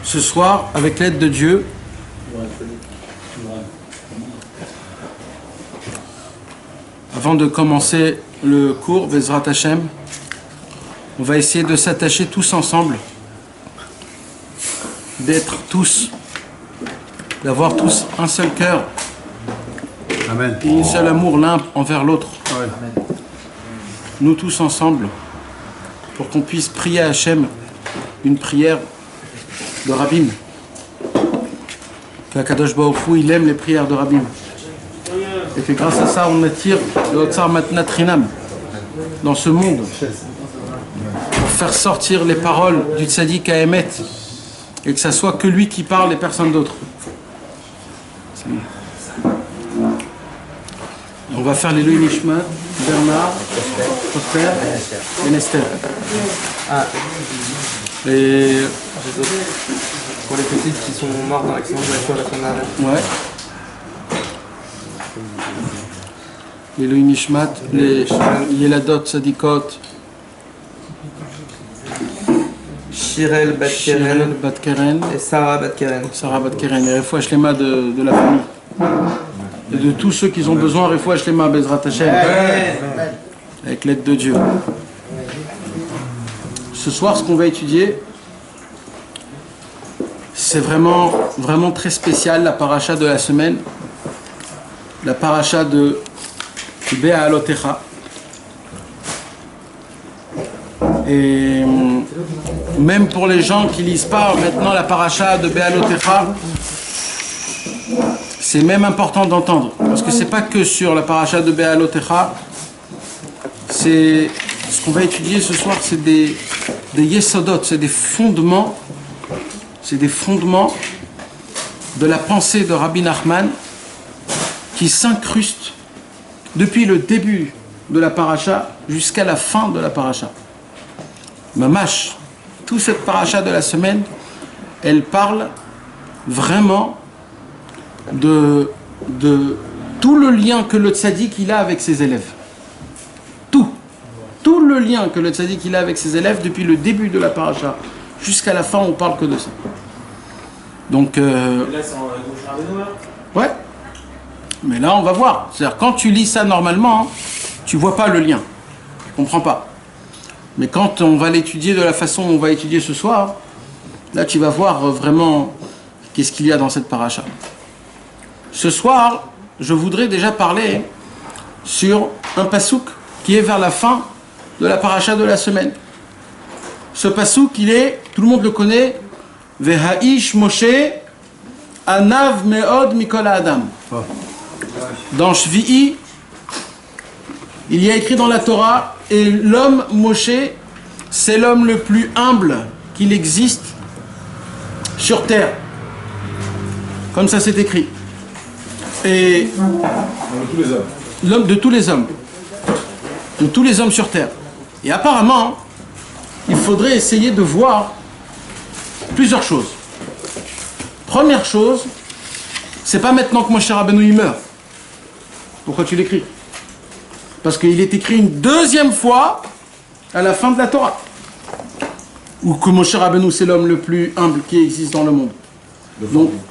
ce soir, avec l'aide de Dieu, avant de commencer le cours, Bezrat Hashem, on va essayer de s'attacher tous ensemble, d'être tous, d'avoir tous un seul cœur, Amen. et un seul amour l'un envers l'autre. Amen. Nous tous ensemble, pour qu'on puisse prier à Hachem une prière de Rabbim. Qu'Akadosh Baruch Hu, il aime les prières de Rabbim. Et que grâce à ça, on attire le Otsar Matnat Rinam dans ce monde pour faire sortir les paroles du Tzaddik à Emet et que ça soit que lui qui parle et personne d'autre. On va faire les Louis Nishmat, Bernard, Prosper et Esther. Et pour les petites qui sont mortes dans l'accident de voiture la semaine dernière. ouais. Les Louis Nishmat, les Yeladot Sadikot, Shirel Bat Shirel Keren Bat Keren, et Sarah Bat Keren. Sarah Bat Keren, et Refoua Shlema de la famille. Et de tous ceux qui ont besoin, Refoua Shlema, Bezrat Hashem, avec l'aide de Dieu. Ce soir, ce qu'on va étudier, c'est vraiment très spécial, la paracha de la semaine, la paracha de Be'alotecha. Et même pour les gens qui lisent pas maintenant la paracha de Be'alotecha, c'est même important d'entendre, parce que c'est pas que sur la paracha de Be'alotecha, c'est ce qu'on va étudier ce soir, c'est des yesodot, c'est des fondements de la pensée de Rabbi Nachman qui s'incrustent depuis le début de la paracha jusqu'à la fin de la paracha. Mamash, toute cette paracha de la semaine, elle parle vraiment de tout le lien que le tzaddik il a avec ses élèves. Tout le lien que le tzaddik il a avec ses élèves depuis le début de la paracha jusqu'à la fin, on parle que de ça. Donc Là, c'est en gauche Rabbeinu, là. ouais. Mais là, on va voir. C'est-à-dire, quand tu lis ça normalement, hein, tu vois pas le lien. Tu comprends pas. Mais quand on va l'étudier de la façon dont on va étudier ce soir, là, tu vas voir vraiment qu'est-ce qu'il y a dans cette paracha. Ce soir, je voudrais déjà parler sur un pasouk qui est vers la fin de la paracha de la semaine. Ce pasouk, il est, tout le monde le connaît, Veha'ish Moshe Anav Me'od Mikol Adam. Dans Shvi'i, il y a écrit dans la Torah, et l'homme Moshe, c'est l'homme le plus humble qu'il existe sur terre. Comme ça c'est écrit. Et l'homme de tous les hommes. De tous les hommes sur terre. Et apparemment, il faudrait essayer de voir plusieurs choses. Première chose, c'est pas maintenant que Moshe Rabbeinu il meurt. Pourquoi tu l'écris? Parce qu'il est écrit une deuxième fois à la fin de la Torah. Ou que Moshe Rabbeinu c'est l'homme le plus humble qui existe dans le monde.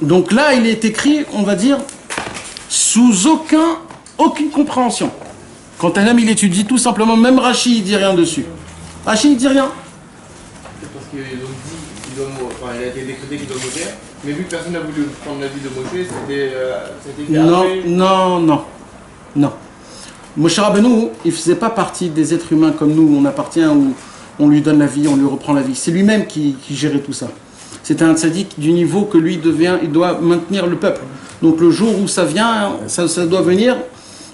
Donc là, il est écrit, on va dire, sous aucune compréhension. Quand un homme il étudie tout simplement, même Rashi il dit rien dessus. Rashi il dit rien. C'est parce qu'ils ont dit il a été décrété qu'il doit mourir, mais vu que personne n'a voulu prendre l'avis de Moshe, c'était fait après. Non. Moshe Rabbeinu, il ne faisait pas partie des êtres humains comme nous, on appartient, où on lui donne la vie, on lui reprend la vie. C'est lui-même qui gérait tout ça. C'était un tzaddik du niveau que lui il doit maintenir le peuple. Donc le jour où ça vient, ça doit venir,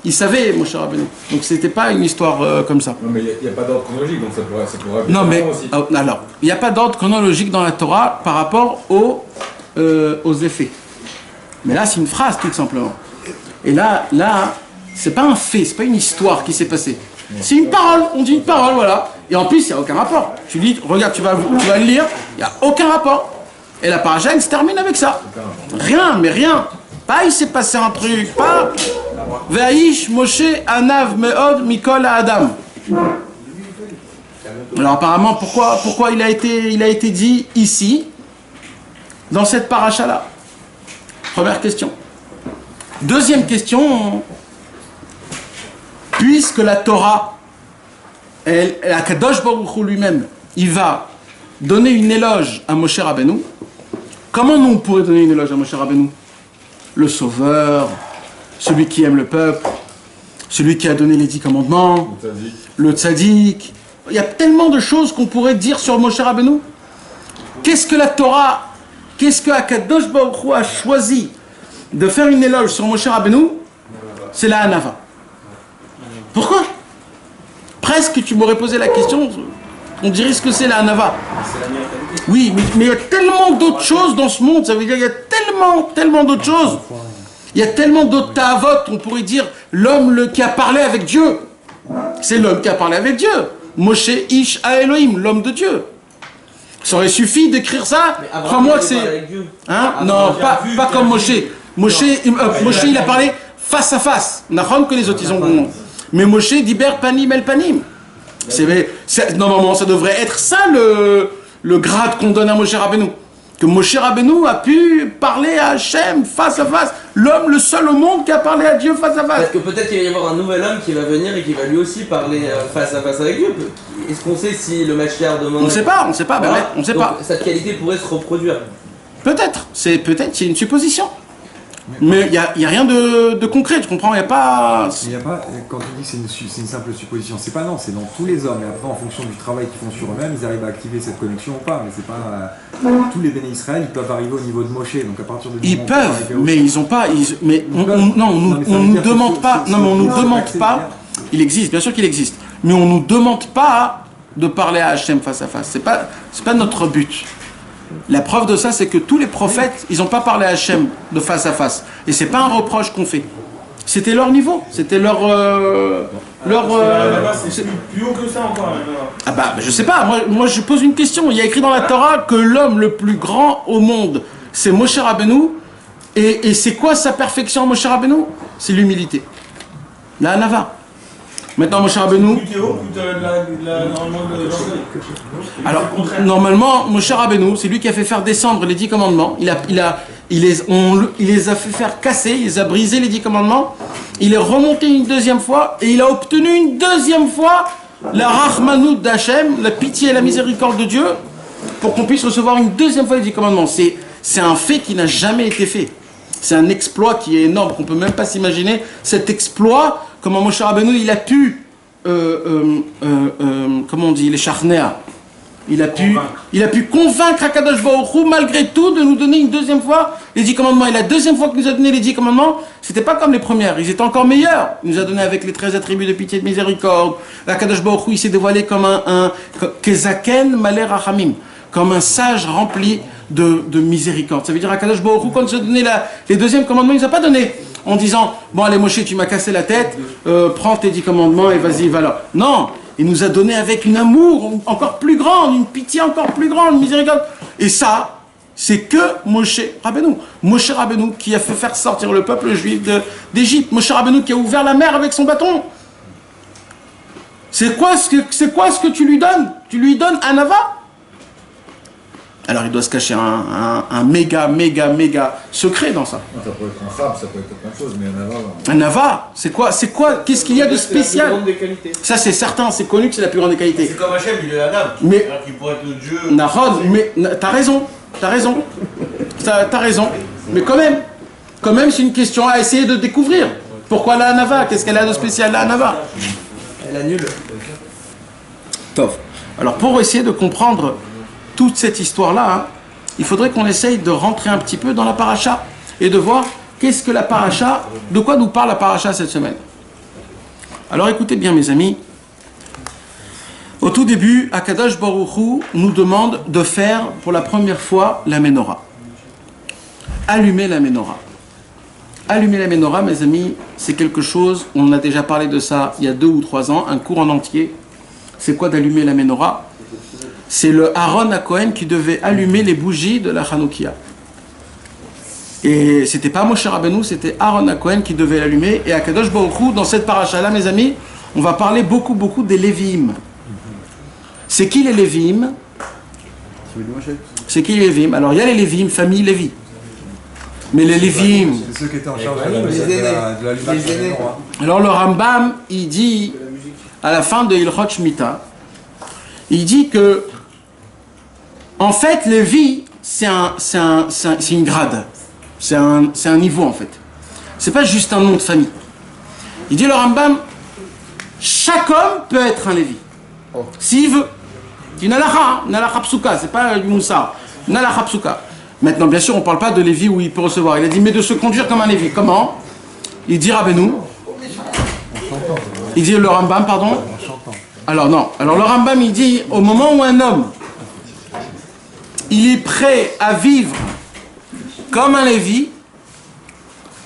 il savait, Moshe Rabbeinu. Donc c'était pas une histoire comme ça. Non, mais il n'y a pas d'ordre chronologique, donc ça pourrait Non, mais aussi. alors, il n'y a pas d'ordre chronologique dans la Torah par rapport aux effets. Mais là, c'est une phrase, tout simplement. Et là, c'est pas un fait, c'est pas une histoire qui s'est passée. C'est une parole, on dit une parole, voilà. Et en plus, il n'y a aucun rapport. Tu dis, regarde, tu vas le lire, il n'y a aucun rapport. Et la paracha, elle se termine avec ça. Rien, mais rien. Pas il s'est passé un truc, pas Ve'aïsh Moshe Anav Me'od Mikol Adam. Alors apparemment, pourquoi il a été dit ici? dans cette paracha-là? Première question. Deuxième question, puisque la Torah, la Kadosh Baruch Hu lui-même, il va donner une éloge à Moshe Rabbeinu, comment nous on pourrait donner une éloge à Moshe Rabbeinu? Le sauveur, celui qui aime le peuple, celui qui a donné les 10 commandements, le tzaddik. Il y a tellement de choses qu'on pourrait dire sur Moshe Rabbeinu. Qu'est-ce que la Torah, qu'est-ce que Akadosh Baruch Hu a choisi de faire une éloge sur Moshe Rabbeinu? C'est la Hanava. Pourquoi? Presque tu m'aurais posé la question, on dirait ce que c'est la Hanava. Oui, mais il y a tellement d'autres choses dans ce monde, ça veut dire qu'il y a tellement d'autres choses. Il y a tellement d'autres ta'avot, on pourrait dire l'homme qui a parlé avec Dieu. C'est l'homme qui a parlé avec Dieu. Moshe Ish Elohim, l'homme de Dieu. Ça aurait suffi d'écrire ça. Crois-moi que c'est... Hein? Non, pas comme Moshe. Moshe, il a parlé face à face. Nahon que les autres, ils ont... Mais Moshe diber panim el panim. Normalement, ça devrait être ça le grade qu'on donne à Moshe Rabbeinu. Que Moshe Rabbeinu a pu parler à Hachem face à face. L'homme, le seul au monde qui a parlé à Dieu face à face. Parce que peut-être qu'il va y avoir un nouvel homme qui va venir et qui va lui aussi parler face à face avec Dieu. Est-ce qu'on sait si le Mashiach demain... On ne sait pas, Voilà. on ne sait Donc, pas. cette qualité pourrait se reproduire. Peut-être, c'est une supposition. Mais il n'y a rien de concret, tu comprends? Il n'y a pas... Quand tu dis que c'est une simple supposition, c'est pas non, c'est dans tous les hommes. Et après, en fonction du travail qu'ils font sur eux-mêmes, ils arrivent à activer cette connexion ou pas. Mais c'est pas... tous les bénis Israël, ils peuvent arriver au niveau de Moshe. Donc à partir du Ils moment où peuvent, mais ils n'ont pas... on nous demande pas... Non, mais on nous demande pas... Il existe, bien sûr qu'il existe. Mais on nous demande pas de parler à Hachem face à face. C'est pas notre but. La preuve de ça, c'est que tous les prophètes, ils n'ont pas parlé à Hachem de face à face. Et c'est pas un reproche qu'on fait. C'était leur niveau, c'était leur... c'est plus haut que ça encore. Ah bah, je sais pas, moi je pose une question. Il y a écrit dans la Torah que l'homme le plus grand au monde, c'est Moshe Rabbeinu. Et c'est quoi sa perfection, Moshe Rabbeinu? C'est l'humilité. La Hanava. Maintenant, Moshe Rabbeinu... Alors, normalement, Moshe Rabbeinu, c'est lui qui a fait faire descendre les 10 commandements. Il les a fait faire casser, il les a brisés les 10 commandements. Il est remonté une deuxième fois et il a obtenu une deuxième fois la Rahmanout d'Hachem, la pitié et la miséricorde de Dieu, pour qu'on puisse recevoir une deuxième fois les 10 commandements. C'est un fait qui n'a jamais été fait. C'est un exploit qui est énorme, qu'on ne peut même pas s'imaginer. Cet exploit, comment Moshe Rabbeinu, il a pu, comment on dit, les charnéas, il a pu convaincre Akadosh Baruch Hu, malgré tout, de nous donner une deuxième fois les 10 commandements. Et la deuxième fois qu'il nous a donné les 10 commandements, c'était pas comme les premières, ils étaient encore meilleurs. Il nous a donné avec les 13 attributs de pitié et de miséricorde. Akadosh Baruch Hu, il s'est dévoilé comme un Kezaken Malé Rachamim, comme un sage rempli de miséricorde. Ça veut dire Akadosh Baruch Hu, quand il nous a donné les deuxièmes commandements, il ne nous a pas donné en disant « Bon allez Moshe, tu m'as cassé la tête, prends tes 10 commandements et vas-y, va là. » Non, il nous a donné avec une amour encore plus grande, une pitié encore plus grande, une miséricorde. Et ça, c'est que Moshe Rabbeinu. Moshe Rabbeinu qui a fait faire sortir le peuple juif d'Égypte. Moshe Rabbeinu qui a ouvert la mer avec son bâton. C'est quoi ce que tu lui donnes? Tu lui donnes un Hanava? Alors il doit se cacher un méga secret dans ça. Ça peut être un sable, ça peut être plein de choses, mais un Hanava... Un Hanava, c'est quoi? Qu'est-ce qu'il y a de spécial? C'est la plus grande des qualités. Ça c'est certain, c'est connu que c'est la plus grande des qualités. C'est comme Hachem, il est Adam. Mais- Alors qu'il pourrait être le Dieu. Nahon, mais t'as raison. T'as raison. Mais quand même c'est une question à essayer de découvrir. Pourquoi la Hanava? Qu'est-ce qu'elle a de spécial la Hanava? Elle annule. Tov. Alors pour essayer de comprendre toute cette histoire-là, hein, il faudrait qu'on essaye de rentrer un petit peu dans la paracha et de voir qu'est-ce que la paracha, de quoi nous parle la paracha cette semaine. Alors écoutez bien mes amis, au tout début, Akadosh Baruch Hu nous demande de faire pour la première fois la menorah. Allumer la menorah. Allumer la menorah, mes amis, c'est quelque chose, on a déjà parlé de ça il y a 2 ou 3 ans, un cours en entier. C'est quoi d'allumer la menorah? C'est le Aaron à Cohen qui devait allumer les bougies de la Hanoukia. Et c'était pas Moshe Rabbeinu, c'était Aaron à Cohen qui devait l'allumer. Et à Kadosh Baruch Hu, dans cette paracha-là, mes amis, on va parler beaucoup des Lévi'im. C'est qui les Lévi'im? C'est qui les Lévim? Alors il y a les Lévim, famille Lévi. Mais les Lévim... C'est ceux qui étaient en charge de les aînés. l'allumage Les aînés. du roi. Alors le Rambam, il dit, à la fin de Ilchot Shemitah, il dit que, en fait, Lévi, c'est une grade. C'est un niveau, en fait. C'est pas juste un nom de famille. Il dit le Rambam, chaque homme peut être un Lévi. S'il veut. C'est une halakha psuka, c'est pas du moussa. Une halakha psuka. Maintenant, bien sûr, on parle pas de Lévi où il peut recevoir. Il a dit, mais de se conduire comme un Lévi. Comment? Il dit Rabbeinu. Il dit le Rambam, pardon. Alors non. Alors le Rambam, il dit, au moment où un homme, il est prêt à vivre comme un Lévi,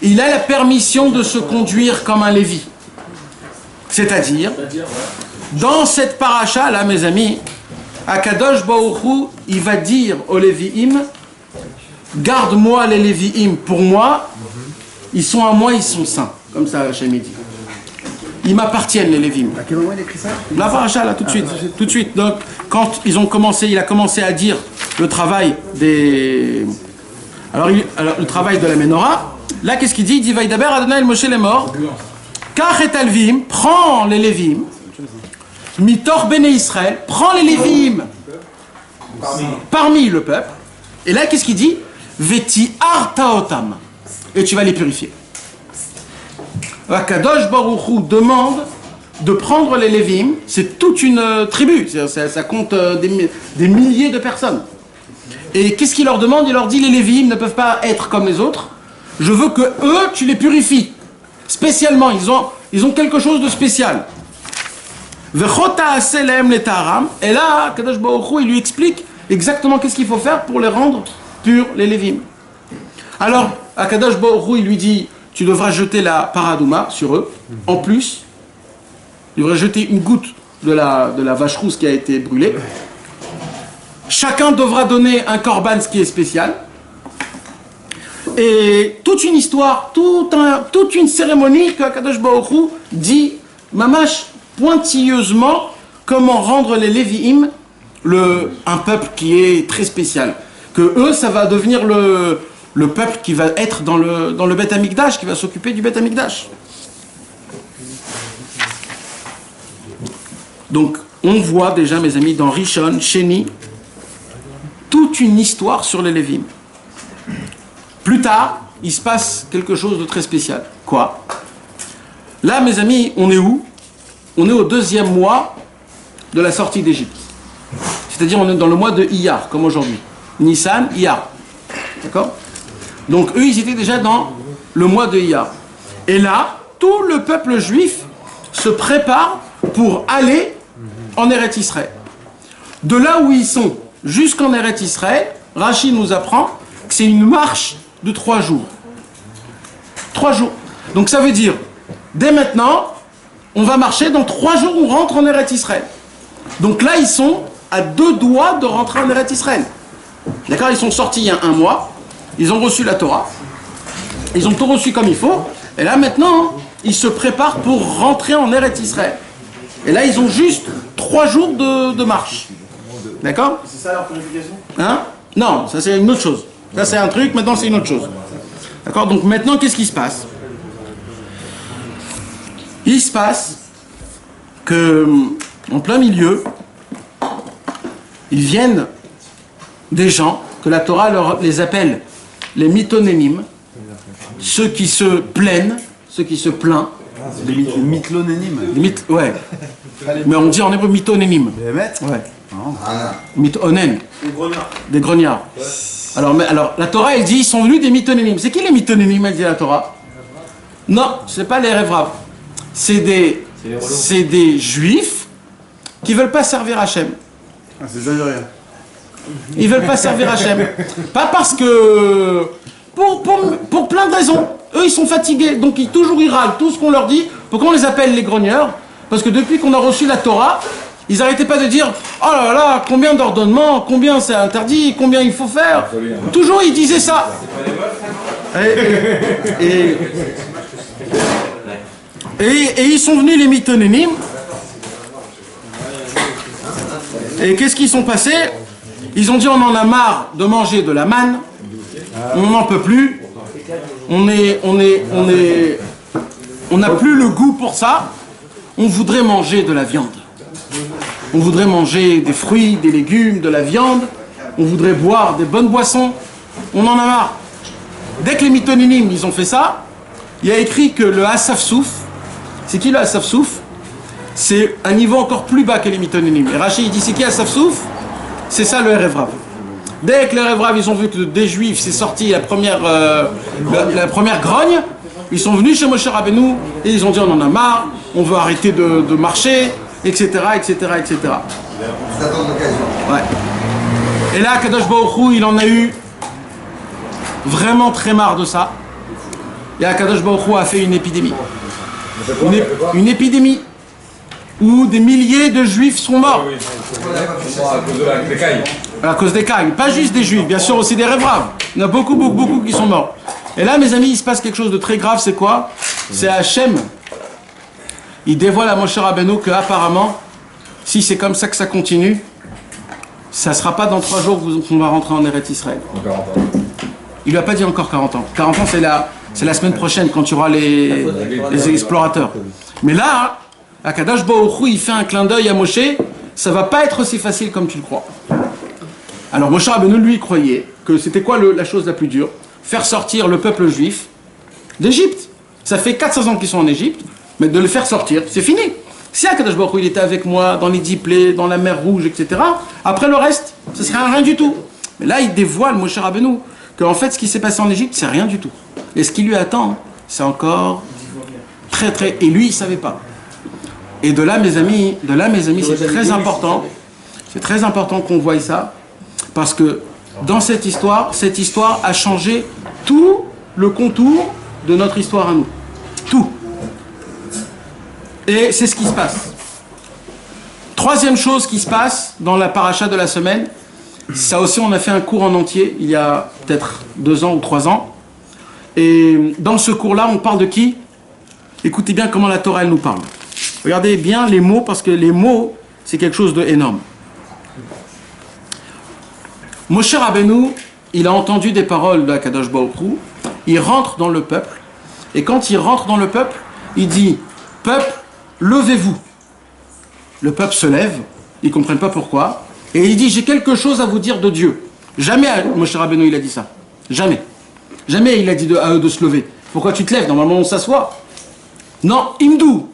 il a la permission de se conduire comme un Lévi. C'est-à-dire, dans cette paracha là, mes amis, Akadosh Baruch Hu, il va dire aux Lévi'im, garde-moi les Lévi'im pour moi, ils sont à moi, ils sont saints. Comme ça, Hachem dit. Ils m'appartiennent, les Lévi'im. À quel moment il écrit ça? La paracha là, tout de suite. Tout de suite. Donc, quand il a commencé à dire le travail des... Alors, le travail de la Ménorah, là, qu'est-ce qu'il dit? Il dit, Vaïdaber Adonai el Moshe les morts. Kach et Alvim, prends les Lévim, Mitor Béné Israël, prends les Lévim parmi le peuple. Et là, qu'est-ce qu'il dit? Veti artaotam. Et tu vas les purifier. Akadosh Baruch Hu demande de prendre les Lévim, c'est toute une tribu, ça compte des milliers de personnes. Et qu'est-ce qu'il leur demande? Il leur dit, les Lévim ne peuvent pas être comme les autres, je veux que eux, tu les purifies. Spécialement, ils ont quelque chose de spécial. Et là, Kadosh Baruch Hu, il lui explique exactement qu'est-ce qu'il faut faire pour les rendre purs, les Lévim. Alors, à Kadosh Baruch Hu, il lui dit, tu devras jeter la paradouma sur eux. En plus, tu devras jeter une goutte de la vache rousse qui a été brûlée. Chacun devra donner un korban, ce qui est spécial. Et toute une histoire, toute une cérémonie que Kadosh Baruch Hu dit, mamash, pointilleusement, comment rendre les Lévi'im un peuple qui est très spécial. Que eux, ça va devenir le peuple qui va être dans le Beth Amikdash, qui va s'occuper du Beth Amikdash. Donc, on voit déjà, mes amis, dans Rishon, Sheni, toute une histoire sur les Lévim. Plus tard, il se passe quelque chose de très spécial. Quoi? Là, mes amis, on est où? On est au 2e mois de la sortie d'Égypte. C'est-à-dire, on est dans le mois de Iyar, comme aujourd'hui. Nissan, Iyar. D'accord? Donc, eux, ils étaient déjà dans le mois de Iyar. Et là, tout le peuple juif se prépare pour aller en Eretz Israël. De là où ils sont jusqu'en Eretz Israël, Rashi nous apprend que c'est une marche de 3 jours. 3 jours. Donc ça veut dire, dès maintenant, on va marcher, dans 3 jours, on rentre en Eretz Israël. Donc là, ils sont à 2 doigts de rentrer en Eretz Israël. D'accord? Ils sont sortis il y a 1 mois, ils ont reçu la Torah, ils ont tout reçu comme il faut, et là maintenant, ils se préparent pour rentrer en Eretz Israël. Et là, ils ont juste 3 jours de marche. D'accord? C'est ça leur purification? Hein? Non, ça c'est une autre chose. Ça c'est un truc, maintenant c'est une autre chose. D'accord? Donc maintenant, qu'est-ce qui se passe? Il se passe que, en plein milieu, ils viennent des gens que la Torah les appelle les mitonénim, ceux qui se plaignent, ceux qui se plaignent. Les mitlonénimes. Ouais. Mais on dit en hébreu mitonénim. Les maîtres. Ouais. Mitonen. Des grognards. Alors, la Torah, elle dit, ils sont venus des mitonénim. C'est qui les mitonénim, elle dit la Torah? Non, c'est pas les rêves. C'est des juifs qui veulent pas servir Hachem. Ah, c'est déjà rien. Ils veulent pas servir Hachem. Pas parce que... Pour plein de raisons. Eux, ils sont fatigués, donc toujours ils râlent tout ce qu'on leur dit. Pourquoi on les appelle les grogneurs? Parce que depuis qu'on a reçu la Torah, ils n'arrêtaient pas de dire « Oh là là, combien d'ordonnements, combien c'est interdit, combien il faut faire ?» Toujours, ils disaient ça. Et ils sont venus, les mitonénim. Et qu'est-ce qu'ils sont passés? Ils ont dit on en a marre de manger de la manne, on n'en peut plus, on n'a plus le goût pour ça, on voudrait manger de la viande. On voudrait manger des fruits, des légumes, de la viande, on voudrait boire des bonnes boissons, on en a marre. Dès que les Mitoninim, ils ont fait ça, il y a écrit que le Asaf Souf, c'est qui le Asaf Souf? C'est un niveau encore plus bas que les Mitoninim. Et Rachid il dit c'est qui Asaf Souf? C'est ça le Erev Rav. Dès que les Erev Rav, ils ont vu que des Juifs, c'est sorti la première grogne, ils sont venus chez Moshe Rabbeinu et ils ont dit on en a marre, on veut arrêter de marcher, etc., etc., etc. Ouais. Et là, Kadosh Baruch Hu, il en a eu vraiment très marre de ça. Et Kadosh Baruch Hu a fait une épidémie. Une épidémie où des milliers de Juifs sont morts. À cause des cailles. Pas juste des Juifs, bien sûr aussi des Erev Rav. Il y en a beaucoup, beaucoup, beaucoup qui sont morts. Et là, mes amis, il se passe quelque chose de très grave, c'est quoi? C'est Hachem. Il dévoile à Moshe Rabbeinu que apparemment, si c'est comme ça que ça continue, ça ne sera pas dans 3 jours qu'on va rentrer en Eretz Israël. Il lui a pas dit encore 40 ans. 40 ans, c'est la semaine prochaine quand tu auras les explorateurs. Mais là, Akadosh Baruch Hu, il fait un clin d'œil à Moshe, ça va pas être aussi facile comme tu le crois. Alors Moshe Rabbeinu, lui, croyait que c'était quoi la chose la plus dure? Faire sortir le peuple juif d'Égypte. Ça fait 400 ans qu'ils sont en Égypte, mais de le faire sortir, c'est fini. Si Akadosh Baruch Hu, il était avec moi dans les 10 plaies, dans la mer Rouge, etc., après le reste, ce serait rien du tout. Mais là, il dévoile, Moshe Rabbeinu, qu'en fait, ce qui s'est passé en Égypte, c'est rien du tout. Et ce qui lui attend, c'est encore très... Et lui, il ne savait pas. Et de là, mes amis, c'est très important. C'est très important qu'on voie ça, parce que dans cette histoire a changé tout le contour de notre histoire à nous. Tout. Et c'est ce qui se passe. Troisième chose qui se passe dans la paracha de la semaine, ça aussi on a fait un cours en entier, il y a peut-être 2 ans ou 3 ans. Et dans ce cours-là, on parle de qui? Écoutez bien comment la Torah elle nous parle. Regardez bien les mots, parce que les mots, c'est quelque chose d'énorme. Moshe Rabbeinu, il a entendu des paroles de Kadosh Baruch Hu, il rentre dans le peuple, et quand il rentre dans le peuple, il dit « Peuple, levez-vous ». Le peuple se lève, ils ne comprennent pas pourquoi, et il dit « J'ai quelque chose à vous dire de Dieu ». Jamais Moshe Rabbeinu il a dit ça. Jamais. Jamais il a dit à eux de se lever. Pourquoi tu te lèves? Normalement on s'assoit. Non, imdou.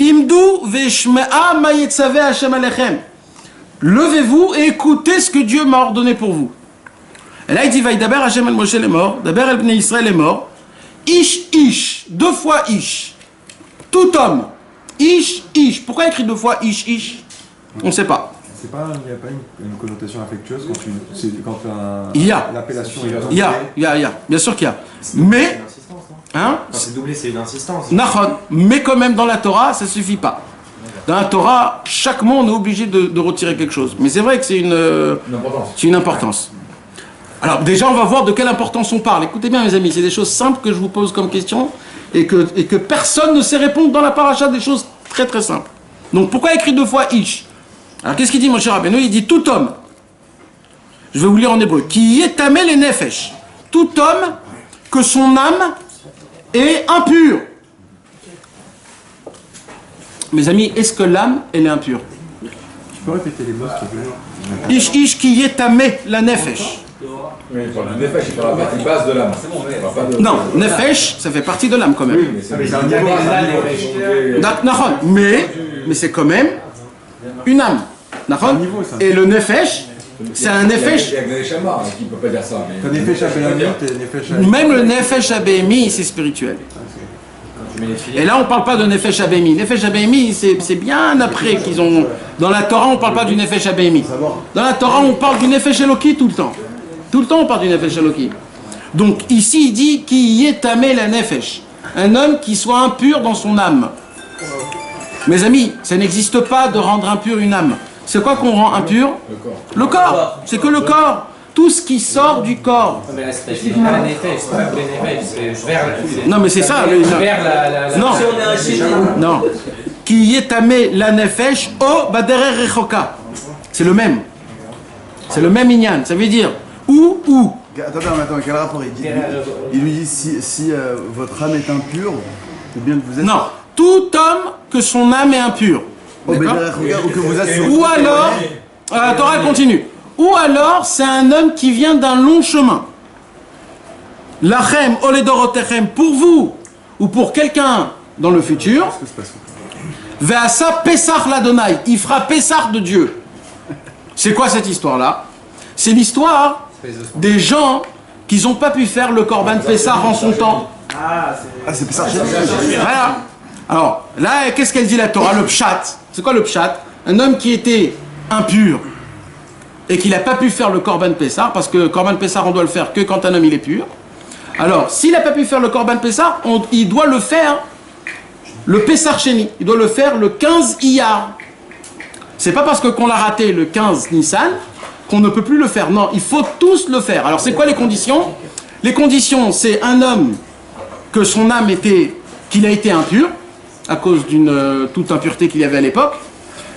Imdou veshme'a ma yetzaveh Hashem alechem. Levez-vous et écoutez ce que Dieu m'a ordonné pour vous. Et là il dit Vaïdaber Hashem el Moshe les morts, Daber el Bnei Israël les morts. Ish, 2 fois ish. Tout homme. Ish. Pourquoi écrit 2 fois ish? On ne sait pas. Il n'y a pas une connotation affectueuse quand il y a. L'appellation est il y a. Bien sûr qu'il y a. Mais, hein? Quand c'est doublé, c'est une insistance. Nachon. Mais quand même dans la Torah, ça ne suffit pas. Dans la Torah, chaque mot, on est obligé de retirer quelque chose. Mais c'est vrai que c'est une importance. Alors déjà, on va voir de quelle importance on parle. Écoutez bien, mes amis, c'est des choses simples que je vous pose comme question et que personne ne sait répondre dans la paracha, des choses très très simples. Donc pourquoi écrit 2 fois ish? Alors qu'est-ce qu'il dit, mon cher Rabbeinu? Il dit tout homme. Je vais vous lire en hébreu. Qui yetameh les nefesh. Tout homme que son âme est impure. Mes amis, est-ce que l'âme, elle est impure? Tu peux répéter les mots, s'il te plaît? Ish qui yetameh la nefesh. Oui, il parle du nefesh, il parle de la partie basse de l'âme. Non, nefesh, ça fait partie de l'âme quand même. Oui, mais c'est un niveau. Mais c'est quand même une âme. Et le nefesh, c'est un nefesh. Il y a des chamas qui ne peuvent pas dire ça. Même le nefesh abémi, c'est spirituel. Et là, on ne parle pas de nefesh abémi. Nefesh abémi, c'est bien après qu'ils ont. Dans la Torah, on ne parle pas du nefesh abémi. Dans la Torah, on parle du nefesh eloki tout le temps. Tout le temps, on parle du nefesh eloki. Donc ici, il dit qui yetameh la nefesh. Un homme qui soit impur dans son âme. Mes amis, ça n'existe pas de rendre impur une âme. C'est quoi qu'on rend impur? Le corps. C'est que le corps. Tout ce qui sort du corps. Non, mais c'est ça. Non. Qui yetameh la nefesh o baderer rechoka. C'est le même. C'est le même inyan. Ça veut dire ou. Attends, quel rapport il dit? Il lui dit si votre âme est impure, ou bien que vous êtes. Non, tout homme que son âme est impure. Oh, D'accord. regarde, ou que vous êtes. Ou alors, la Torah continue. Ou alors, c'est un homme qui vient d'un long chemin. Lachem, oledorotechem, pour vous, ou pour quelqu'un dans le futur. Qu'est-ce que se passe? Ve'asa Pesach l'Adonai, il fera Pesach de Dieu. C'est quoi cette histoire-là? C'est l'histoire des gens qui n'ont pas pu faire le Korban Pesach en son temps. Ah, c'est ça. Voilà. Alors, là, qu'est-ce qu'elle dit la Torah? Le pshat. C'est quoi le pshat? Un homme qui était impur et qui n'a pas pu faire le Korban Pessah, parce que Korban Pessah, on doit le faire que quand un homme il est pur. Alors, s'il n'a pas pu faire le Korban Pessah, il doit le faire le Pessah Sheni. Il doit le faire le 15 Iyar. C'est pas parce qu'on l'a raté le 15 Nissan qu'on ne peut plus le faire. Non, il faut tous le faire. Alors, c'est quoi les conditions? Les conditions, c'est un homme que son âme qu'il a été impur, à cause d'une toute impureté qu'il y avait à l'époque.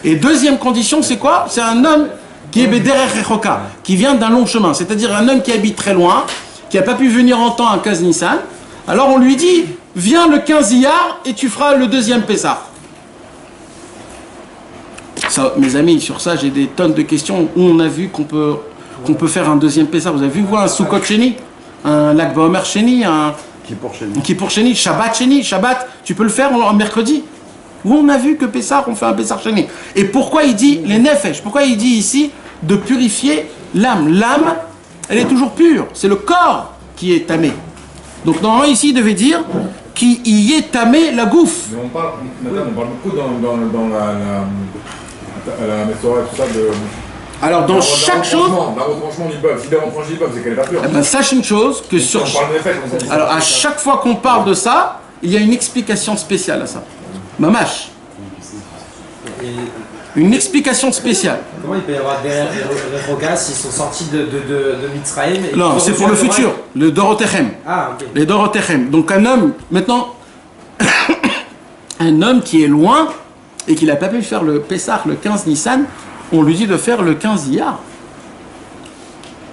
Et deuxième condition, c'est quoi? C'est un homme qui est Bederech Rechoka, qui vient d'un long chemin, c'est-à-dire un homme qui habite très loin, qui n'a pas pu venir en temps à 15 Nissan. Alors on lui dit, viens le 15 Iyar et tu feras le deuxième Pessah. Ça, mes amis, sur ça, j'ai des tonnes de questions où on a vu qu'on peut faire un deuxième Pessah. Vous avez vu, un Sukkot Sheni, un Lag BaOmer Sheni, un Kippour Sheni, Shabbat Sheni. Shabbat, tu peux le faire en mercredi. Où on a vu que Pessah, on fait un Pessah Sheni. Et pourquoi il dit les nefesh? Pourquoi il dit ici de purifier l'âme? L'âme, elle est toujours pure. C'est le corps qui est tamé. Donc normalement ici, il devait dire qu'il y est tamé la gouffe. Mais on parle beaucoup dans la Mesorah, tout ça, de... Alors dans chaque chose... D'un retranchement du peuple. Si des retranchements du peuple, c'est qu'elle est pas pure. Eh ben, sache une chose, que sur... On parle de l'effet, on dit. Alors à chaque fois qu'on parle de ça, il y a une explication spéciale à ça. Mamash. Une explication spéciale. Comment il peut y avoir des Rechokas s'ils sont sortis de Mitzrayim? Non, c'est pour le futur, le Dorotechem. Ah, ok. Les Dorotechem. Donc un homme, maintenant, un homme qui est loin et qui n'a pas pu faire le Pessah le 15 Nissan, on lui dit de faire le 15 Iyar.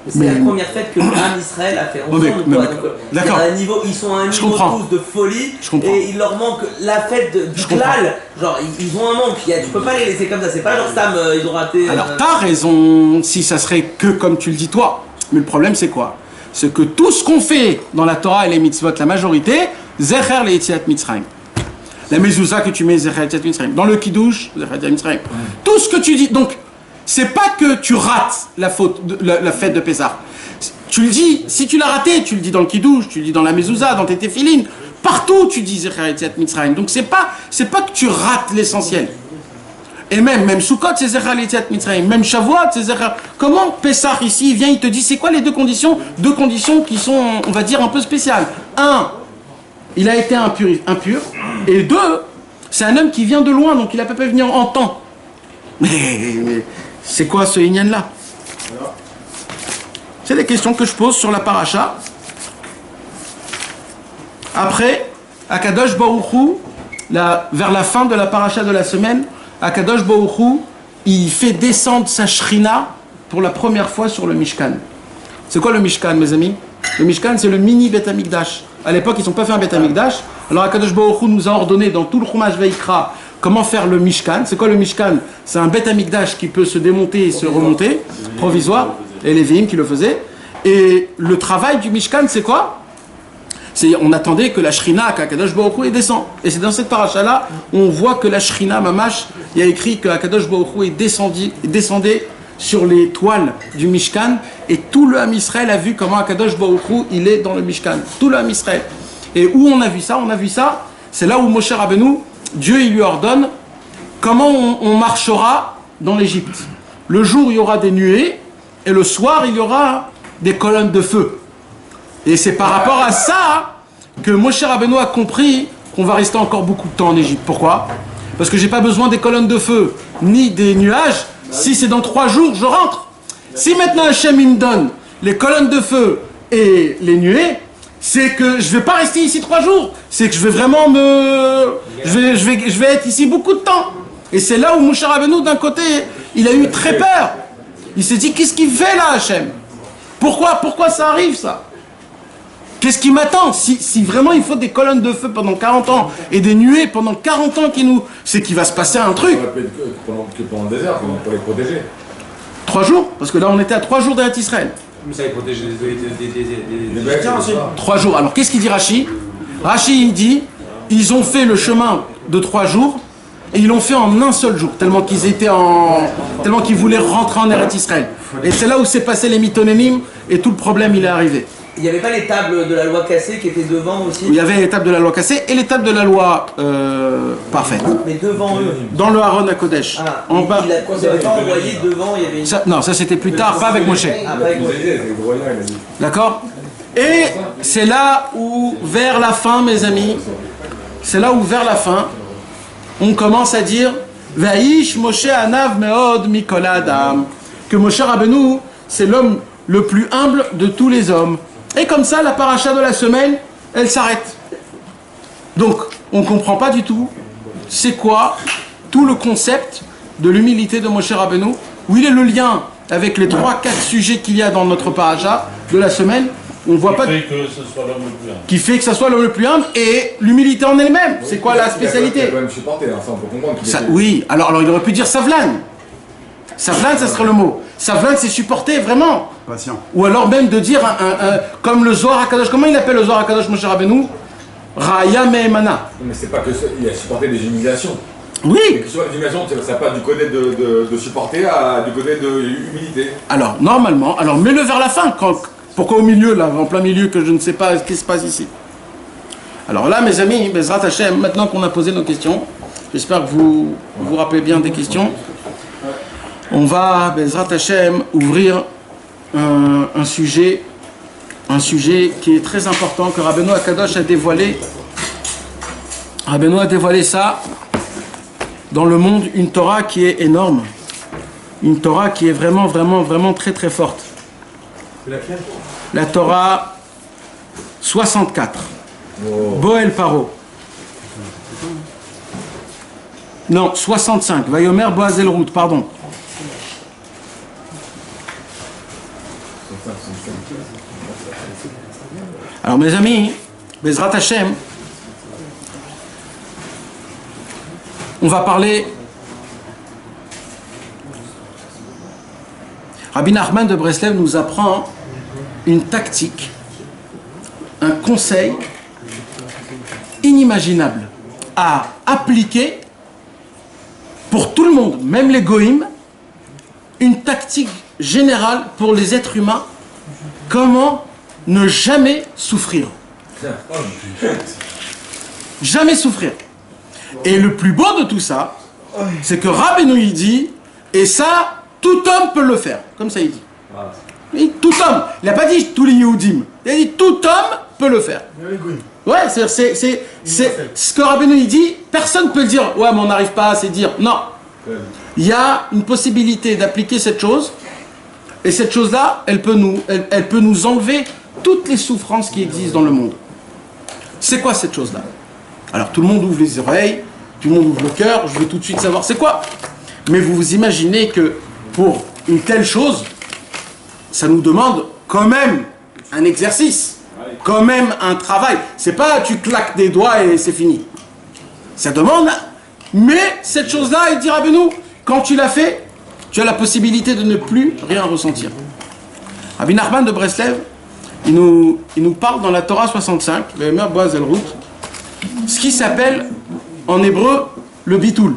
C'est la première fête que l'âme Israël a fait ensemble. D'accord. Ils sont à un niveau tous de folie et il leur manque la fête du klal. Genre, ils ont un manque. Tu peux pas les laisser comme ça. C'est pas genre Stam, ils ont raté. Alors, t'as raison, si ça serait que comme tu le dis toi. Mais le problème, c'est quoi? C'est que tout ce qu'on fait dans la Torah et les mitzvot, la majorité, Zecher le Yetziat Mitzrayim. La mezouza que tu mets, Zecher le Yetziat Mitzrayim. Dans le Kiddush, Zecher le Yetziat Mitzrayim. Tout ce que tu dis. Donc, c'est pas que tu rates la fête de Pessah. Tu le dis, si tu l'as raté, tu le dis dans le Kiddush, tu le dis dans la mezouza, dans tes téfilines, partout tu dis Zecher Yetziat Mitzrayim. Donc c'est pas que tu rates l'essentiel. Et même Sukkot, c'est Zecher Yetziat Mitzrayim. Même Shavuot, c'est Zecher. Comment Pessah ici, il vient, il te dit, c'est quoi les deux conditions? Deux conditions qui sont, on va dire, un peu spéciales. Un, il a été impur. Et deux, c'est un homme qui vient de loin, donc il n'a pas pu venir en temps. Mais c'est quoi ce Inyan là? C'est des questions que je pose sur la paracha. Après, Akadosh Baruch Hu, vers la fin de la paracha de la semaine, Akadosh Baruch Hu, il fait descendre sa shrina pour la première fois sur le Mishkan. C'est quoi le Mishkan, mes amis? Le Mishkan, c'est le mini Bet Hamikdash. À l'époque, ils n'ont pas fait un Bet Hamikdash. Alors Akadosh Baruch Hu nous a ordonné dans tout le Chumash Veikra comment faire le Mishkan. C'est quoi le Mishkan? C'est un Bet Hamikdash qui peut se démonter et se remonter, provisoire, et les Lévi'im qui le faisaient. Et le travail du Mishkan, c'est quoi? On attendait que la Shrina, qu'Akadosh Baruch Hu, descend. Et c'est dans cette paracha-là, on voit que la Shrina, Mamash, il y a écrit que Akadosh Baruch Hu descendait sur les toiles du Mishkan, et tout le Ham Israël a vu comment Akadosh Baruch Hu, il est dans le Mishkan. Tout le Ham Israël. Et où on a vu ça? C'est là où Moshe Rabbeinu, Dieu il lui ordonne comment on marchera dans l'Égypte. Le jour il y aura des nuées et le soir il y aura des colonnes de feu. Et c'est par rapport à ça que Moshe Rabbeinu a compris qu'on va rester encore beaucoup de temps en Égypte. Pourquoi? Parce que j'ai pas besoin des colonnes de feu ni des nuages. Si c'est dans 3 jours, je rentre. Si maintenant Hachem il me donne les colonnes de feu et les nuées, c'est que je vais pas rester ici 3 jours. C'est que je vais vraiment je vais être ici beaucoup de temps. Et c'est là où Moshe Rabbeinu, d'un côté, il a eu très peur. Il s'est dit, qu'est-ce qu'il fait là, Hachem? Pourquoi ça arrive, ça? Qu'est-ce qui m'attend? Si vraiment il faut des colonnes de feu pendant 40 ans et des nuées pendant 40 ans c'est qu'il va se passer un truc. Pendant le désert, pour les protéger. 3 jours? Parce que là, on était à 3 jours d'Eretz Israël. Mais ça va protéger des Chrétiens aussi. 3 jours. Alors, qu'est-ce qu'il dit Rashi? Rashi, il dit, ils ont fait le chemin de 3 jours et ils l'ont fait en un seul jour, tellement qu'ils voulaient rentrer en Eretz Israël. Et c'est là où s'est passé les mythonémimes et tout le problème, il est arrivé. Il n'y avait pas les tables de la loi cassée qui étaient devant aussi? Il y avait l'étape de la loi cassée et l'étape de la loi parfaite. Mais devant eux? Dans le Haron à Kodesh. Ah, en bas. Il n'avait pas envoyé devant, il y avait une... Non, ça c'était plus tard, pas avec Moshe. Ah, pas avec Moshe. D'accord? Et c'est là où, vers la fin, mes amis, c'est là où, vers la fin, on commence à dire Vaïsh Moshe Anav Meod Mikol Adam, que Moshe Rabbeinu, c'est l'homme le plus humble de tous les hommes. Et comme ça, la paracha de la semaine, elle s'arrête. Donc, on ne comprend pas du tout c'est quoi tout le concept de l'humilité de Moshe Rabbeinu, où il est le lien avec les 3-4 sujets qu'il y a dans notre paracha de la semaine. On voit pas qui fait que ce soit l'homme le plus humble. Qui fait que ça soit l'homme le plus humble et l'humilité en elle-même. C'est quoi la spécialité? Il a quand même supporté, hein, ça on peut comprendre. Oui, alors il aurait pu dire Savlan. Savlan, ça serait le mot. Savlan, c'est supporter vraiment. Patient. Ou alors même de dire, comme le Zohar HaKadosh, comment il appelle le Zohar HaKadosh Moshe Rabbeinu? Raya Me'emana. Mais c'est pas que ça, il a supporté des humiliations. Oui. Et que soit les humiliations, ça passe du côté de supporter à du côté de humilité. Alors, normalement, mets-le vers la fin. Pourquoi au milieu, là, en plein milieu, que je ne sais pas ce qui se passe ici? Alors là, mes amis, Bezrat Hashem, maintenant qu'on a posé nos questions, j'espère que vous vous rappelez bien des questions. On va, Bezrat Hashem, ouvrir un sujet qui est très important, que Rabbeinu HaKadosh a dévoilé. Rabbeinu a dévoilé ça dans le monde, une Torah qui est énorme. Une Torah qui est vraiment, vraiment, vraiment très, très forte. La Torah 64. Boel Paro. Non, 65. Vayomer Boazel Rout, pardon. Alors mes amis, Bezrat Hashem, on va parler. Rabbi Nachman de Breslev nous apprend une tactique, un conseil inimaginable à appliquer pour tout le monde, même les goïms, une tactique générale pour les êtres humains, comment ne jamais souffrir. Jamais souffrir. Et le plus beau de tout ça, c'est que Rabbeinu il dit, et ça, tout homme peut le faire. Comme ça il dit. Et tout homme. Il n'a pas dit tous les Yehudim. Il a dit tout homme peut le faire. Ouais, c'est ce que Rabbeinu il dit, personne ne peut dire, ouais mais on n'arrive pas à se dire. Non. Il y a une possibilité d'appliquer cette chose, et cette chose-là, elle peut nous enlever toutes les souffrances qui existent dans le monde. C'est quoi cette chose-là? Alors tout le monde ouvre les oreilles, tout le monde ouvre le cœur, je veux tout de suite savoir c'est quoi. Mais vous vous imaginez que pour une telle chose, ça nous demande quand même un exercice, quand même un travail. C'est pas tu claques des doigts et c'est fini. Ça demande, mais cette chose-là, il dit Rabbeinu, quand tu l'as fait, tu as la possibilité de ne plus rien ressentir. Rabbi Nachman de Breslev, il nous parle dans la Torah 65, le Mer Boaz El Rout, ce qui s'appelle en hébreu le bitoul.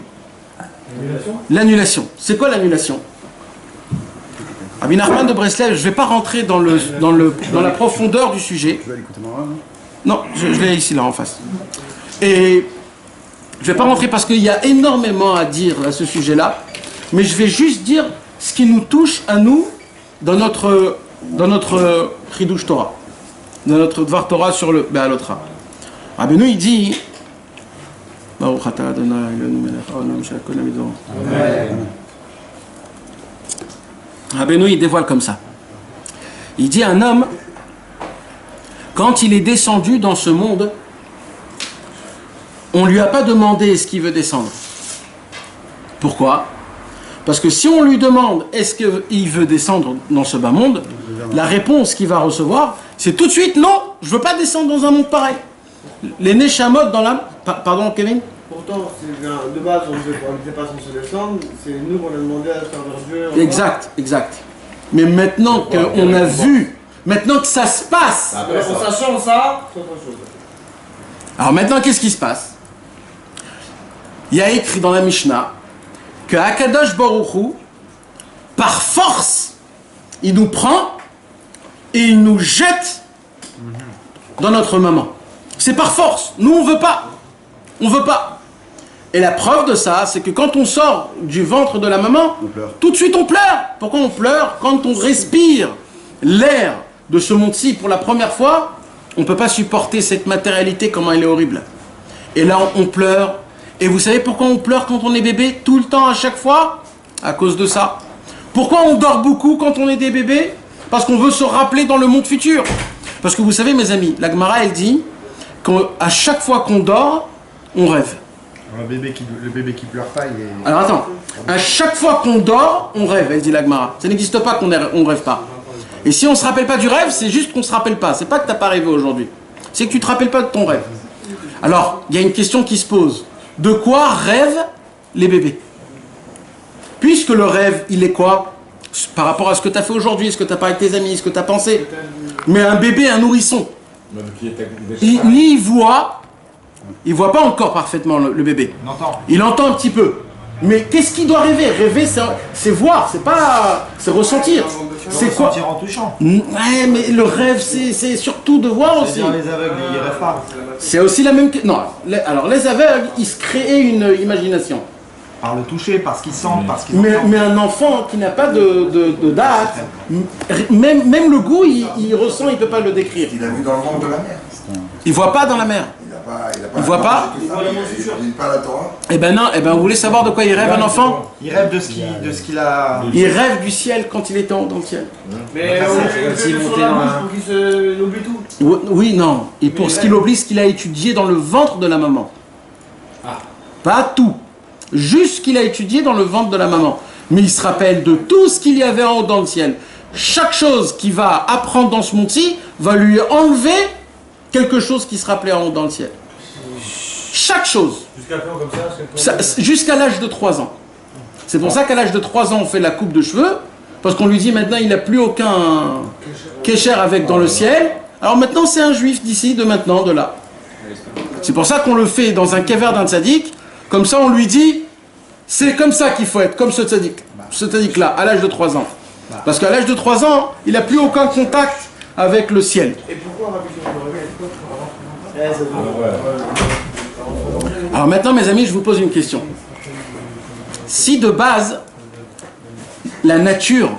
L'annulation. C'est quoi l'annulation? Rabbi Nachman de Breslev, je ne vais pas rentrer dans la profondeur du sujet. Tu vas l'écouter moi? Non, je l'ai ici, là, en face. Et je ne vais pas rentrer parce qu'il y a énormément à dire à ce sujet-là, mais je vais juste dire ce qui nous touche à nous dans notre Chidush Torah, dans notre Dvar Torah sur le Be'alotra. Rabbeinu, il dit Baruch atah Adonai Eloheinu melech haolam shekol hamidor. Rabbeinu, il dévoile comme ça. Il dit un homme, quand il est descendu dans ce monde, on ne lui a pas demandé ce qu'il veut descendre. Pourquoi? Parce que si on lui demande est-ce qu'il veut descendre dans ce bas monde, la réponse qu'il va recevoir, c'est tout de suite non, je veux pas descendre dans un monde pareil. Les Neshamot dans l'âme. Pardon, Kevin? Pourtant, de base, on n'était pas censé descendre, c'est nous qu'on a demandé à servir Dieu. Exact. Mais maintenant qu'on a vu, maintenant que ça se passe. En sachant ça, c'est autre chose. Alors maintenant, qu'est-ce qui se passe? Il y a écrit dans la Mishnah que Akadosh Baruch Hu, par force, il nous prend et il nous jette dans notre maman. C'est par force. Nous, on veut pas. On veut pas. Et la preuve de ça, c'est que quand on sort du ventre de la maman, tout de suite on pleure. Pourquoi on pleure? Quand on respire l'air de ce monde-ci pour la première fois, on ne peut pas supporter cette matérialité, comment elle est horrible. Et là, on pleure. Et vous savez pourquoi on pleure quand on est bébé? Tout le temps, à chaque fois? À cause de ça. Pourquoi on dort beaucoup quand on est des bébés? Parce qu'on veut se rappeler dans le monde futur. Parce que vous savez, mes amis, la Gemara, elle dit qu'à chaque fois qu'on dort, on rêve. Le bébé qui pleure pas, il est... Alors attends, à chaque fois qu'on dort, on rêve, elle dit la Gemara. Ça n'existe pas qu'on rêve pas. Et si on ne se rappelle pas du rêve, c'est juste qu'on ne se rappelle pas. C'est pas que tu n'as pas rêvé aujourd'hui. C'est que tu ne te rappelles pas de ton rêve. Alors, il y a une question qui se pose. De quoi rêvent les bébés? Puisque le rêve, il est quoi? Par rapport à ce que tu as fait aujourd'hui, ce que tu as parlé avec tes amis, ce que tu as pensé. Mais un bébé, un nourrisson, il voit pas encore parfaitement le bébé. Il entend un petit peu. Mais qu'est-ce qu'il doit rêver? Rêver, c'est voir, c'est ressentir. C'est quoi? En touchant. Ouais, mais le rêve, c'est surtout de voir aussi. Les aveugles, ils rêvent pas. C'est aussi la même... Non, alors les aveugles, ils se créent une imagination. Par le toucher, parce qu'ils sentent, parce qu'ils Mais un enfant qui n'a pas de date, même le goût, il ressent, il ne peut pas le décrire. Il a vu dans le ventre de la mer. Il ne voit pas dans la mer. Il voit pas. Il lit pas la Torah. Eh ben non, vous voulez savoir de quoi il rêve un enfant? Il rêve de ce qu'il a... Il rêve du ciel quand il est dans le ciel. Mais on s'il montait dans la... pour qu'il se oublie tout. Oui, non. Et pour ce qu'il oublie, ce qu'il a étudié dans le ventre de la maman. Pas tout. Juste ce qu'il a étudié dans le ventre de la maman. Mais il se rappelle de tout ce qu'il y avait en haut dans le ciel. Chaque chose qu'il va apprendre dans ce monde-ci va lui enlever quelque chose qui se rappelait en haut dans le ciel. Chaque chose. Jusqu'à quand comme ça? Jusqu'à l'âge de 3 ans. C'est pour ça qu'à l'âge de 3 ans, on fait la coupe de cheveux. Parce qu'on lui dit maintenant, il n'a plus aucun kécher avec dans le ciel. Alors maintenant, c'est un juif d'ici, de maintenant, de là. C'est pour ça qu'on le fait dans un kever d'un tzaddik. Comme ça, on lui dit, c'est comme ça qu'il faut être, comme ce tzaddik-là, à l'âge de 3 ans. Parce qu'à l'âge de 3 ans, il n'a plus aucun contact avec le ciel. Et pourquoi Rabbi Alors maintenant, mes amis, je vous pose une question. Si de base, la nature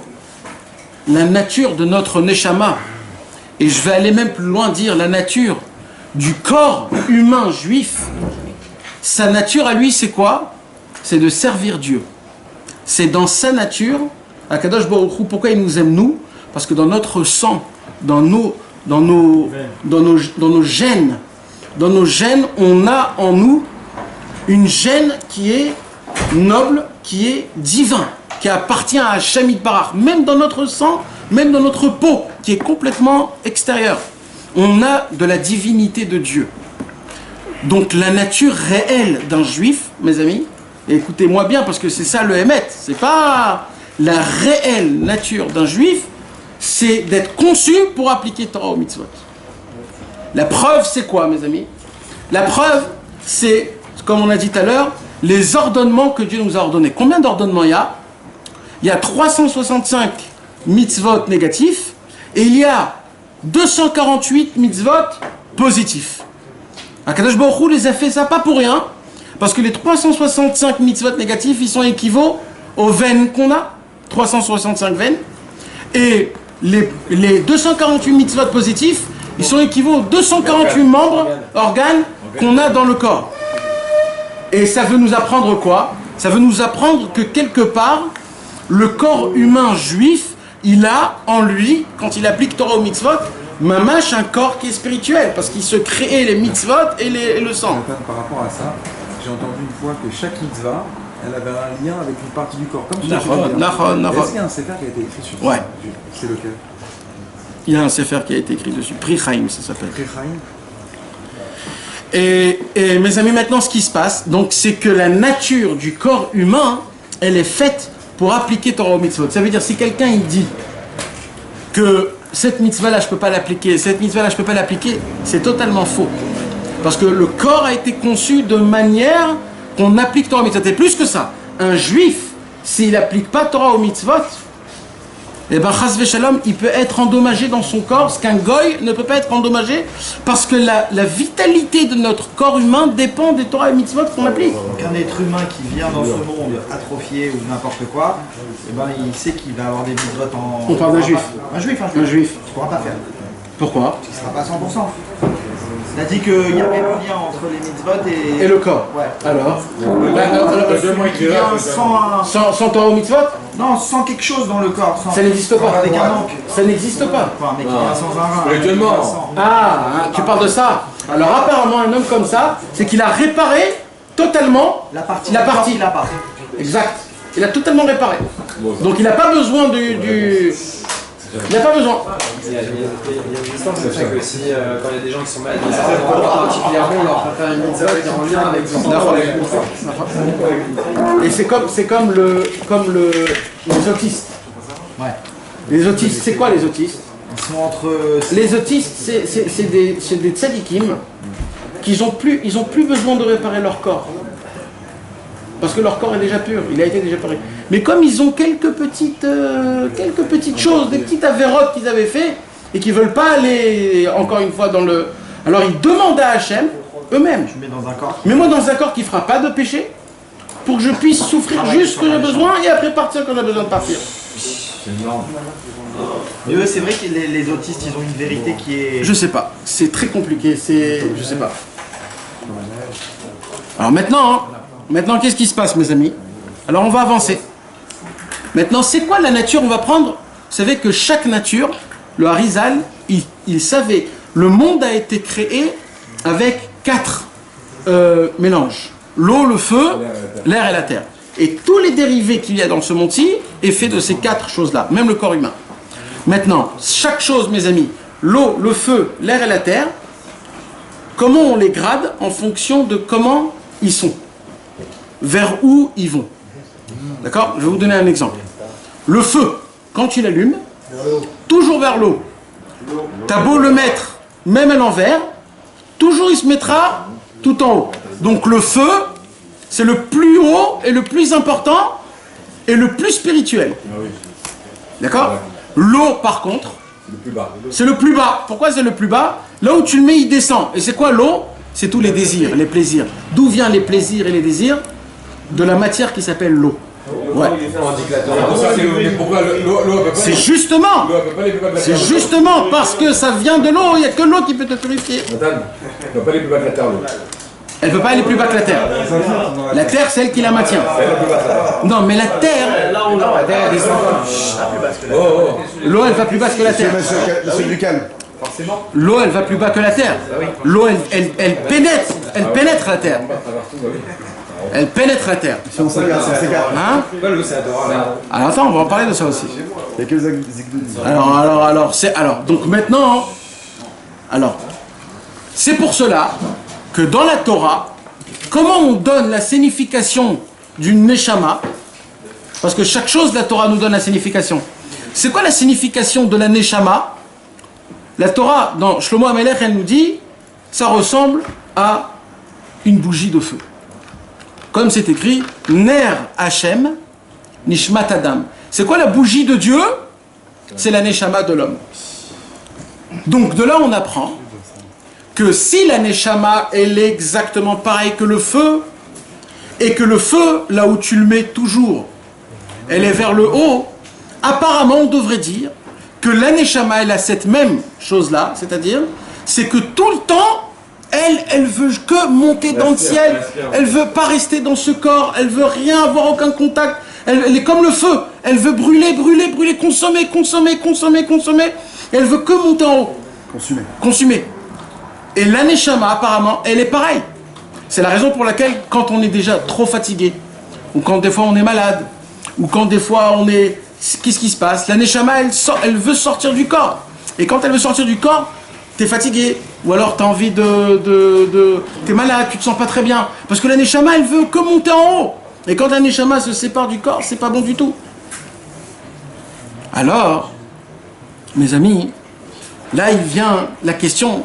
de notre neshama, et je vais aller même plus loin dire la nature du corps humain juif, sa nature à lui, c'est quoi? C'est de servir Dieu. C'est dans sa nature, Akadosh Baruch Hu, pourquoi il nous aime nous? Parce que dans notre sang, dans nos gènes, on a en nous une gène qui est noble, qui est divin, qui appartient à Hashem Yitbarach, même dans notre sang, même dans notre peau, qui est complètement extérieure. On a de la divinité de Dieu. Donc la nature réelle d'un juif, mes amis, et écoutez-moi bien parce que c'est ça le Hémet, c'est pas la réelle nature d'un juif, c'est d'être conçu pour appliquer Torah au mitzvot. La preuve, c'est quoi, mes amis? La preuve, c'est, comme on a dit tout à l'heure, les ordonnements que Dieu nous a ordonnés. Combien d'ordonnements il y a? Il y a 365 mitzvot négatifs et il y a 248 mitzvot positifs. Akadosh Baruch Hu les a fait ça pas pour rien, parce que les 365 mitzvot négatifs, ils sont équivalents aux veines qu'on a, 365 veines, et les 248 mitzvot positifs, ils sont équivalents aux 248 organes qu'on a dans le corps. Et ça veut nous apprendre quoi? Ça veut nous apprendre que quelque part, le corps humain juif, il a en lui, quand il applique Torah au mitzvot, mamash, un corps qui est spirituel, parce qu'il se crée les mitzvot et le sang. Par rapport à ça, j'ai entendu une fois que chaque mitzvah, elle avait un lien avec une partie du corps. Comme tu Nahon. Est-ce qu'il y a un sefer qui a été écrit sur ça? Ouais. C'est lequel? Il y a un sefer qui a été écrit dessus. Pri Chaim, ça s'appelle. Pri Chaim. Et mes amis, maintenant, ce qui se passe, donc, c'est que la nature du corps humain, elle est faite pour appliquer Torah au mitzvot. Ça veut dire, si quelqu'un il dit que cette mitzvah-là, je peux pas l'appliquer, cette mitzvah-là, je peux pas l'appliquer, c'est totalement faux. Parce que le corps a été conçu de manière qu'on applique Torah au mitzvot. Et plus que ça, un juif, s'il n'applique pas Torah au mitzvot, eh ben, chas v'shalom, il peut être endommagé dans son corps, ce qu'un goy ne peut pas être endommagé, parce que la vitalité de notre corps humain dépend des Torah et mitzvot qu'on applique. Donc un être humain qui vient dans ce monde atrophié ou n'importe quoi, eh ben, il sait qu'il va avoir des mitzvot en... On parle d'un juif. Un juif. Un juif. Il ne pourra pas faire. Pourquoi? Il ne sera pas 100%. Il a dit qu'il y avait le lien entre les mitzvot et le corps. Ouais. Alors celui qui vient sans Torah ou mitzvot? Non, sans quelque chose dans le corps. Sans... Ça n'existe pas. Avec un manque. Ça n'existe pas. Quoi, un mec qui vient sans un rein. Spirituellement. Ah, tu parles de ça. Alors apparemment, un homme comme ça, c'est qu'il a réparé totalement la partie. Il a pas. Exact. Il a totalement réparé. Donc il n'a pas besoin du... Il n'a pas besoin. Il y a une histoire comme ça que si quand il y a des gens qui sont malades, particulièrement on leur fait faire une mitzvah qui est en lien avec Et c'est comme les autistes. Ouais. Les autistes, c'est quoi les autistes? Ils sont entre... Les autistes, c'est des tzadikim qui ils ont plus besoin de réparer leur corps. Parce que leur corps est déjà pur, il a été déjà puré. Mais comme ils ont quelques petites choses, des petites avérotes qu'ils avaient fait, et qu'ils ne veulent pas aller, encore une fois, dans le... Alors ils demandent à Hachem, eux-mêmes, mets-moi dans un corps qui ne fera pas de péché, pour que je puisse souffrir juste ce que j'ai besoin, et après partir quand j'ai besoin de partir. C'est énorme. Mais eux, c'est vrai que les autistes, ils ont une vérité qui est... Je sais pas, c'est très compliqué, je sais pas. Alors maintenant, qu'est-ce qui se passe, mes amis? Alors, on va avancer. Maintenant, c'est quoi la nature? On va prendre... Vous savez que chaque nature, le Harizal, il savait, le monde a été créé avec 4 mélanges. L'eau, le feu, l'air et la terre. Et tous les dérivés qu'il y a dans ce monde-ci est fait de ces 4 choses-là, même le corps humain. Maintenant, chaque chose, mes amis, l'eau, le feu, l'air et la terre, comment on les grade en fonction de comment ils sont, vers où ils vont. D'accord? Je vais vous donner un exemple. Le feu, quand tu l'allumes, toujours vers l'eau. T'as beau le mettre, même à l'envers, toujours il se mettra tout en haut. Donc le feu, c'est le plus haut et le plus important et le plus spirituel. D'accord? L'eau, par contre, c'est le plus bas. Pourquoi c'est le plus bas? Là où tu le mets, il descend. Et c'est quoi l'eau? C'est tous les désirs, les plaisirs. D'où viennent les plaisirs et les désirs? De la matière qui s'appelle l'eau. Ouais. C'est justement parce que ça vient de l'eau, il n'y a que l'eau qui peut te purifier. Elle ne peut pas aller plus bas que la terre. La terre, c'est elle qui la maintient. Non, mais la terre... L'eau, elle va plus bas que la terre. L'eau, elle va plus bas que la terre. L'eau, elle pénètre la terre. Elle pénètre la terre. Si on s'écarte, Hein? Alors attends, on va en parler de ça aussi. Il y a que les donc maintenant, c'est pour cela que dans la Torah, comment on donne la signification d'une neshama? Parce que chaque chose de la Torah nous donne la signification. C'est quoi la signification de la neshama? La Torah, dans Shlomo HaMelech, elle nous dit, ça ressemble à une bougie de feu. Comme c'est écrit, Ner Hashem, Nishmat Adam. C'est quoi la bougie de Dieu? C'est la neshama de l'homme. Donc de là, on apprend que si la neshama, elle est exactement pareille que le feu, et que le feu, là où tu le mets toujours, elle est vers le haut, apparemment, on devrait dire que la neshama, elle a cette même chose-là, c'est-à-dire, c'est que tout le temps, elle veut que monter dans le ciel, elle veut pas rester dans ce corps, elle veut rien avoir, aucun contact, elle est comme le feu, elle veut brûler, consommer, elle veut que monter en haut. Consumer. Et la neshama, apparemment, elle est pareille. C'est la raison pour laquelle, quand on est déjà trop fatigué, ou quand des fois on est malade, ou quand des fois on est... Qu'est-ce qui se passe? La Neshama, elle veut sortir du corps. Et quand elle veut sortir du corps, t'es fatigué, ou alors t'as envie t'es malade, tu te sens pas très bien. Parce que la Neshama, elle veut que monter en haut. Et quand la Neshama se sépare du corps, c'est pas bon du tout. Alors, mes amis, là il vient la question,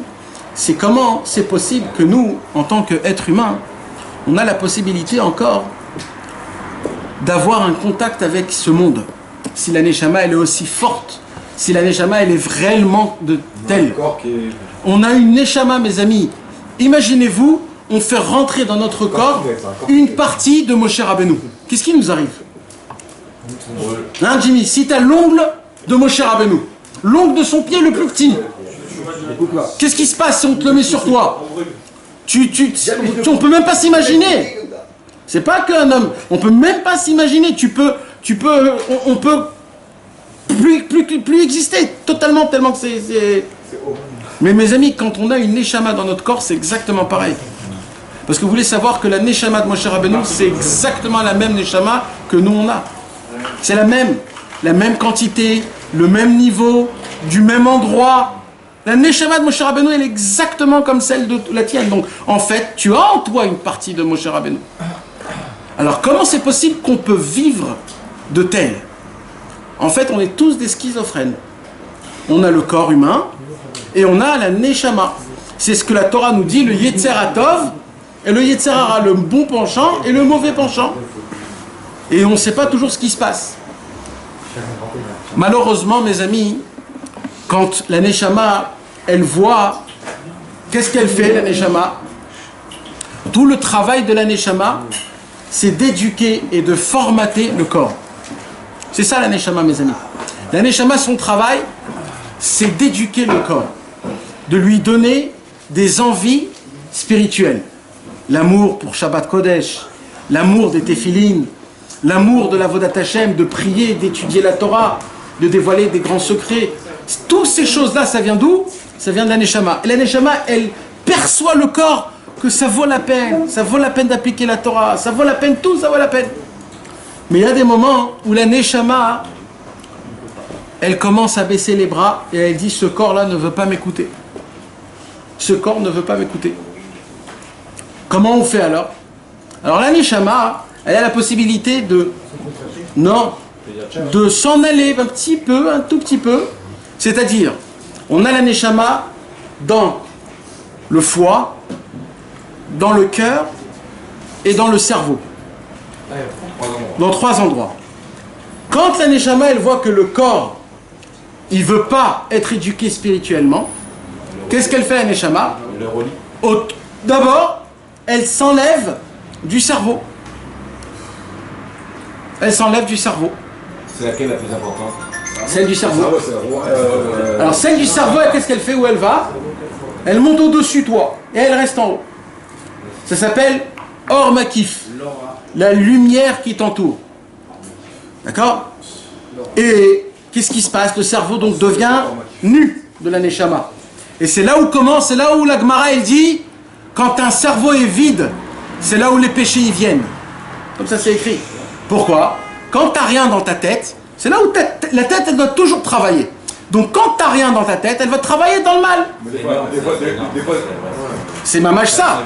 c'est comment c'est possible que nous, en tant qu'êtres humains, on a la possibilité encore d'avoir un contact avec ce monde. Si la Neshama, elle est aussi forte, si la Neshama, elle est réellement de telle. On a une Neshama, mes amis. Imaginez-vous, on fait rentrer dans notre corps une partie de Moshe Rabbeinu. Qu'est-ce qui nous arrive? Hein, Jimmy, si tu as l'ongle de Moshe Rabbeinu, l'ongle de son pied le plus petit, qu'est-ce qui se passe si on te le met sur toi? On peut même pas s'imaginer. C'est pas qu'un homme, on peut même pas s'imaginer. On peut plus exister totalement, tellement que c'est... Mais mes amis, quand on a une Neshama dans notre corps, c'est exactement pareil. Parce que vous voulez savoir que la Neshama de Moshe Rabbeinu, c'est exactement la même Neshama que nous on a. C'est la même quantité, le même niveau, du même endroit. La Neshama de Moshe Rabbeinu, elle est exactement comme celle de la tienne. Donc, en fait, tu as en toi une partie de Moshe Rabbeinu. Alors, comment c'est possible qu'on peut vivre de tel? En fait, on est tous des schizophrènes. On a le corps humain et on a la Neshama. C'est ce que la Torah nous dit, le Yetzer HaTov et le Yetzer Hara, le bon penchant et le mauvais penchant. Et on ne sait pas toujours ce qui se passe. Malheureusement, mes amis, quand la Neshama, elle voit, qu'est-ce qu'elle fait, la Neshama? Tout le travail de la Neshama, c'est d'éduquer et de formater le corps. C'est ça la Neshama, mes amis. La Neshama, son travail, c'est d'éduquer le corps, de lui donner des envies spirituelles. L'amour pour Shabbat Kodesh, l'amour des Téphilines, l'amour de la Vodat Hashem, de prier, d'étudier la Torah, de dévoiler des grands secrets. Toutes ces choses-là, ça vient d'où? Ça vient de la Neshama. Et la Neshama, elle perçoit le corps que ça vaut la peine d'appliquer la Torah, ça vaut la peine, tout ça vaut la peine. Mais il y a des moments où la Neshama, elle commence à baisser les bras et elle dit, ce corps-là ne veut pas m'écouter. Ce corps ne veut pas m'écouter. Comment on fait alors? Alors la Neshama, elle a la possibilité de s'en aller un petit peu, un tout petit peu. C'est-à-dire, on a la Neshama dans le foie, dans le cœur et dans le cerveau. Dans 3 endroits. Quand la Neshama, elle voit que le corps, il ne veut pas être éduqué spirituellement, qu'est-ce qu'elle fait, la Neshama? D'abord, elle s'enlève du cerveau. Elle s'enlève du cerveau. C'est laquelle la plus importante? Celle du cerveau. Alors celle du cerveau, qu'est-ce qu'elle fait? Où elle va? Elle monte au-dessus de toi et elle reste en haut. Ça s'appelle Or Makif, la lumière qui t'entoure. D'accord? Et qu'est-ce qui se passe? Le cerveau donc devient nu de la Neshama. Et c'est là où commence, c'est là où la Gemara elle dit, quand un cerveau est vide, c'est là où les péchés y viennent. Comme ça c'est écrit. Pourquoi? Quand tu n'as rien dans ta tête, c'est là où la tête elle doit toujours travailler. Donc quand tu n'as rien dans ta tête, elle va travailler dans le mal. C'est mamage ça.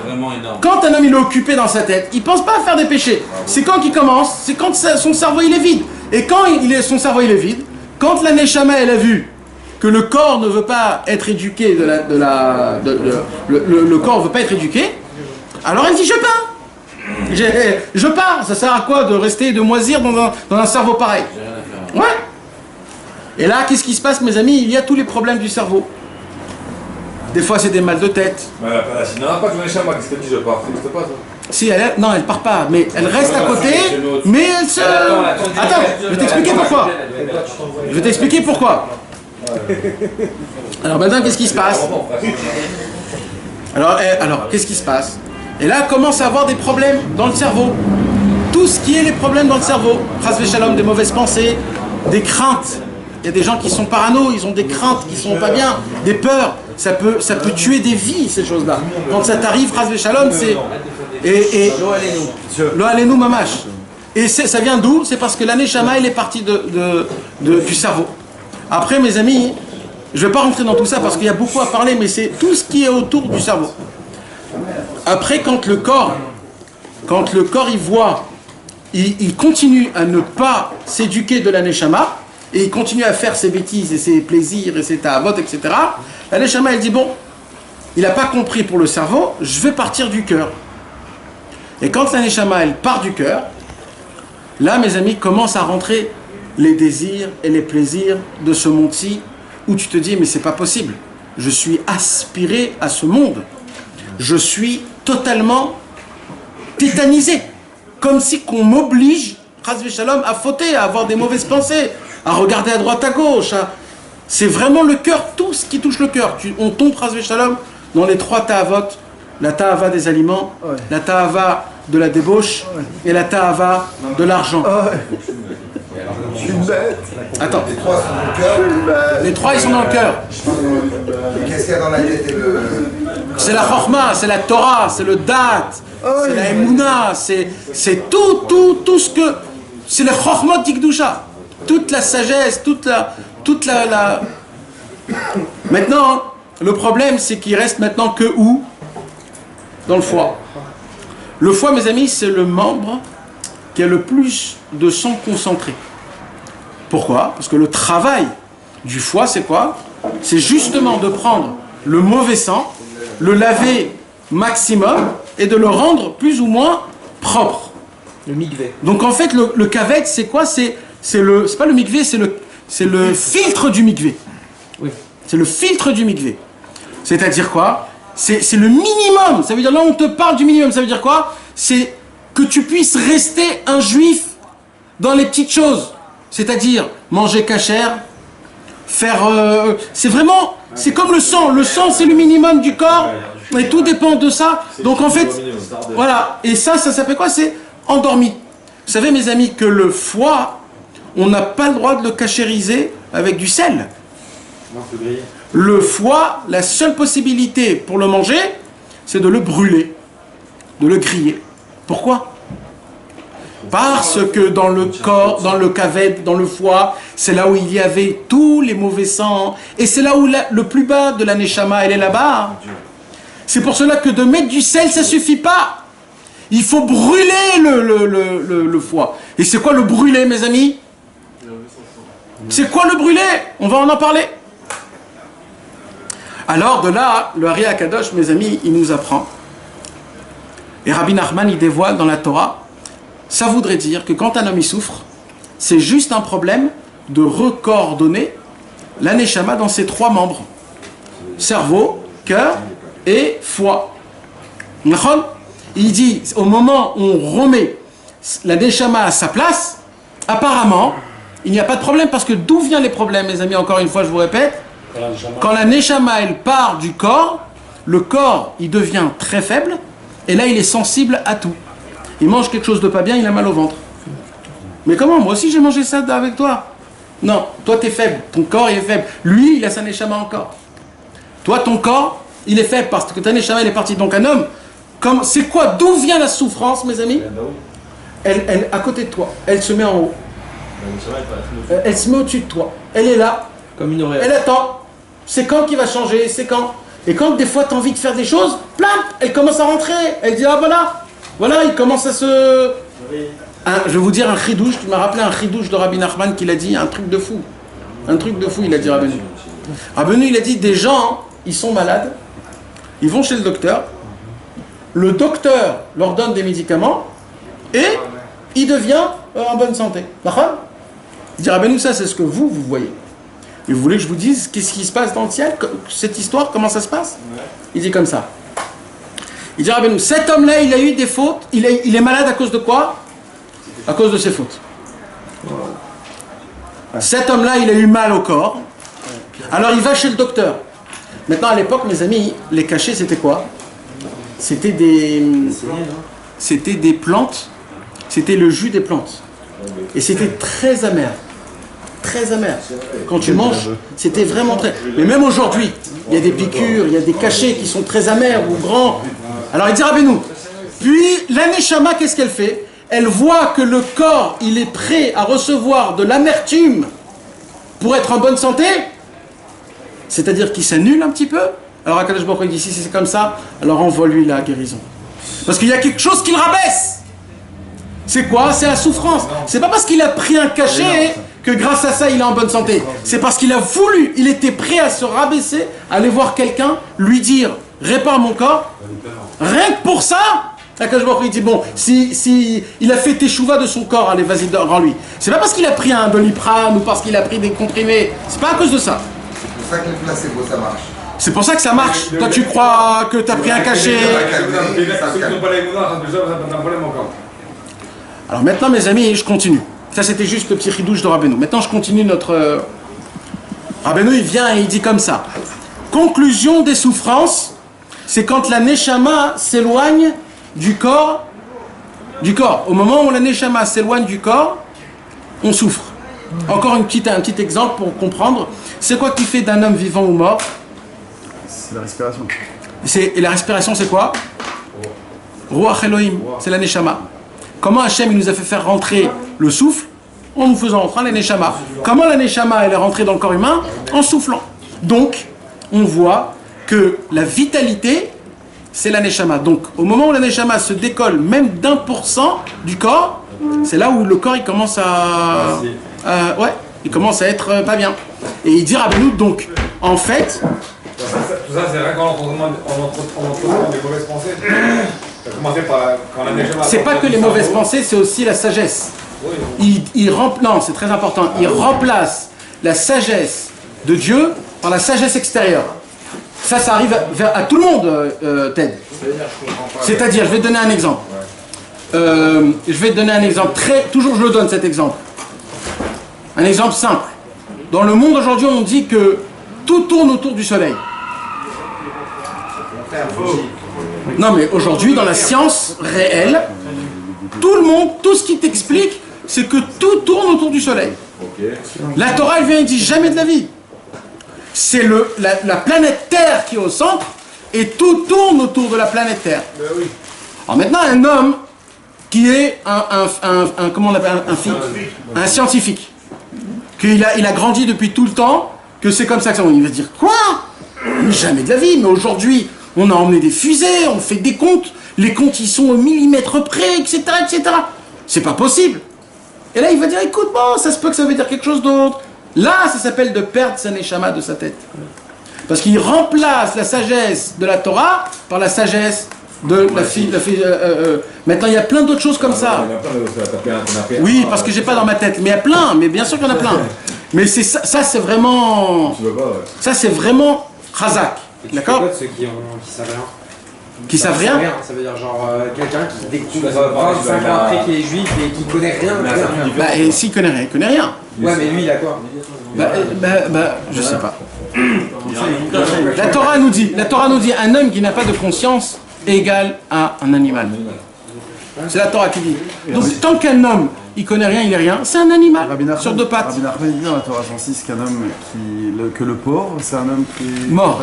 Quand un homme il est occupé dans sa tête, il ne pense pas à faire des péchés. C'est quand il commence, c'est quand son cerveau il est vide. Et quand son cerveau il est vide, quand la Neshama elle a vu que le corps ne veut pas être éduqué, le corps ne veut pas être éduqué, alors elle dit je pars. Je pars. Ça sert à quoi de rester, de moisir dans un cerveau pareil? Ouais. Et là, qu'est-ce qui se passe, mes amis? Il y a tous les problèmes du cerveau. Des fois, c'est des mal de tête. Mais il n'y en a pas que la Neshama, qu'est-ce qu'elle dit, je pars? Ça n'existe pas, ça? Si, non, elle part pas, mais elle reste à côté, mais elle se... Attends, je vais t'expliquer pourquoi. Je vais t'expliquer pourquoi. Alors maintenant, qu'est-ce qui se passe? Alors qu'est-ce qui se passe? Et là, elle commence à avoir des problèmes dans le cerveau. Tout ce qui est les problèmes dans le cerveau. Chas v'shalom, des mauvaises pensées, des craintes. Il y a des gens qui sont parano, ils ont des craintes qui sont pas bien, des peurs. Ça peut tuer des vies, ces choses-là. Quand ça t'arrive, chas v'shalom, c'est... Lo alenu mamash. Et ça vient d'où? C'est parce que la neshama, elle est partie du cerveau. Après, mes amis, je ne vais pas rentrer dans tout ça parce qu'il y a beaucoup à parler, mais c'est tout ce qui est autour du cerveau. Après, quand le corps il voit, il continue à ne pas s'éduquer de la neshama, et il continue à faire ses bêtises et ses plaisirs et ses ta'avot, etc. La neshama, elle dit, bon, il n'a pas compris pour le cerveau, je vais partir du cœur. Et quand la neshama, elle part du cœur, là, mes amis, commencent à rentrer les désirs et les plaisirs de ce monde-ci, où tu te dis, mais c'est pas possible. Je suis aspiré à ce monde. Je suis totalement tétanisé. Comme si qu'on m'oblige, Chas Shalom, à fauter, à avoir des mauvaises pensées, à regarder à droite à gauche. C'est vraiment le cœur, tout ce qui touche le cœur. On tombe, Chas Shalom, dans les 3 ta'avot, la ta'ava des aliments, la ta'ava de la débauche et la ta'ava de l'argent. Je suis bête. Attends. Les 3 sont dans le cœur. Les 3, ils sont dans le cœur. Qu'est-ce qu'il y a dans la tête et le... C'est la chorma, c'est la Torah, c'est le dat, c'est la emuna, c'est tout ce que... C'est le chorma d'Ikdusha. Toute la sagesse, toute la... Maintenant, le problème, c'est qu'il reste maintenant que où? Dans le foie. Le foie, mes amis, c'est le membre qui a le plus de sang concentré. Pourquoi? Parce que le travail du foie, c'est quoi? C'est justement de prendre le mauvais sang, le laver maximum et de le rendre plus ou moins propre. Le mikvé. Donc en fait, le kavet, c'est quoi? C'est pas le mikvé, c'est le filtre du mikvé. Oui. C'est le filtre du mikvé. C'est-à-dire quoi? C'est le minimum. Ça veut dire, là on te parle du minimum, ça veut dire quoi? C'est que tu puisses rester un juif dans les petites choses. C'est-à-dire manger cachère, faire... c'est vraiment... C'est comme le sang. Le sang, c'est le minimum du corps. Et tout dépend de ça. Donc en fait, voilà. Et ça s'appelle quoi? C'est endormi. Vous savez, mes amis, que le foie, on n'a pas le droit de le cachériser avec du sel. Le foie, la seule possibilité pour le manger, c'est de le brûler, de le griller. Pourquoi? Parce que dans le corps, dans le kavet, dans le foie, c'est là où il y avait tous les mauvais sangs. Et c'est là où le plus bas de la neshama, elle est là-bas. C'est pour cela que de mettre du sel, ça suffit pas. Il faut brûler le foie. Et c'est quoi le brûler, mes amis? C'est quoi le brûler? On va en parler. Alors de là, le Ari Akadosh, mes amis, il nous apprend. Et Rabbi Nachman, il dévoile dans la Torah. Ça voudrait dire que quand un homme y souffre, c'est juste un problème de recoordonner la neshama dans ses 3 membres. Cerveau, cœur et foie. Il dit, au moment où on remet la neshama à sa place, apparemment, il n'y a pas de problème, parce que d'où viennent les problèmes, mes amis? Encore une fois, je vous répète, quand la neshama, elle part du corps, le corps, il devient très faible, et là, il est sensible à tout. Il mange quelque chose de pas bien, il a mal au ventre. Mais comment? Moi aussi j'ai mangé ça avec toi. Non, toi t'es faible, ton corps il est faible. Lui, il a sa neshama encore. Toi, ton corps, il est faible parce que ta neshama elle est partie. Donc un homme, c'est quoi? D'où vient la souffrance, mes amis? Elle à côté de toi, elle se met en haut. Elle se met au-dessus de toi. Elle est là. Comme une oreille. Elle attend. C'est quand qu'il va changer? C'est quand? Et quand des fois tu as envie de faire des choses, plap, elle commence à rentrer. Elle dit, ah voilà. Voilà, il commence à se... je vais vous dire un chidouche, tu m'as rappelé un chidouche de Rabbi Nachman qu'il a dit, un truc de fou. Un truc de fou, il a dit Rabbeinu. Rabbeinu, il a dit, des gens, ils sont malades, ils vont chez le docteur leur donne des médicaments, et il devient en bonne santé. D'accord? Il dit, Rabbeinu, ça c'est ce que vous voyez. Et vous voulez que je vous dise qu'est-ce qui se passe dans le ciel? Cette histoire, comment ça se passe? Il dit comme ça. Il dit, Rabbeinu, cet homme-là, il a eu des fautes, il est malade à cause de quoi? À cause de ses fautes. Cet homme-là, il a eu mal au corps, alors il va chez le docteur. Maintenant, à l'époque, mes amis, les cachets, c'était quoi? C'était des plantes, c'était le jus des plantes. Et c'était très amer. Très amer. Quand tu manges, c'était vraiment très... Mais même aujourd'hui, il y a des piqûres, il y a des cachets qui sont très amers ou grands. Alors il dit Rabbeinu, puis la neshama, qu'est-ce qu'elle fait? elle voit que le corps, il est prêt à recevoir de l'amertume pour être en bonne santé, c'est-à-dire qu'il s'annule un petit peu, alors Akadosh Baruch Hu dit si c'est comme ça, alors envoie-lui la guérison. Parce qu'il y a quelque chose qui le rabaisse. C'est quoi? C'est la souffrance. C'est pas parce qu'il a pris un cachet que grâce à ça il est en bonne santé. C'est parce qu'il a voulu, il était prêt à se rabaisser, à aller voir quelqu'un, lui dire répare mon corps. Rien que pour ça, Akadosh Baruch Hu il dit bon, si il a fait teshuva de son corps, allez vas-y rends-lui. C'est pas parce qu'il a pris un Doliprane ou parce qu'il a pris des comprimés. C'est pas à cause de ça. C'est pour ça que les placebos ça marche. C'est pour ça que ça marche. Toi tu crois que t'as pris un cachet. Alors maintenant mes amis, je continue. Ça c'était juste le petit ridouche de Rabbeinu. Maintenant je continue notre... Rabbeinu il vient et il dit comme ça. Conclusion des souffrances, c'est quand la neshama s'éloigne du corps. Au moment où la neshama s'éloigne du corps, on souffre. Encore un petit exemple pour comprendre. C'est quoi qui fait d'un homme vivant ou mort? C'est la respiration. Et la respiration c'est quoi? Ruach Elohim, c'est la neshama. Comment Hachem il nous a fait faire rentrer le souffle? En nous faisant rentrer la neshama. Comment la neshama elle est rentrée dans le corps humain? En soufflant. Donc, on voit que la vitalité, c'est la neshama. Donc, au moment où la neshama se décolle même d'1% du corps, c'est là où le corps il commence il commence à être pas bien. Et il dit Rabbeinu, donc, en fait... Tout ça, c'est rien qu'en entretenant des mauvaises pensées. Ça a commencé par quand la neshama... C'est pas que les mauvaises pensées, c'est aussi la sagesse. Non, c'est très important. Il remplace la sagesse de Dieu par la sagesse extérieure. Ça arrive à tout le monde, Ted. C'est-à-dire, je vais te donner un exemple. Toujours je le donne cet exemple. Un exemple simple. Dans le monde aujourd'hui, on dit que tout tourne autour du soleil. Non, mais aujourd'hui, dans la science réelle, tout ce qui t'explique, c'est que tout tourne autour du soleil. La Torah, elle vient et dit jamais de la vie. C'est la planète Terre qui est au centre et tout tourne autour de la planète Terre. Alors maintenant, un homme qui est comment on appelle un scientifique, qu'il a grandi depuis tout le temps, que c'est comme ça que ça. Il va dire quoi? Jamais de la vie. Mais aujourd'hui, on a emmené des fusées, on fait des comptes, les comptes ils sont au millimètre près, etc., etc. C'est pas possible. Et là, il va dire, écoute, bon, ça se peut que ça veut dire quelque chose d'autre. Là, ça s'appelle de perdre sa neshama de sa tête. Parce qu'il remplace la sagesse de la Torah par la sagesse de la fille. Maintenant, il y a plein d'autres choses comme ça. Oui, parce que j'ai pas dans ma tête. Mais il y a plein, mais bien sûr qu'il y en a plein. Mais c'est ça c'est vraiment... Ça, c'est vraiment Chazak. D'accord? Ceux qui savent rien. Qui savent rien? Ça veut dire genre quelqu'un qui découvre 25 ans après qu'il est juif et qui connaît rien. Et s'il connaît rien, il connaît rien. Ouais, mais lui, il a quoi? Je sais pas. La Torah nous dit, un homme qui n'a pas de conscience égale à un animal. C'est la Torah qui dit. Donc tant qu'un homme, il connaît rien, il est rien, c'est un animal sur deux pattes. Rabbi Nachman dit dans la Torah 106 qu'un homme que le pauvre, c'est un homme qui est mort.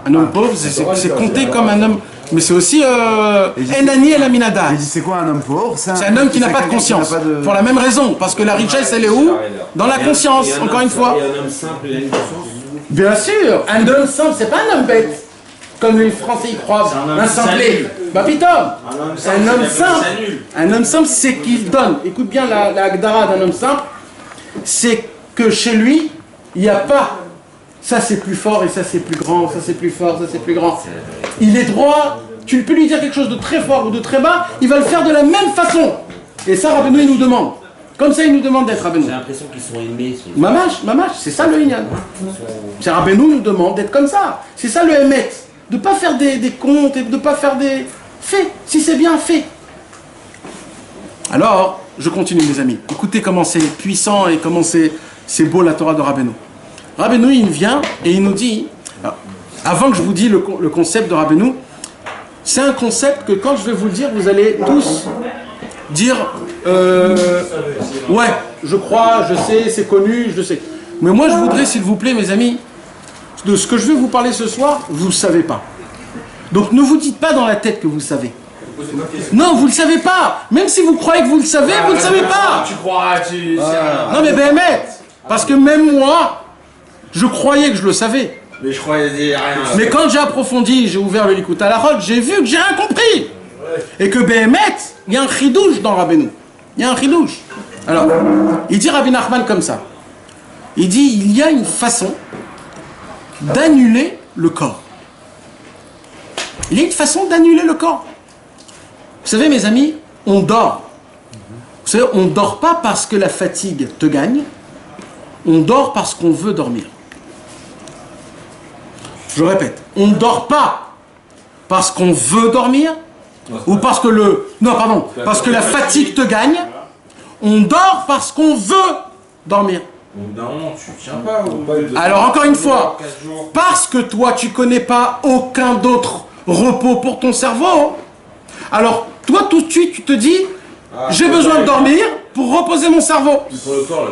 Un homme pauvre, c'est compté comme un homme. Mais c'est aussi Enani El Aminada. Il dit c'est quoi un homme pauvre? C'est un homme qui n'a pas de conscience. Pour la même raison. Parce que la richesse, elle est où? Dans la conscience, encore une fois. Et un homme simple, il a une conscience? Bien sûr. Un homme simple, c'est pas un homme bête. Comme les Français y croient. Un simplé. Bah pitom. C'est un homme simple. Un homme simple, c'est qu'il donne. Écoute bien la Agdara d'un homme simple. C'est que chez lui, il n'y a pas... Ça c'est plus fort et ça c'est plus grand, ça c'est plus fort, ça c'est plus grand. Il est droit, tu peux lui dire quelque chose de très fort ou de très bas, il va le faire de la même façon. Et ça Rabbeinu il nous demande. Comme ça il nous demande d'être Rabbeinu. J'ai l'impression qu'ils sont aimés. Mamash, c'est ça le Inyan. C'est Rabbeinu nous demande d'être comme ça. C'est ça le Emet. De ne pas faire des comptes et de ne pas faire des... Fais, si c'est bien, fais. Alors, je continue mes amis. Écoutez comment c'est puissant et comment c'est beau la Torah de Rabbeinu. Rabbeinu, il vient et il nous dit, avant que je vous dise le concept de Rabbeinu, c'est un concept que quand je vais vous le dire, vous allez tous dire, ouais, je crois, je sais, c'est connu, je sais. Mais moi, je voudrais, s'il vous plaît, mes amis, de ce que je vais vous parler ce soir, vous ne savez pas. Donc ne vous dites pas dans la tête que vous savez. posez pas de questions. Non, vous le savez pas. Même si vous croyez que vous le savez, vous le savez pas. Tu crois, tu. Non mais Béhémet, parce que même moi, je croyais que je le savais. Mais je croyais rien. Mais quand j'ai approfondi, j'ai ouvert le Likout à la route, j'ai vu que j'ai rien compris. Et que Béhémet, il y a un chidouche dans Rabbeinu. Il y a un chidouche. Alors, il dit Rabbi Nachman comme ça. Il dit, il y a une façon d'annuler le corps. Il y a une façon d'annuler le corps. Vous savez, mes amis, on dort. Vous savez, on ne dort pas parce que la fatigue te gagne. On dort parce qu'on veut dormir. Je répète, on ne dort pas parce qu'on veut dormir ou parce que parce que la fatigue te gagne. On dort parce qu'on veut dormir. Non, tu tiens pas. Alors encore une fois, parce que toi tu connais pas aucun d'autre repos pour ton cerveau, alors toi tout de suite tu te dis j'ai besoin de dormir pour reposer mon cerveau. Pour le corps.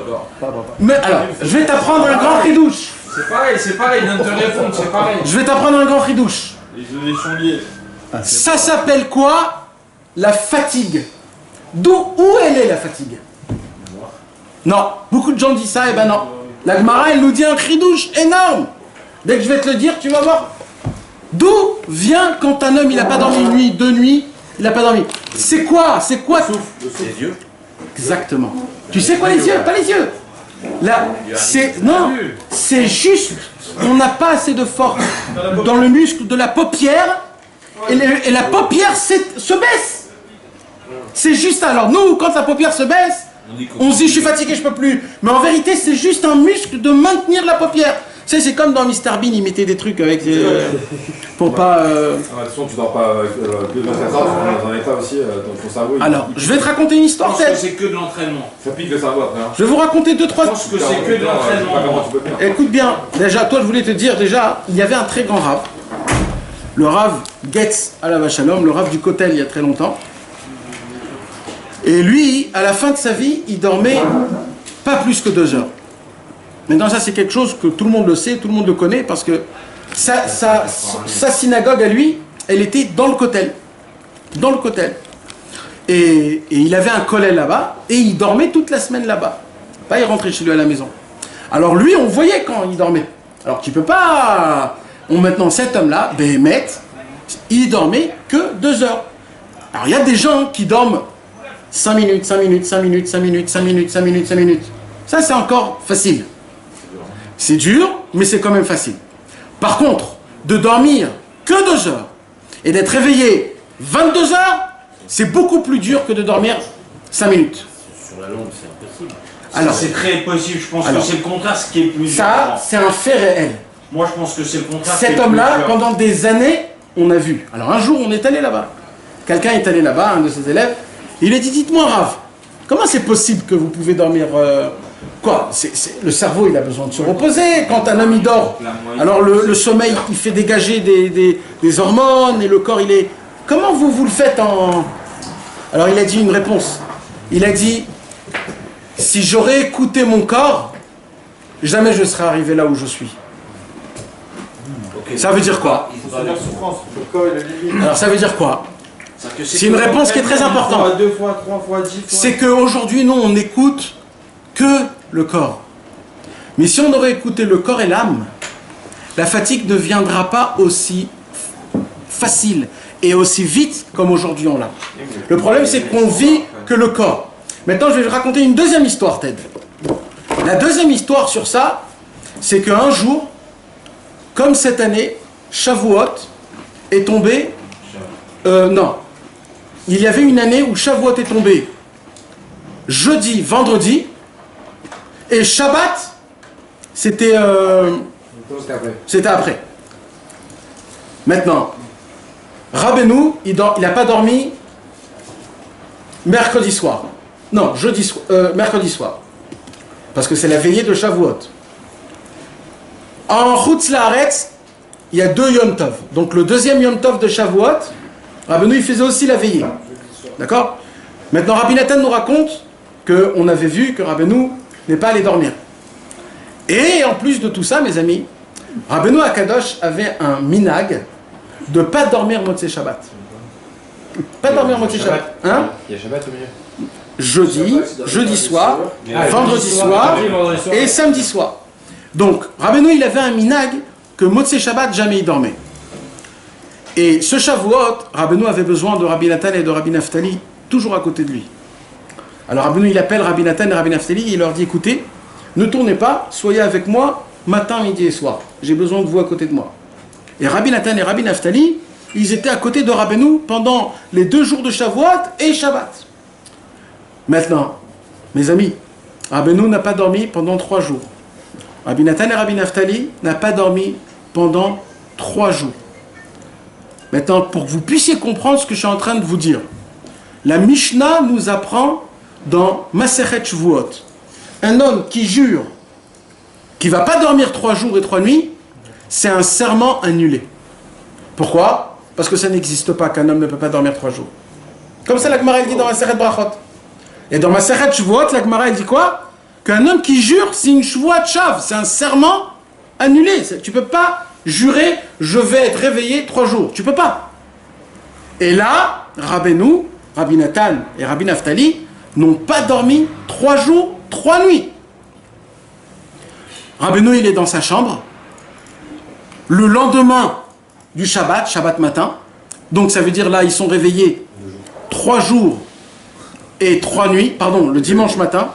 Mais alors, je vais t'apprendre un grand ridouche. C'est pareil, il vient de te répondre, c'est pareil. Je vais t'apprendre un grand ridouche. Les données sont liées. Ça s'appelle quoi? La fatigue. Où elle est la fatigue? Non, beaucoup de gens disent ça, et ben non. La Gemara, elle nous dit un ridouche énorme. Dès que je vais te le dire, tu vas voir. D'où vient quand un homme, il n'a pas dormi une nuit, 2 nuits, il n'a pas dormi? C'est quoi? Les yeux. Exactement. Tu sais quoi les yeux? Pas les yeux. Là, c'est juste, on n'a pas assez de force dans le muscle de la paupière et la paupière se baisse. C'est juste ça. Alors nous, quand la paupière se baisse, on se dit je suis fatigué, je peux plus. Mais en vérité, c'est juste un muscle de maintenir la paupière. Tu sais, c'est comme dans Mr Bean, il mettait des trucs avec pour pas. De toute façon, tu dors pas 2-24 heures, tu es dans un état aussi, ton cerveau. Alors, je vais te raconter une histoire. Je pense que c'est que de l'entraînement. Ça pique le cerveau après. Je vais vous raconter 2-3. Je pense que c'est que de l'entraînement. Écoute bien, déjà, toi, je voulais te dire, il y avait un très grand rave. Le rave Getz Alav Shalom, le rave du Kotel, il y a très longtemps. Et lui, à la fin de sa vie, il dormait pas plus que 2 heures. Maintenant, ça, c'est quelque chose que tout le monde le sait, tout le monde le connaît, parce que sa synagogue à lui, elle était dans le Kotel. Dans le Kotel. Et il avait un kollel là-bas, et il dormait toute la semaine là-bas. Pas, il rentrait chez lui à la maison. Alors lui, on voyait quand il dormait. Alors tu peux pas... Maintenant, cet homme-là, Béhémet, il dormait que 2 heures. Alors il y a des gens qui dorment 5 minutes, 5 minutes, 5 minutes, 5 minutes, 5 minutes, 5 minutes, 5 minutes. Ça, c'est encore facile. C'est dur, mais c'est quand même facile. Par contre, de dormir que 2 heures et d'être réveillé 22 heures, c'est beaucoup plus dur que de dormir 5 minutes. Sur la longue, c'est impossible. Alors, c'est très possible, je pense que c'est le contraire, ce qui est plus dur. Ça, c'est un fait réel. Moi, je pense que c'est le contraire. Cet homme-là, pendant des années, on a vu. Alors un jour, on est allé là-bas. Quelqu'un est allé là-bas, un de ses élèves. Il a dit, dites-moi, Rav, comment c'est possible que vous pouvez dormir quoi le cerveau, il a besoin de se reposer. Quand un homme, il dort, alors le sommeil, il fait dégager des hormones, et le corps, il est... Comment vous le faites en... Alors il a dit une réponse. Il a dit, si j'aurais écouté mon corps, jamais je serais arrivé là où je suis. Ça veut dire quoi? Alors ça veut dire quoi? C'est une réponse qui est très importante. 2 fois, 3 fois, 10 fois. C'est qu'aujourd'hui, nous, on n'écoute que le corps. Mais si on aurait écouté le corps et l'âme, la fatigue ne viendra pas aussi facile et aussi vite comme aujourd'hui on l'a. Le problème, c'est qu'on vit que le corps. Maintenant, je vais vous raconter une deuxième histoire, Ted. La deuxième histoire sur ça, c'est qu'un jour, comme cette année, Shavuot est tombé... non. Il y avait une année où Shavuot est tombé jeudi, vendredi, et Shabbat, c'était après. Maintenant, Rabbeinu, il n'a pas dormi mercredi soir. Non, mercredi soir. Parce que c'est la veillée de Shavuot. En Chutz Laaretz, il y a 2 Yom Tov. Donc le deuxième Yom Tov de Shavuot, Rabbeinu, il faisait aussi la veillée. D'accord? Maintenant, Rabbi Nathan nous raconte qu'on avait vu que Rabbeinu n'est pas allé dormir. Et en plus de tout ça, mes amis, Rabbeinu Akadosh avait un minag de ne pas dormir Motzei Shabbat. Pas dormir moitié Shabbat. Hein? Il y a Shabbat au milieu. Jeudi soir, vendredi soir et samedi soir. Donc, Rabbeinu, il avait un minag que Motzei Shabbat, jamais il dormait. Et ce Shavuot, Rabbeinu avait besoin de Rabbi Nathan et de Rabbi Naftali toujours à côté de lui. Alors Rabbeinu, il appelle Rabbi Nathan et Rabbi Naftali et il leur dit, écoutez, ne tournez pas, soyez avec moi matin, midi et soir. J'ai besoin de vous à côté de moi. Et Rabbi Nathan et Rabbi Naftali, ils étaient à côté de Rabbeinu pendant les 2 jours de Shavuot et Shabbat. Maintenant, mes amis, Rabbeinu n'a pas dormi pendant 3 jours. Rabbi Nathan et Rabbi Naftali n'a pas dormi pendant 3 jours. Maintenant, pour que vous puissiez comprendre ce que je suis en train de vous dire, la Mishnah nous apprend dans Masechet Shavuot, un homme qui jure qu'il ne va pas dormir 3 jours et 3 nuits, c'est un serment annulé. Pourquoi? Parce que ça n'existe pas qu'un homme ne peut pas dormir 3 jours. Comme ça, la Gemara dit dans Masechet Brachot. Et dans Masechet Shavuot, la Gemara dit quoi? Qu'un homme qui jure, c'est une Shavuot Shav, c'est un serment annulé. Tu ne peux pas jurer, je vais être réveillé 3 jours. Tu ne peux pas. Et là, Rabbeinu, Rabbi Nathan et Rabbi Naftali n'ont pas dormi 3 jours, 3 nuits. Rabbeinu, il est dans sa chambre. Le lendemain du Shabbat matin. Donc ça veut dire là, ils sont réveillés 3 jours et 3 nuits. Pardon, le dimanche matin.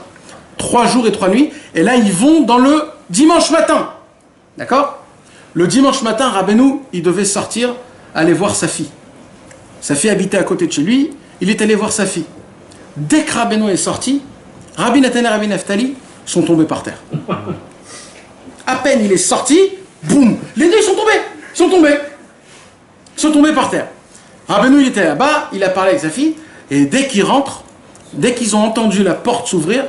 3 jours et 3 nuits. Et là, ils vont dans le dimanche matin. D'accord? Le dimanche matin, Rabbeinu, il devait sortir, aller voir sa fille. Sa fille habitait à côté de chez lui. Il est allé voir sa fille. Dès que Rabbeinu est sorti, Rabbi Nathan et Rabbi Naftali sont tombés par terre. À peine il est sorti, boum, les deux sont tombés. Ils sont tombés par terre. Rabbeinu, il était là-bas, il a parlé avec sa fille, et dès qu'ils rentrent, dès qu'ils ont entendu la porte s'ouvrir,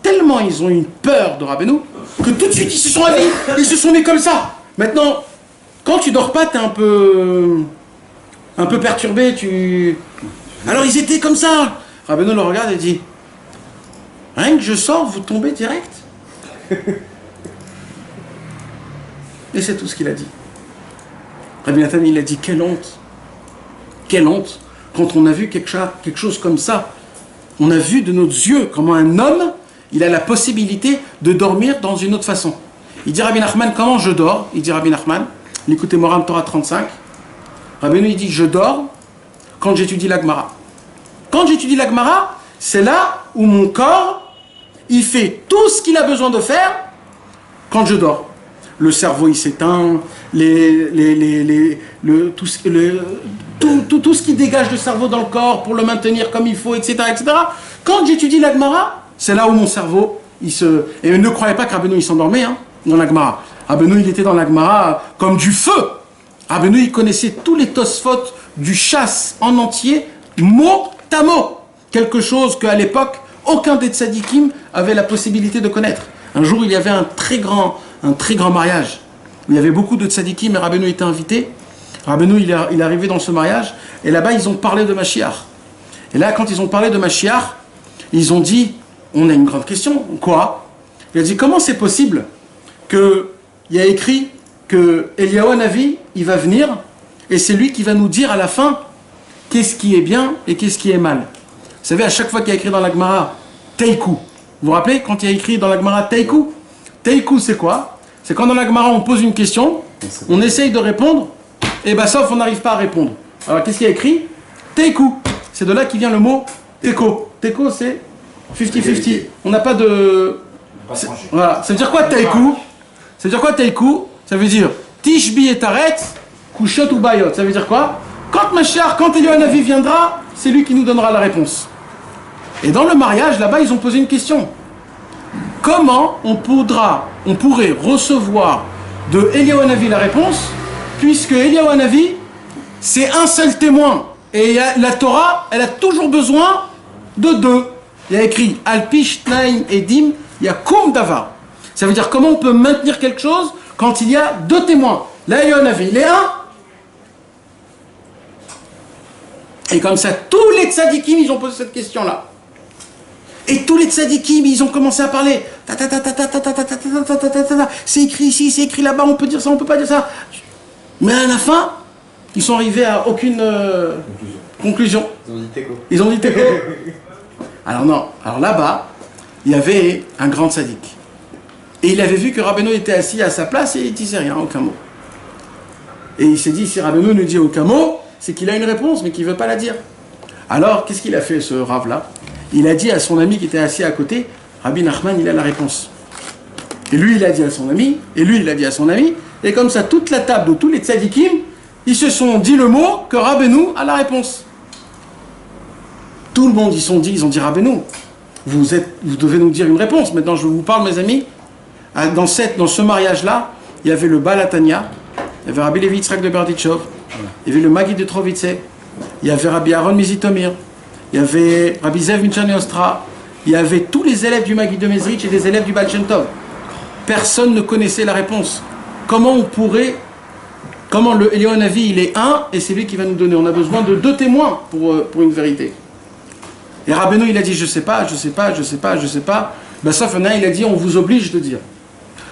tellement ils ont eu une peur de Rabbeinu, que tout de suite ils se sont habillés, ils se sont mis comme ça. Maintenant, quand tu dors pas, t'es un peu perturbé, Alors ils étaient comme ça. Rabbeinu le regarde et dit, rien que je sors, vous tombez direct. Et c'est tout ce qu'il a dit. Rabbi Nathan, il a dit, quelle honte. Quelle honte. Quand on a vu quelque chose comme ça, on a vu de nos yeux comment un homme, il a la possibilité de dormir dans une autre façon. Il dit, Rabbi Nachman, comment je dors? Il dit, Rabbi Nachman, écoutez Moram Torah 35. Rabbeinu, il dit, je dors quand j'étudie la Gemara. Quand j'étudie la Gemara, c'est là où mon corps, il fait tout ce qu'il a besoin de faire quand je dors. Le cerveau, il s'éteint, tout ce qui dégage le cerveau dans le corps pour le maintenir comme il faut, etc. etc. Quand j'étudie la Gemara, c'est là où mon cerveau, il se... Et ne croyez pas que Rabbeinu, il s'endormait dans la Gemara. Rabbeinu, il était dans la Gemara comme du feu. Rabbeinu, il connaissait tous les Tosfot du chasse en entier, mot à mot. Quelque chose qu'à l'époque, aucun des tzadikim avait la possibilité de connaître. Un jour, il y avait un très grand mariage. Il y avait beaucoup de tzadikim et Rabbeinu était invité. Rabbeinu, il est arrivé dans ce mariage et là-bas, ils ont parlé de Mashiach. Et là, quand ils ont parlé de Mashiach, ils ont dit, on a une grande question. Quoi? Il a dit, comment c'est possible qu'il y a écrit que Eliyahu Hanavi, il va venir et c'est lui qui va nous dire à la fin qu'est-ce qui est bien et qu'est-ce qui est mal. Vous savez, à chaque fois qu'il y a écrit dans la Gemara Teiku, vous vous rappelez quand il y a écrit dans la Gemara Teiku? Teiku, c'est quoi? C'est quand dans la Gemara on pose une question, on essaye de répondre, et ben sauf on n'arrive pas à répondre. Alors qu'est-ce qu'il y a écrit? Teiku. C'est de là qu'il vient le mot Teko. Teko, c'est 50-50. On n'a pas de... Voilà. Ça veut dire quoi Teiku? Ça veut dire quoi Teiku? Ça veut dire Tishbi et Taret, Kushot ou Bayot. Ça veut dire quoi? Quand Mashiach, quand Eliyahu Hanavi viendra, c'est lui qui nous donnera la réponse. Et dans le mariage, là-bas, ils ont posé une question. Comment on pourrait recevoir de Eliyahu Hanavi la réponse, puisque Eliyahu Hanavi, c'est un seul témoin. Et la Torah, elle a toujours besoin de 2. Il y a écrit Alpish, Tnaim, Edim, il y a Kum Davar. Ça veut dire comment on peut maintenir quelque chose quand il y a 2 témoins. Là, Eliyahu Hanavi, il est un. Et comme ça, tous les tzadikim, ils ont posé cette question-là. Et tous les tzadikim, ils ont commencé à parler. C'est écrit ici, c'est écrit là-bas, on peut dire ça, on peut pas dire ça. Mais à la fin, ils sont arrivés à aucune Conclusion. Ils ont dit Teco. Ils ont dit Teco. Alors non, alors là-bas, il y avait un grand tzaddik. Et il avait vu que Rabbeinu était assis à sa place et il disait rien, aucun mot. Et il s'est dit, si Rabbeinu ne dit aucun mot, c'est qu'il a une réponse, mais qu'il ne veut pas la dire. Alors, qu'est-ce qu'il a fait, ce Rav-là? Il a dit à son ami qui était assis à côté, Rabbi Nachman, il a la réponse. Et lui, il a dit à son ami, et lui, il a dit à son ami, et comme ça, toute la table de tous les tzadikim, ils se sont dit le mot que Rabbeinu a la réponse. Tout le monde, ils ont dit Rabbeinu, vous devez nous dire une réponse. Maintenant, je vous parle, mes amis, dans ce mariage-là, il y avait le Baal Hatanya, il y avait Rabbi Levi Yitzhak de Berdichov, il y avait le Maggid de Trovice, il y avait Rabbi Aaron Mizitomir, il y avait Rabbi Zev Minchane Ostra, il y avait tous les élèves du Maggid de Mezrich et des élèves du Baal Shem Tov. Personne ne connaissait la réponse. Comment le Eliyahu Hanavi, il est un, et c'est lui qui va nous donner. On a besoin de 2 témoins pour une vérité. Et Rabbeinu, il a dit, je sais pas. Ben, sauf un, il a dit, on vous oblige de dire.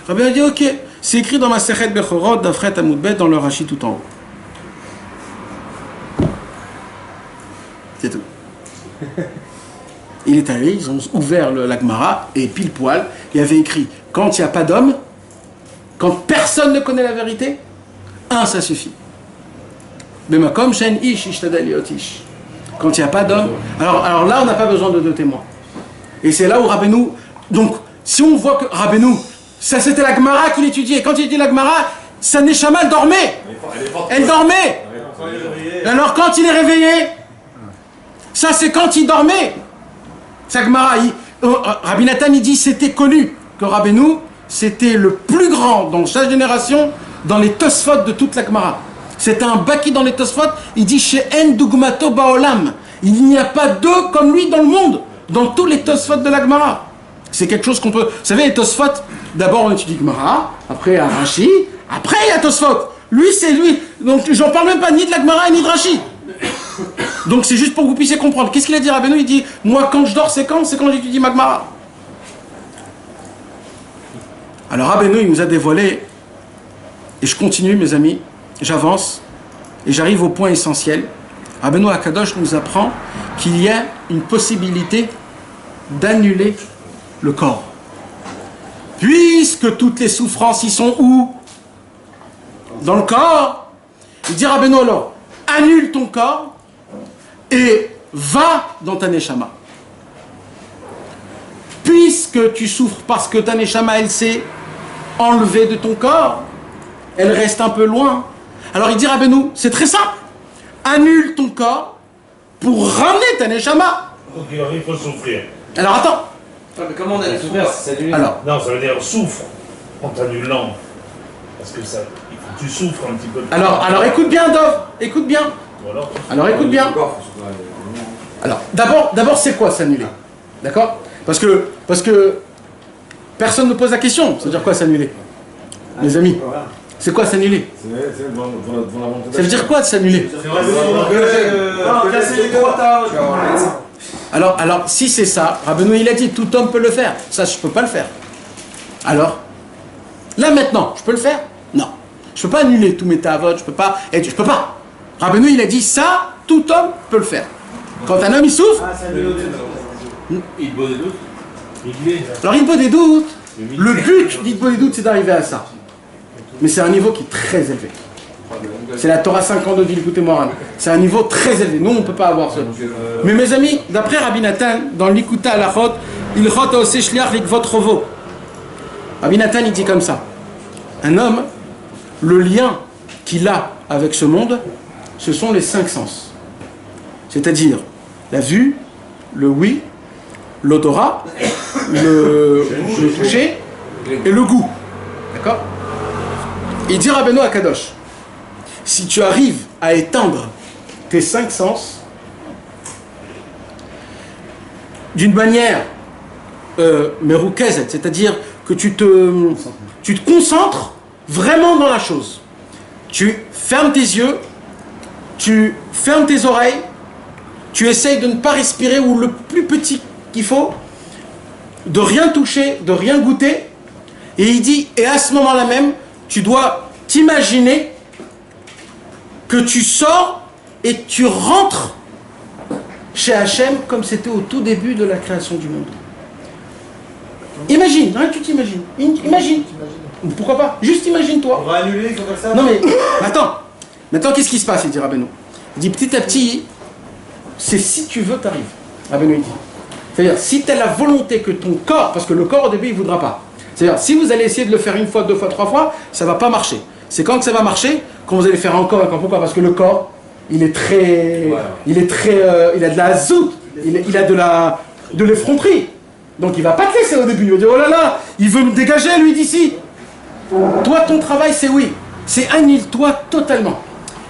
Rabbeinu a dit, ok, c'est écrit dans ma Sechet Bechorot, d'Afret Amoudbet, dans le Rashi tout en haut. C'est tout. Il est allé, ils ont ouvert la Gemara, et pile poil, il y avait écrit, quand il n'y a pas d'homme, quand personne ne connaît la vérité, ça suffit. Bemakom shen ish ishtadel liot ish. Quand il n'y a pas d'homme, alors là, on n'a pas besoin de 2 témoins. Et c'est là où Rabbeinu, donc, si on voit que Rabbeinu, ça c'était la Gemara qu'il étudiait, quand il étudiait la Gemara, sa neshama dormait. Elle dormait. Alors quand il est réveillé, ça c'est quand il dormait. Sa Gemara, Rabbi Nathan, il dit, c'était connu que Rabbeinu, c'était le plus grand dans sa génération, dans les Tosfot de toute la Gemara. C'était un baki dans les Tosfot, il dit chez En Dugmato Baolam. Il n'y a pas 2 comme lui dans le monde, dans tous les Tosfot de la Gemara. C'est quelque chose qu'on peut. Vous savez, les Tosfot, d'abord on étudie Gemara, après Rashi, après il y a Tosfot. Lui, c'est lui. Donc j'en parle même pas ni de la Gemara ni de Rashi. Donc c'est juste pour que vous puissiez comprendre. Qu'est-ce qu'il a dit Rabbeinu? Il dit, moi quand je dors, c'est quand j'étudie ma Gemara. Alors Rabbeinu, il nous a dévoilé, et je continue mes amis, j'avance, et j'arrive au point essentiel. Rabbeinu Akadosh nous apprend qu'il y a une possibilité d'annuler le corps. Puisque toutes les souffrances y sont où? Dans le corps. Il dit Rabbeinu alors, annule ton corps et va dans ta neshama. Puisque tu souffres parce que ta neshama elle s'est enlevée de ton corps, elle reste un peu loin. Alors il dit Rabbeinu, c'est très simple. Annule ton corps pour ramener ta neshama. Donc il faut souffrir. Alors attends. Mais comment on a souffert? Alors. Non, ça veut dire souffre en t'annulant. Parce que ça, il faut que tu souffres un petit peu. Alors écoute bien, Dov, écoute bien. Alors écoute bien. Alors d'abord c'est quoi s'annuler? D'accord? Parce que personne ne pose la question. C'est-à-dire quoi s'annuler? Mes amis, c'est quoi s'annuler? Ça veut dire quoi de s'annuler? Alors si c'est ça, Rabbeinu il a dit tout homme peut le faire. Ça je peux pas le faire. Alors là maintenant, je peux le faire? Non. Je peux pas annuler tous mes tavot, je peux pas. Rabbeinu il a dit ça, tout homme peut le faire. Quand un homme il souffre, il peut des doutes. Alors il peut des doutes. Le but d'Itbo des doutes c'est d'arriver à ça. Mais c'est un niveau qui est très élevé. C'est la Torah 52 d'Ilkut Moran. C'est un niveau très élevé. Nous on ne peut pas avoir ça. Mais mes amis, d'après Rabbi Nathan, dans l'Ikuta Alachot, il chot aussi shliach likvot rovo. Rabbi Nathan il dit comme ça. Un homme, le lien qu'il a avec ce monde, ce sont les 5 sens. C'est-à-dire la vue, le oui, l'odorat, le toucher et le goût. D'accord? Il dit Rabbeinu Akadosh, si tu arrives à éteindre tes 5 sens d'une manière meroukezet, c'est-à-dire que tu te concentres vraiment dans la chose. Tu fermes tes yeux, tu fermes tes oreilles, tu essayes de ne pas respirer ou le plus petit qu'il faut, de rien toucher, de rien goûter, et il dit, et à ce moment-là même, tu dois t'imaginer que tu sors et tu rentres chez Hachem comme c'était au tout début de la création du monde. Imagine, hein, tu t'imagines. Imagine. Pourquoi pas? Juste imagine-toi. On va annuler comme ça. Non mais, attends. Maintenant, qu'est-ce qui se passe, il dit Rabbeinu? Il dit petit à petit, c'est si tu veux, t'arrives. Rabbeinu dit. C'est-à-dire, si tu as la volonté que ton corps, parce que le corps au début il ne voudra pas. C'est-à-dire, si vous allez essayer de le faire une fois, deux fois, trois fois, ça ne va pas marcher. C'est quand que ça va marcher? Quand vous allez faire encore. Pourquoi? Parce que le corps, il est très. Il a de la azoute, il a de l'effronterie. Donc il ne va pas te laisser au début. Il va dire, oh là là, il veut me dégager lui d'ici. Toi, ton travail, c'est oui. C'est annule-toi totalement.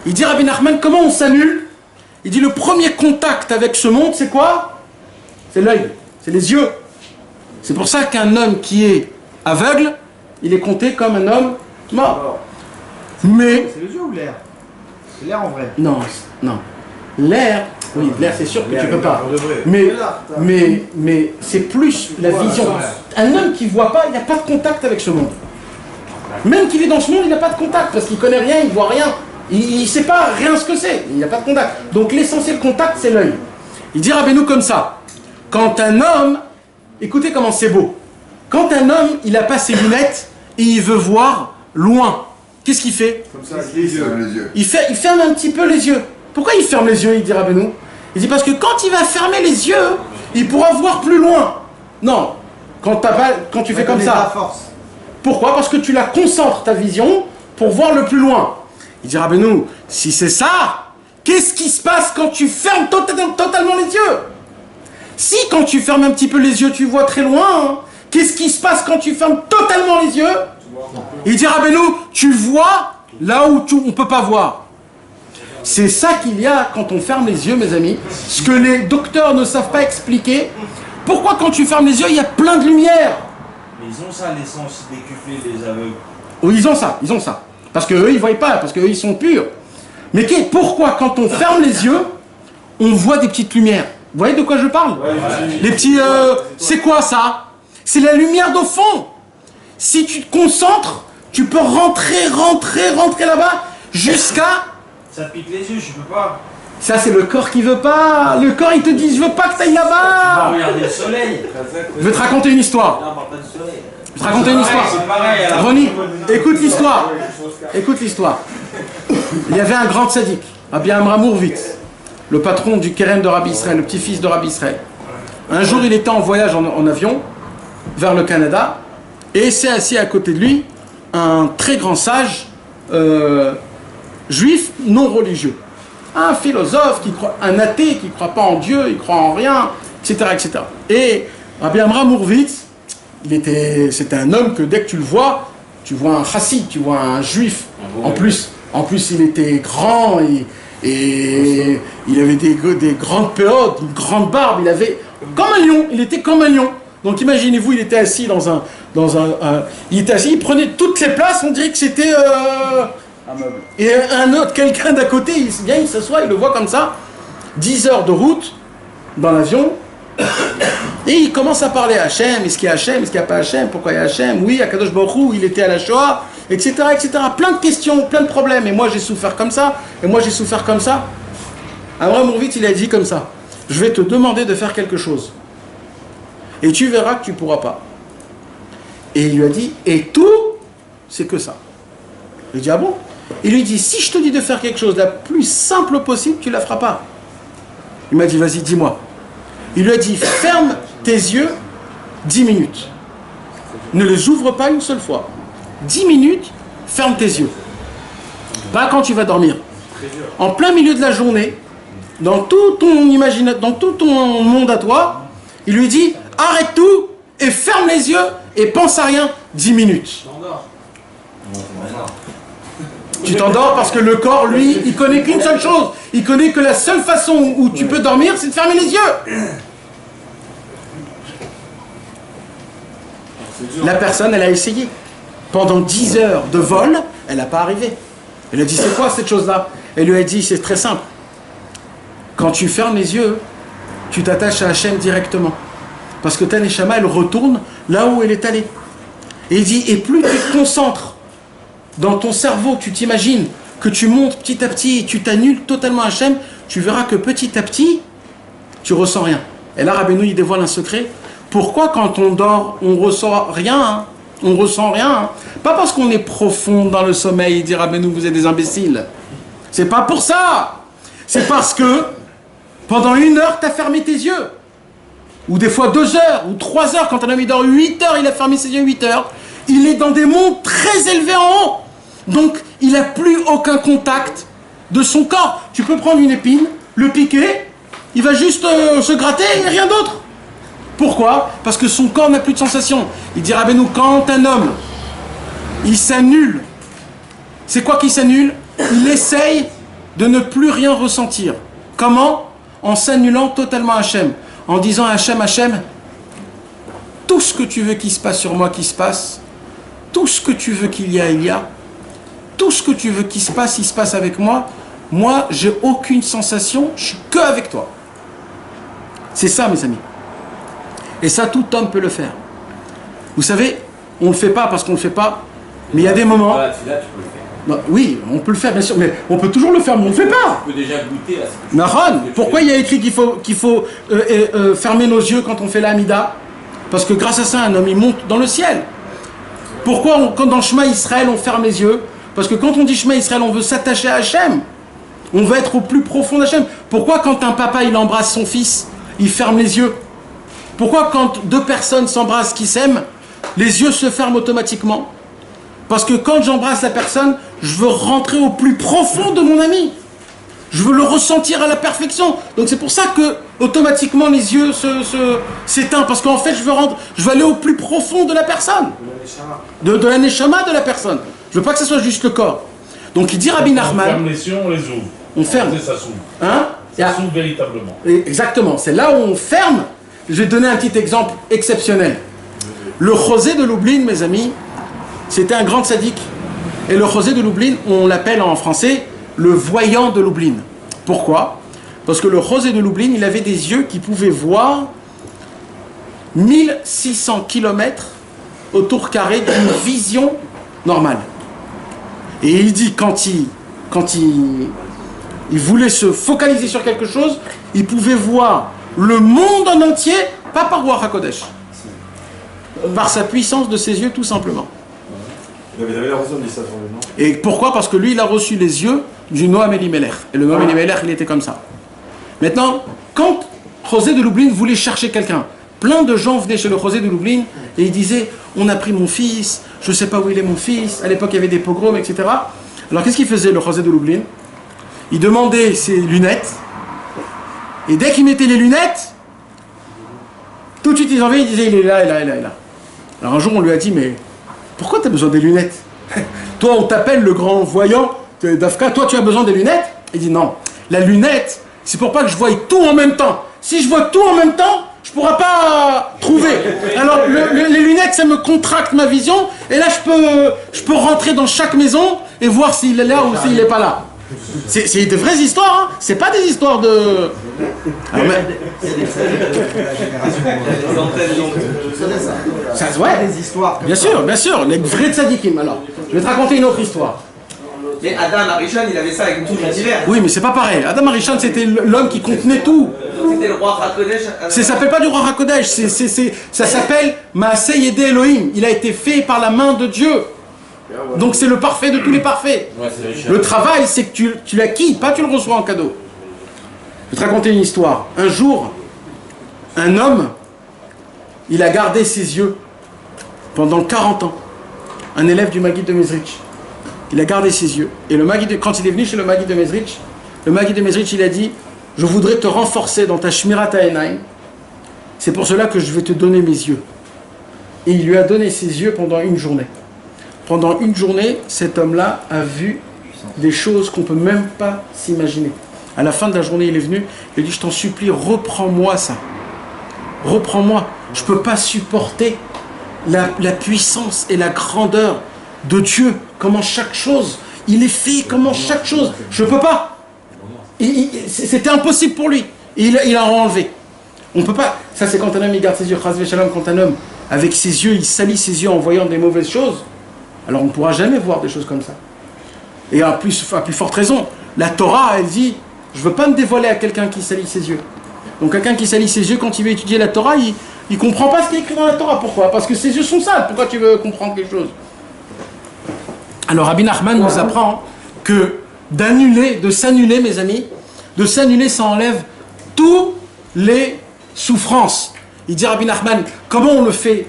Il dit Rabbi Nachman, comment on s'annule? Il dit le premier contact avec ce monde, c'est quoi? C'est l'œil, c'est les yeux. C'est pour ça qu'un homme qui est aveugle, il est compté comme un homme mort. Mais... C'est les yeux ou l'air? C'est l'air en vrai. Non, non. L'air, oui, l'air c'est sûr que tu peux pas. Mais c'est plus la vision. Un homme qui ne voit pas, il n'a pas de contact avec ce monde. Même qu'il est dans ce monde, il n'a pas de contact parce qu'il ne connaît rien, il ne voit rien. Il ne sait pas rien ce que c'est. Il n'a pas de contact. Donc l'essentiel contact, c'est l'œil. Il dit Rabbeinu comme ça. Quand un homme, écoutez comment c'est beau. Quand un homme, il n'a pas ses lunettes et il veut voir loin, qu'est-ce qu'il fait? Comme ça, avec les yeux. Il ferme un petit peu les yeux. Pourquoi il ferme les yeux, il dit Rabbeinu? Il dit parce que quand il va fermer les yeux, il pourra voir plus loin. Non, quand tu fais comme ça. Pourquoi? Parce que tu la concentres, ta vision, pour voir le plus loin. Il dit Rabbeinu, si c'est ça, qu'est-ce qui se passe quand tu fermes totalement les yeux? Si quand tu fermes un petit peu les yeux, tu vois très loin, hein, qu'est-ce qui se passe quand tu fermes totalement les yeux? Il dit Rabbeinu, tu vois là où on ne peut pas voir. C'est ça qu'il y a quand on ferme les yeux, mes amis. Ce que les docteurs ne savent pas expliquer. Pourquoi quand tu fermes les yeux, il y a plein de lumière? Mais ils ont ça, l'essence décuplée des aveugles. Oui, ils ont ça. Parce qu'eux, ils ne voient pas, parce qu'eux, ils sont purs. Mais pourquoi quand on ferme les yeux, on voit des petites lumières? Vous voyez de quoi je parle? Les petits... c'est quoi ça? C'est la lumière d'au fond. Si tu te concentres, tu peux rentrer là-bas jusqu'à... Ça pique les yeux, je peux pas. Ça, c'est le corps qui veut pas. Le corps, il te dit, je veux pas que tu ailles là-bas. Tu vas regarder le soleil. Je vais te raconter une histoire. Non, on parle pas du soleil. Je vais te raconter une histoire. Ronnie, écoute l'histoire. Écoute l'histoire. Il y avait un grand tzaddik, Rabbi Amram Hourvitz, le patron du Keren de Rabbi Israël, le petit-fils de Rabbi Israël. Un jour, il était en voyage en avion vers le Canada et s'est assis à côté de lui un très grand sage juif non religieux. Un philosophe, un athée qui ne croit pas en Dieu, il ne croit en rien, etc. etc. Et Rabbi Amram Hourvitz, c'était un homme que dès que tu le vois, tu vois un chassid, tu vois un juif. En plus, il était grand et il avait des grandes péodes, une grande barbe, il avait comme un lion, il était comme un lion. Donc imaginez-vous, il était assis il prenait toutes les places, on dirait que c'était un meuble. Et quelqu'un d'à côté, il vient, il s'assoit, il le voit comme ça, 10 heures de route dans l'avion, et il commence à parler à Hachem, est-ce qu'il y a Hachem, est-ce qu'il n'y a pas Hachem, pourquoi il y a Hachem, oui, Akadosh Baruch Hu, il était à la Shoah, etc., etc. Plein de questions, plein de problèmes, et moi j'ai souffert comme ça, et moi j'ai souffert comme ça. Amram Hourvitz, il a dit comme ça, je vais te demander de faire quelque chose, et tu verras que tu ne pourras pas. Et il lui a dit, et tout, c'est que ça. Il dit, ah bon? Il lui dit, si je te dis de faire quelque chose la plus simple possible, tu ne la feras pas. Il m'a dit, vas-y, dis-moi. Il lui a dit, ferme tes yeux 10 minutes. Ne les ouvre pas une seule fois. 10 minutes, ferme tes yeux. Pas quand tu vas dormir. En plein milieu de la journée, dans tout ton monde à toi, il lui dit, arrête tout et ferme les yeux et pense à rien 10 minutes. Tu t'endors parce que le corps, lui, il connaît qu'une seule chose. Il connaît que la seule façon où tu peux dormir, c'est de fermer les yeux. La personne, elle a essayé. Pendant 10 heures de vol, elle n'a pas arrivé. Elle a dit, c'est quoi cette chose-là? Elle lui a dit, c'est très simple. Quand tu fermes les yeux, tu t'attaches à Hachem directement. Parce que ta neshama, elle retourne là où elle est allée. Et il dit, et plus tu te concentres dans ton cerveau, tu t'imagines que tu montes petit à petit et tu t'annules totalement à Hachem, tu verras que petit à petit, tu ressens rien. Et là, Rabbeinu, il dévoile un secret. Pourquoi quand on dort, on ressent rien, hein? On ressent rien, hein? Pas parce qu'on est profond dans le sommeil, dit Rabbeinu, vous êtes des imbéciles. C'est pas pour ça. C'est parce que pendant 1 heure, tu as fermé tes yeux. Ou des fois 2 heures, ou 3 heures. Quand un homme il dort 8 heures, il a fermé ses yeux 8 heures. Il est dans des mondes très élevés en haut. Donc, il n'a plus aucun contact de son corps. Tu peux prendre une épine, le piquer, il va juste se gratter et rien d'autre. Pourquoi? Parce que son corps n'a plus de sensation. Il dit Rabbeinu, quand un homme, il s'annule, c'est quoi qui s'annule? Il essaye de ne plus rien ressentir. Comment? En s'annulant totalement à Hachem. En disant à Hachem, Hachem, tout ce que tu veux qu'il se passe sur moi, qu'il se passe. Tout ce que tu veux qu'il y a, il y a. Tout ce que tu veux qu'il se passe, il se passe avec moi. Moi, j'ai aucune sensation, je suis que avec toi. C'est ça, mes amis. Et ça, tout homme peut le faire. Vous savez, on ne le fait pas parce qu'on ne le fait pas, mais il y a des moments... Là, tu peux le faire. Non, oui, on peut le faire, bien sûr, mais on peut toujours le faire, mais on ne le fait pas. Tu peux déjà goûter à ce que tu Nahon, pourquoi il y a écrit qu'il faut fermer nos yeux quand on fait la Hamida? Parce que grâce à ça, un homme, il monte dans le ciel. Pourquoi, quand dans le Shema Israël, on ferme les yeux? Parce que quand on dit Shema Israël, on veut s'attacher à Hachem. On veut être au plus profond d'Hachem. Pourquoi quand un papa, il embrasse son fils, il ferme les yeux? Pourquoi quand 2 personnes s'embrassent qui s'aiment, les yeux se ferment automatiquement? Parce que quand j'embrasse la personne, je veux rentrer au plus profond de mon ami. Je veux le ressentir à la perfection. Donc c'est pour ça que automatiquement les yeux s'éteignent. Parce qu'en fait, je veux aller au plus profond de la personne. De la neshama de la personne. Je veux pas que ce soit juste le corps. Donc il dit Rabbi Nachman. On ferme les yeux, on les ouvre. On ferme. Ça s'ouvre. Hein? Ça s'ouvre véritablement. Exactement. C'est là où on ferme. Je vais donner un petit exemple exceptionnel. Le Chosé de Lublin, mes amis, c'était un grand tzaddik. Et le Chosé de Lublin, on l'appelle en français le voyant de Lublin. Pourquoi? Parce que le Chosé de Lublin, il avait des yeux qui pouvaient voir 1600 km autour carré d'une vision normale. Et il dit quand il voulait se focaliser sur quelque chose, il pouvait voir le monde en entier, pas par Ruach HaKodesh, par sa puissance de ses yeux tout simplement. Il avait raison de dire ça sur le nom. Et pourquoi? Parce que lui, il a reçu les yeux du Noam Elimelech. Et le Noam Elimelech, il était comme ça. Maintenant, quand Chosé de Lublin voulait chercher quelqu'un, plein de gens venaient chez le Chosé de Lublin et ils disaient « On a pris mon fils, je ne sais pas où il est mon fils. » À l'époque, il y avait des pogroms, etc. Alors, qu'est-ce qu'il faisait, le Chosé de Lublin? Il demandait ses lunettes. Et dès qu'il mettait les lunettes, tout de suite, ils enlevaient, il disait « Il est là, il est là, il est là, il est là. » Alors, un jour, on lui a dit « Mais pourquoi tu as besoin des lunettes? Toi, on t'appelle le grand voyant d'Afka, toi, tu as besoin des lunettes? » Il dit « Non, la lunette, c'est pour pas que je voie tout en même temps. Si je vois tout en même temps, je ne pourrai pas trouver. Alors, les lunettes, ça me contracte ma vision, et là, je peux rentrer dans chaque maison et voir s'il est là ou s'il n'est pas là. » C'est de vraies histoires, hein. C'est pas des histoires de... Alors, ça, ouais. Des histoires. Bien sûr, les vrais tzadikim. Alors, je vais te raconter une autre histoire. Mais Adam Arishon, il avait ça avec tout l'univers. Oui, mais c'est pas pareil. Adam Arishon, c'était l'homme qui contenait tout. C'était le roi Hakodesh. Ça s'appelle pas du roi Hakodesh, ça s'appelle Maaseh Yedei Elohim. Il a été fait par la main de Dieu. Donc c'est le parfait de tous les parfaits. Le travail, c'est que tu l'acquis, pas tu le reçois en cadeau. Je vais te raconter une histoire. Un jour, un homme, il a gardé ses yeux pendant 40 ans. Un élève du Maguid de Mezrich. Il a gardé ses yeux. Et quand il est venu chez le Maguid de Mezrich, il a dit « Je voudrais te renforcer dans ta Shmirat HaEnaim. C'est pour cela que je vais te donner mes yeux. » Et il lui a donné ses yeux pendant une journée. Pendant une journée, cet homme-là a vu des choses qu'on ne peut même pas s'imaginer. À la fin de la journée, il est venu, il a dit « Je t'en supplie, reprends-moi ça. Reprends-moi. Je ne peux pas supporter la puissance et la grandeur de Dieu. Comment chaque chose, il est fait, comment chaque chose. Je ne peux pas. » C'était impossible pour lui. Et il a enlevé. On ne peut pas. Ça, c'est quand un homme il garde ses yeux. Chas v'shalom, quand un homme, avec ses yeux, il salit ses yeux en voyant des mauvaises choses. Alors on ne pourra jamais voir des choses comme ça. Et à plus forte raison, la Torah, elle dit, je ne veux pas me dévoiler à quelqu'un qui salit ses yeux. Donc quelqu'un qui salit ses yeux quand il veut étudier la Torah, il comprend pas ce qui est écrit dans la Torah. Pourquoi? Parce que ses yeux sont sales. Pourquoi tu veux comprendre quelque chose? Alors Rabbi Nachman nous apprend que de s'annuler, mes amis, de s'annuler, ça enlève toutes les souffrances. Il dit Rabbi Nachman, comment on le fait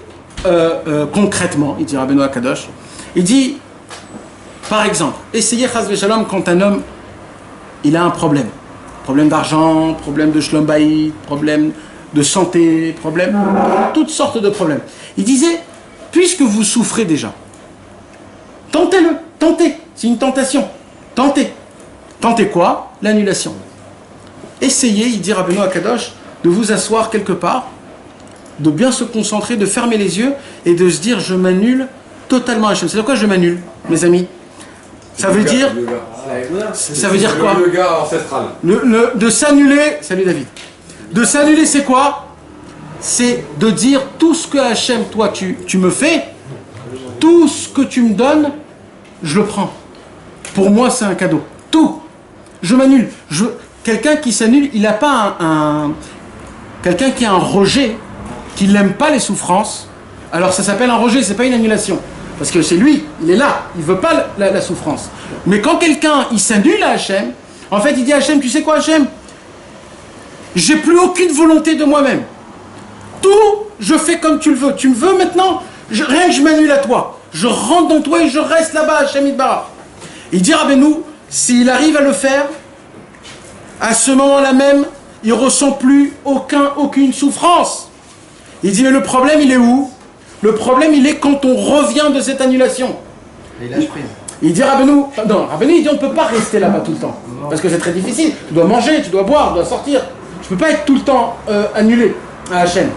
concrètement? Il dit Rabbi Noah Kadosh. Il dit, par exemple, essayez chas v'shalom quand un homme, il a un problème. Problème d'argent, problème de shlom bayit, problème de santé, toutes sortes de problèmes. Il disait, puisque vous souffrez déjà, tentez-le, tentez, c'est une tentation, tentez. Tentez quoi? L'annulation. Essayez, il dit Rabbeinu Akadosh, de vous asseoir quelque part, de bien se concentrer, de fermer les yeux et de se dire, je m'annule totalement à Hachem. C'est de quoi je m'annule, mes amis? Ça veut dire... Ça veut dire quoi? Le gars ancestral. De s'annuler... Salut David. De s'annuler, c'est quoi? C'est de dire tout ce que Hachem, toi, tu me fais, tout ce que tu me donnes, je le prends. Pour moi, c'est un cadeau. Tout. Je m'annule. Quelqu'un qui s'annule, il n'a pas quelqu'un qui a un rejet, qui n'aime pas les souffrances, alors ça s'appelle un rejet, c'est pas une annulation. Parce que c'est lui, il est là, il ne veut pas la souffrance. Mais quand quelqu'un, il s'annule à Hachem, en fait, il dit à Hachem, tu sais quoi Hachem? J'ai plus aucune volonté de moi-même. Tout, je fais comme tu le veux. Tu me veux maintenant, rien que je m'annule à toi. Je rentre dans toi et je reste là-bas, Hachem Yitbarach. Il dit Rabbeinu, s'il arrive à le faire, à ce moment-là même, il ne ressent plus aucune souffrance. Il dit, mais le problème, il est où? Le problème, il est quand on revient de cette annulation. Et il lâche prise. Il dit Rabbeinu, il dit on ne peut pas rester là-bas tout le temps. Parce que c'est très difficile. Tu dois manger, tu dois boire, tu dois sortir. Tu ne peux pas être tout le temps annulé à Hachem.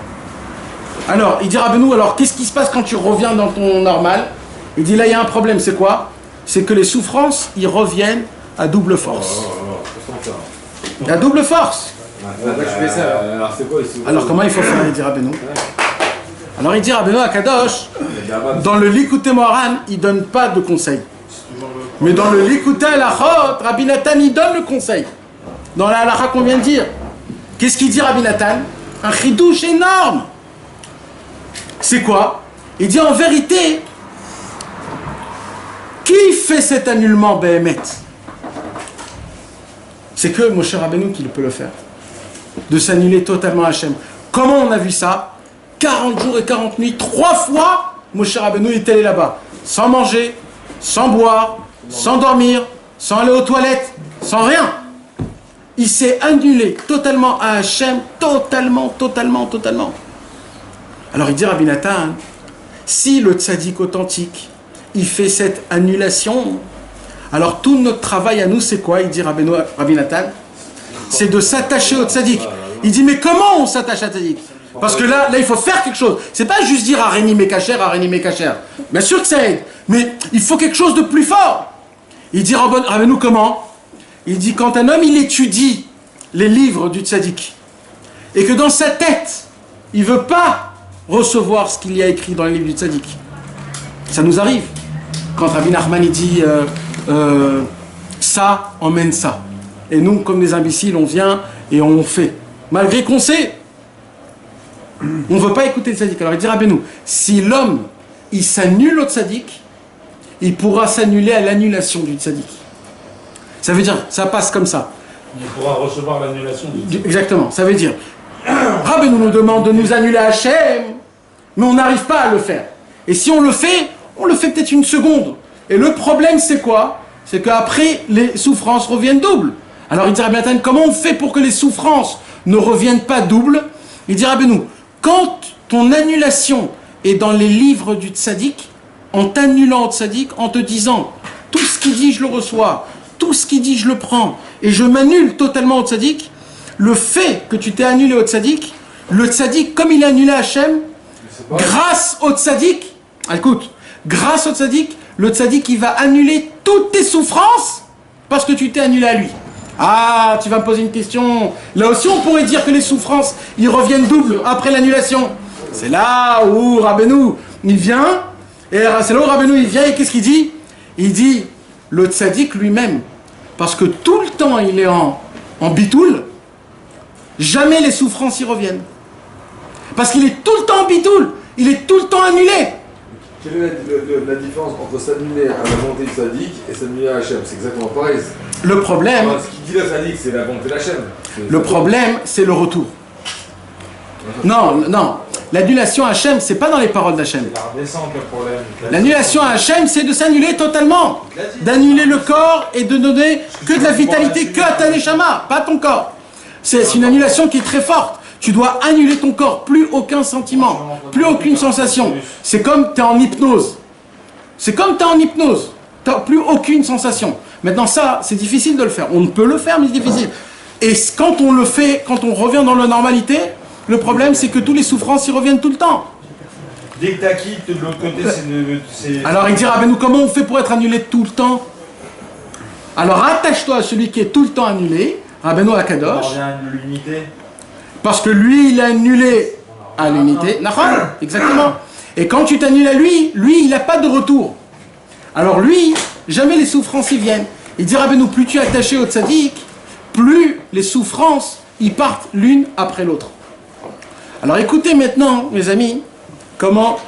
Alors, il dit Rabbeinu, alors qu'est-ce qui se passe quand tu reviens dans ton normal? Il dit là, il y a un problème, c'est quoi? C'est que les souffrances, ils reviennent à double force. À double force. Alors comment il faut faire? Il dit Rabbeinu. Alors il dit Rabbeinu Akadosh, dans le Likutei Moharan, il ne donne pas de conseil. Mais dans le Likutei Halachot, Rabbi Nathan, il donne le conseil. Dans la halakha qu'on vient de dire. Qu'est-ce qu'il dit Rabbi Nathan? Un chidouche énorme. C'est quoi? Il dit en vérité, qui fait cet annulement Behemet? C'est que Moshe Rabbeinu qui peut le faire. De s'annuler totalement à Hachem. Comment on a vu ça? 40 jours et 40 nuits, 3 fois, Moshe Rabbeinu est allé là-bas. Sans manger, sans boire, sans dormir, sans aller aux toilettes, sans rien. Il s'est annulé totalement à Hachem, totalement. Alors il dit Rabbi Nathan, si le tzaddik authentique, il fait cette annulation, alors tout notre travail à nous, c'est quoi? Il dit Rabbi Nathan, c'est de s'attacher au tzaddik. Il dit, mais comment on s'attache à tzaddik? Parce que là, il faut faire quelque chose. C'est pas juste dire Areni Mekacher. Bien sûr que ça aide, mais il faut quelque chose de plus fort. Il dit Rabbeinu comment? Il dit quand un homme il étudie les livres du tzaddik et que dans sa tête il veut pas recevoir ce qu'il y a écrit dans les livres du tzaddik. Ça nous arrive. Quand Rabbi Nachman il dit ça emmène ça. Et nous, comme des imbéciles, on vient et on fait. Malgré qu'on sait. On ne veut pas écouter le tzaddik. Alors il dit Rabbeinu, si l'homme il s'annule au tzaddik, il pourra s'annuler à l'annulation du tzaddik. Ça veut dire, ça passe comme ça. Il pourra recevoir l'annulation du tzaddik. Exactement, ça veut dire, Rabbeinu nous demande de nous annuler à Hachem, mais on n'arrive pas à le faire. Et si on le fait peut-être une seconde. Et le problème c'est quoi? C'est qu'après les souffrances reviennent double. Alors il dit Rabbi Nathan, comment on fait pour que les souffrances ne reviennent pas double? Il dit Rabbeinu, quand ton annulation est dans les livres du tzaddik, en t'annulant au tzaddik, en te disant tout ce qu'il dit je le reçois, tout ce qu'il dit je le prends, et je m'annule totalement au tzaddik, le fait que tu t'es annulé au tzaddik, le tzaddik, comme il est annulé à Hachem, grâce au tzaddik, écoute, grâce au tzaddik, le tzaddik il va annuler toutes tes souffrances parce que tu t'es annulé à lui. Ah, tu vas me poser une question. Là aussi, on pourrait dire que les souffrances, ils reviennent double après l'annulation. C'est là où Rabbeinu, il vient, et c'est là où Rabbeinu, il vient, et qu'est-ce qu'il dit? Il dit, le tzaddik lui-même, parce que tout le temps, il est en bitoul, jamais les souffrances y reviennent. Parce qu'il est tout le temps bitoul, il est tout le temps annulé. Quelle est la différence entre s'annuler à la volonté du sadique et s'annuler à Hachem? C'est exactement pareil. Le problème... Ce qui dit la sadique, c'est la volonté d'Hachem. Le problème, c'est le retour. Non. L'annulation à Hachem, c'est pas dans les paroles d'Hachem. C'est la redescente le problème. L'annulation à Hachem, c'est de s'annuler totalement. D'annuler le corps et de donner que de la vitalité, que à ta neshama, pas ton corps. C'est une annulation qui est très forte. Tu dois annuler ton corps, plus aucun sentiment, plus aucune sensation. C'est comme tu es en hypnose. T'as plus aucune sensation. Maintenant ça, c'est difficile de le faire. On peut le faire, mais c'est difficile. Et quand on le fait, quand on revient dans la normalité, le problème c'est que tous les souffrances y reviennent tout le temps. Dès que t'as quitté de l'autre côté, c'est... Alors il dira, nous comment on fait pour être annulé tout le temps? Alors attache-toi à celui qui est tout le temps annulé, Rabbeinu Akadosh. On revient à l'unité. Parce que lui, il est annulé à l'unité. Exactement. Et quand tu t'annules à lui, il n'a pas de retour. Alors lui, jamais les souffrances y viennent. Il dit, Rabbeinu, plus tu es attaché au tzaddik, plus les souffrances y partent l'une après l'autre. Alors écoutez maintenant, mes amis, comment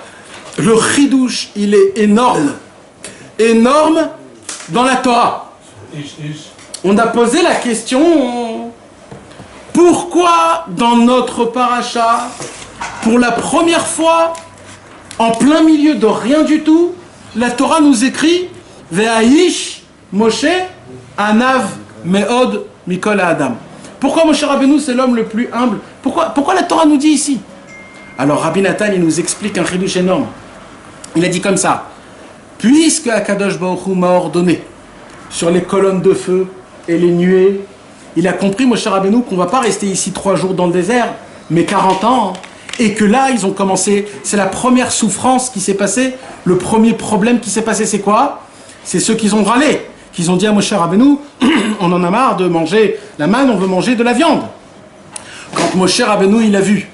le chidouche, il est énorme. Énorme dans la Torah. On a posé la question, pourquoi dans notre paracha, pour la première fois, en plein milieu de rien du tout, la Torah nous écrit Ve'aïsh Moshe Anav Me'od Mikol Adam. Pourquoi Moshe Rabbeinu c'est l'homme le plus humble? Pourquoi la Torah nous dit ici? Alors Rabbi Nathan il nous explique un chidouche énorme. Il a dit comme ça, puisque Akadosh Baruch Hu m'a ordonné sur les colonnes de feu et les nuées, il a compris Moshe Rabbeinu qu'on ne va pas rester ici 3 jours dans le désert, mais 40 ans. Et que là, ils ont commencé, c'est la première souffrance qui s'est passée, le premier problème qui s'est passé, c'est quoi? C'est ceux qui ont râlé, qui ont dit à Moshe Rabbeinu, on en a marre de manger la manne, on veut manger de la viande. Quand Moshe Rabbeinu, il a vu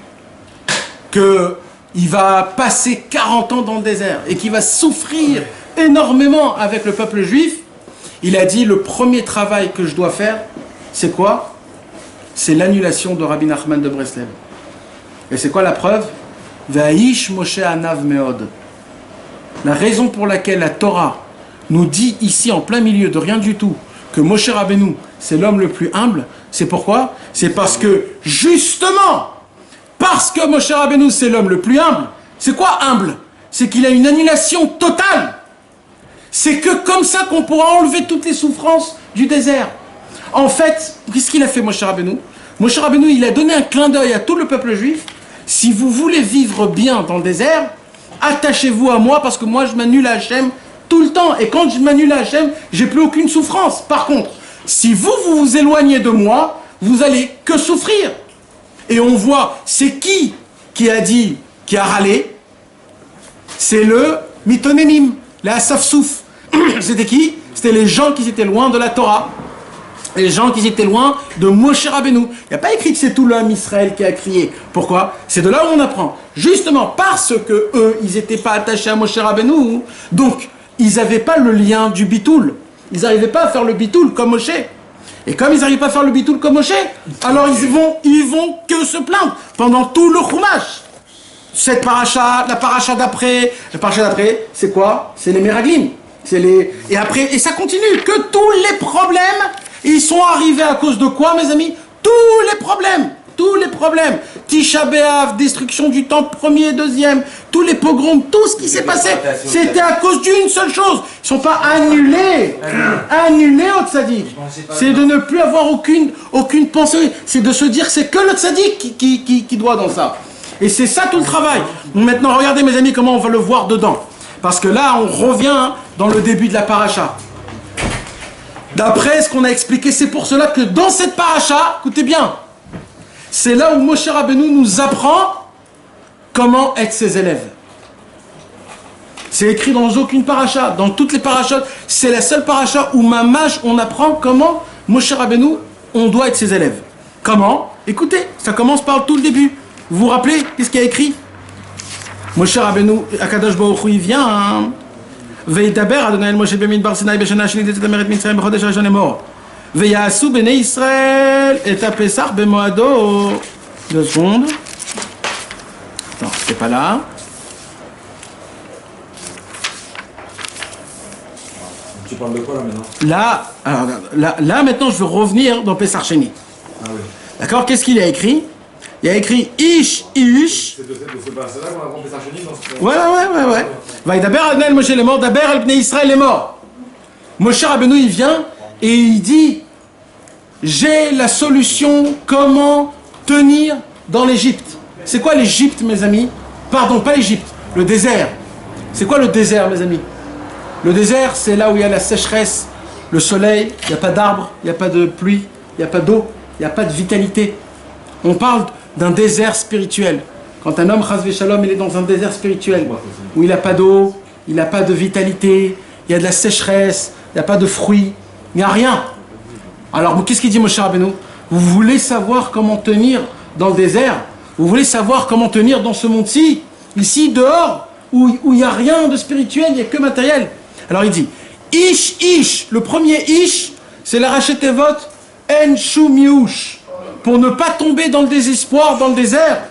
qu'il va passer 40 ans dans le désert et qu'il va souffrir énormément avec le peuple juif, il a dit, le premier travail que je dois faire, c'est quoi? C'est l'annulation de Rabbi Nachman de Breslev. Et c'est quoi la preuve? Vaïsh Moshe Anav Meod. La raison pour laquelle la Torah nous dit ici en plein milieu de rien du tout que Moshe Rabbeinu c'est l'homme le plus humble, c'est pourquoi? C'est parce que justement, parce que Moshe Rabbeinu c'est l'homme le plus humble, c'est quoi humble? C'est qu'il a une annulation totale. C'est que comme ça qu'on pourra enlever toutes les souffrances du désert. En fait, qu'est-ce qu'il a fait Moshe Rabbeinu? Moshe Rabbeinu il a donné un clin d'œil à tout le peuple juif. Si vous voulez vivre bien dans le désert, attachez-vous à moi parce que moi je m'annule à Hachem tout le temps. Et quand je m'annule à Hachem, j'ai plus aucune souffrance. Par contre, si vous vous éloignez de moi, vous allez que souffrir. Et on voit, c'est qui a dit, qui a râlé? C'est le Mitonémim, les Asafsouf. C'était qui? C'était les gens qui étaient loin de la Torah. Les gens qui étaient loin de Moshe Rabbeinu. Il n'y a pas écrit que c'est tout l'homme Israël qui a crié. Pourquoi? C'est de là où on apprend. Justement parce que eux, ils n'étaient pas attachés à Moshe Rabbeinu, donc ils n'avaient pas le lien du bitoul. Ils n'arrivaient pas à faire le bitoul comme Moshe. Et comme ils n'arrivent pas à faire le bitoul comme Moshe, alors ils vont que se plaindre pendant tout le chumash. Cette paracha, la paracha d'après, c'est quoi? C'est les Meraglim. Et après, et ça continue, que tous les problèmes, ils sont arrivés à cause de quoi, mes amis? Tous les problèmes. Tisha B'Av, destruction du temple premier et deuxième, tous les pogroms, tout ce qui s'est passé, c'était à cause d'une seule chose. Ils ne sont pas annulés au tzaddik. C'est de ne plus avoir aucune pensée. C'est de se dire que c'est que le tzaddik qui doit dans ça. Et c'est ça tout le travail. Maintenant, regardez, mes amis, comment on va le voir dedans. Parce que là, on revient dans le début de la paracha. D'après ce qu'on a expliqué, c'est pour cela que dans cette paracha, écoutez bien, c'est là où Moshe Rabbeinu nous apprend comment être ses élèves. C'est écrit dans aucune paracha, dans toutes les parachas, c'est la seule paracha où mamash on apprend comment Moshe Rabbeinu, on doit être ses élèves. Comment? Écoutez, ça commence par tout le début. Vous vous rappelez qu'est-ce qu'il y a écrit? Moshe Rabbeinu, Akadosh Baruch Hu, il vient, hein? וידבר אדוני אל משה במדבר סיני בשנה השנית את המרד מצרים בחודש הראשון לאמור ויעשו בני ישראל Ochel et à Pessah Bemoado. 2 secondes. Attends, c'est pas là. Tu parles de quoi là maintenant? Là, alors, là maintenant, je veux revenir dans Pessah Sheni. Ah oui. D'accord? Qu'est-ce qu'il a écrit? Il a écrit Ish. C'est de ce passage-là qu'on a compris Pessah Sheni dans ce... Ouais. Vaïdaber Adonai Moshe est mort, Daber al Bnei Israël est mort. Moshe Rabbeinu, il vient et il dit j'ai la solution comment tenir dans l'Égypte. C'est quoi l'Égypte, mes amis? Pardon, pas l'Égypte, le désert. C'est quoi le désert, mes amis? Le désert, c'est là où il y a la sécheresse, le soleil, il n'y a pas d'arbres, il n'y a pas de pluie, il n'y a pas d'eau, il n'y a pas de vitalité. On parle d'un désert spirituel. Quand un homme, chas v'shalom, il est dans un désert spirituel, où il n'a pas d'eau, il n'a pas de vitalité, il y a de la sécheresse, il n'y a pas de fruits, il n'y a rien. Alors, qu'est-ce qu'il dit Moshe Rabbeinu? Vous voulez savoir comment tenir dans le désert? Vous voulez savoir comment tenir dans ce monde-ci? Ici, dehors, où il n'y a rien de spirituel, il n'y a que matériel. Alors il dit, Ish, le premier Ish, c'est la rachetevot En Shum Yush. Pour ne pas tomber dans le désespoir, dans le désert,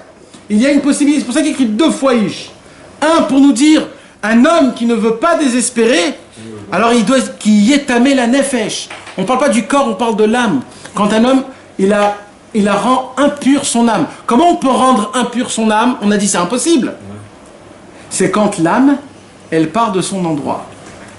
il y a une possibilité. C'est pour ça qu'il écrit 2 fois Ish. Un, pour nous dire, un homme qui ne veut pas désespérer, alors il doit qu'il yétamé la nefesh. On ne parle pas du corps, on parle de l'âme. Quand un homme, il a rend impur son âme. Comment on peut rendre impur son âme? On a dit c'est impossible. C'est quand l'âme, elle part de son endroit.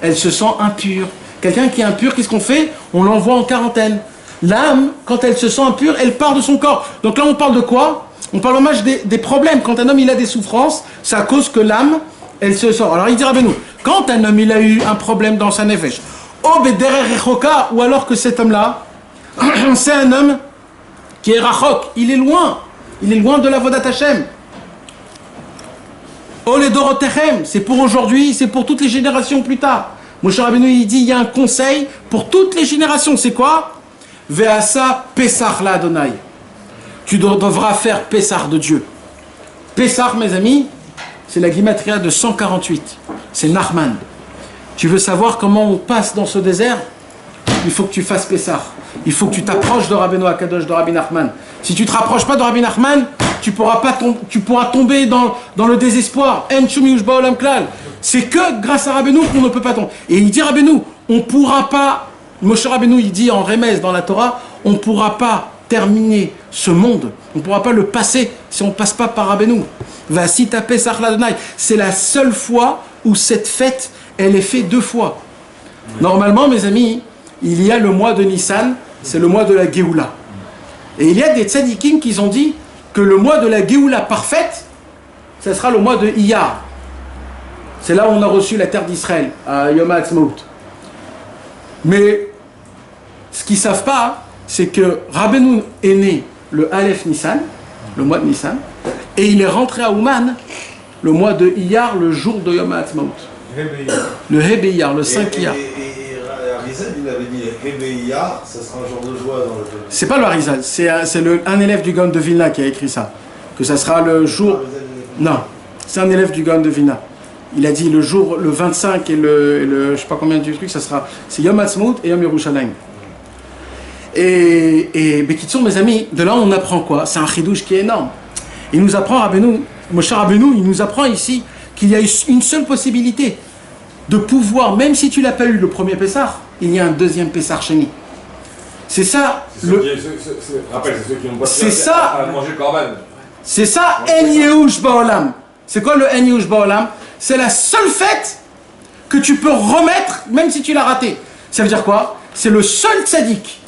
Elle se sent impure. Quelqu'un qui est impur, qu'est-ce qu'on fait? On l'envoie en quarantaine. L'âme, quand elle se sent impure, elle part de son corps. Donc là, on parle de quoi? On parle en match des problèmes. Quand un homme, il a des souffrances, c'est à cause que l'âme, elle se sort. Alors il dira, nous, quand un homme, il a eu un problème dans sa nefesh, ou alors que cet homme-là, c'est un homme qui est rachok, il est loin de la Vodat Hashem. Ole Dorotechem, c'est pour aujourd'hui, c'est pour toutes les générations plus tard. Moshe Rabbeinu, il dit, il y a un conseil pour toutes les générations, c'est quoi? Ve'asa Pesach la Adonai. Tu devras faire Pesach de Dieu. Pesach, mes amis, c'est la Gimatria de 148. C'est Nachman. Tu veux savoir comment on passe dans ce désert? Il faut que tu fasses Pesach. Il faut que tu t'approches de Rabbeinu Akadosh, de Rabbi Nachman. Si tu ne te rapproches pas de Rabbi Nachman, tu pourras tomber dans le désespoir. En Shum Yush Ba'olam Klal. C'est que grâce à Rabbeinu qu'on ne peut pas tomber. Et il dit Rabbeinu, on ne pourra pas, Moshe Rabbeinu il dit en Remez dans la Torah, on ne pourra pas terminer ce monde, on ne pourra pas le passer si on ne passe pas par Rabbeinu. Vasita Pesach l'Adonai. C'est la seule fois où cette fête, elle est faite 2 fois. Normalement, mes amis, il y a le mois de Nissan, c'est le mois de la Géoula. Et il y a des tzadikim qui ont dit que le mois de la Géoula parfaite, ce sera le mois de Iyar. C'est là où on a reçu la terre d'Israël, à Yom HaAtzmaut. Mais ce qu'ils ne savent pas, c'est que Rabbeinu est né le Aleph Nissan, le mois de Nissan, et il est rentré à Ouman le mois de Iyar, le jour de Yom HaAtzmaut. Le Hebe Iyar, le 5 Iyar. Arizal, il avait dit Hebe Iyar, ça sera un jour de joie dans le jeu. C'est pas le Arizal, c'est un élève du Gaon de Vilna qui a écrit ça. Que ça sera le jour. Non, c'est un élève du Gaon de Vilna. Il a dit le jour, le 25 et le je sais pas combien du truc, ça sera. C'est Yom HaAtzmaut et Yom Yerushalayim. Et Bekitsour, mes amis, de là on apprend quoi? C'est un chidouche qui est énorme. Il nous apprend, Moshe Rabbeinu, il nous apprend ici qu'il y a une seule possibilité de pouvoir, même si tu l'as pas eu le premier Pessah, il y a un deuxième Pessah Sheni. C'est ça. Rappelle, c'est ceux qui n'ont pas c'est ça. À manger Corban. C'est ça, En Yehush Ba'olam. C'est quoi le En Yehush Ba'olam? C'est la seule fête que tu peux remettre, même si tu l'as raté. Ça veut dire quoi? C'est le seul tzaddik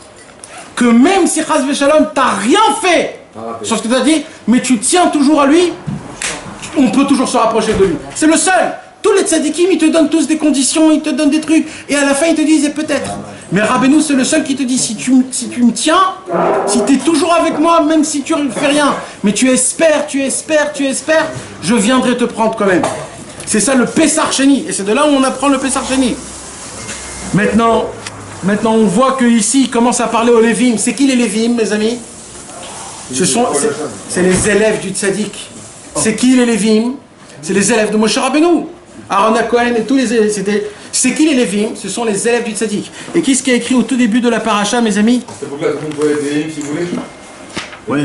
que même si Chas v'Shalom t'as rien fait sur ce que tu as dit, mais tu tiens toujours à lui, on peut toujours se rapprocher de lui. C'est le seul. Tous les tzadikim, ils te donnent tous des conditions, ils te donnent des trucs, et à la fin ils te disent, et peut-être. Mais Rabbeinu, c'est le seul qui te dit, si tu me tiens, si tu es toujours avec moi, même si tu ne fais rien, mais tu espères, je viendrai te prendre quand même. C'est ça le Pessah Sheni, et c'est de là où on apprend le Pessah Sheni. Maintenant, on voit qu'ici, il commence à parler aux Lévim. C'est qui les Lévim, mes amis? C'est les élèves du tzaddik. C'est qui les Lévim? C'est les élèves de Moshe Rabbeinu. Aaron Cohen et tous les élèves. C'est qui les Lévim? Ce sont les élèves du tzaddik. Et qu'est-ce qui est écrit au tout début de la paracha, mes amis? C'est pourquoi tout le monde pouvait être des Lévim si vous voulez. Oui.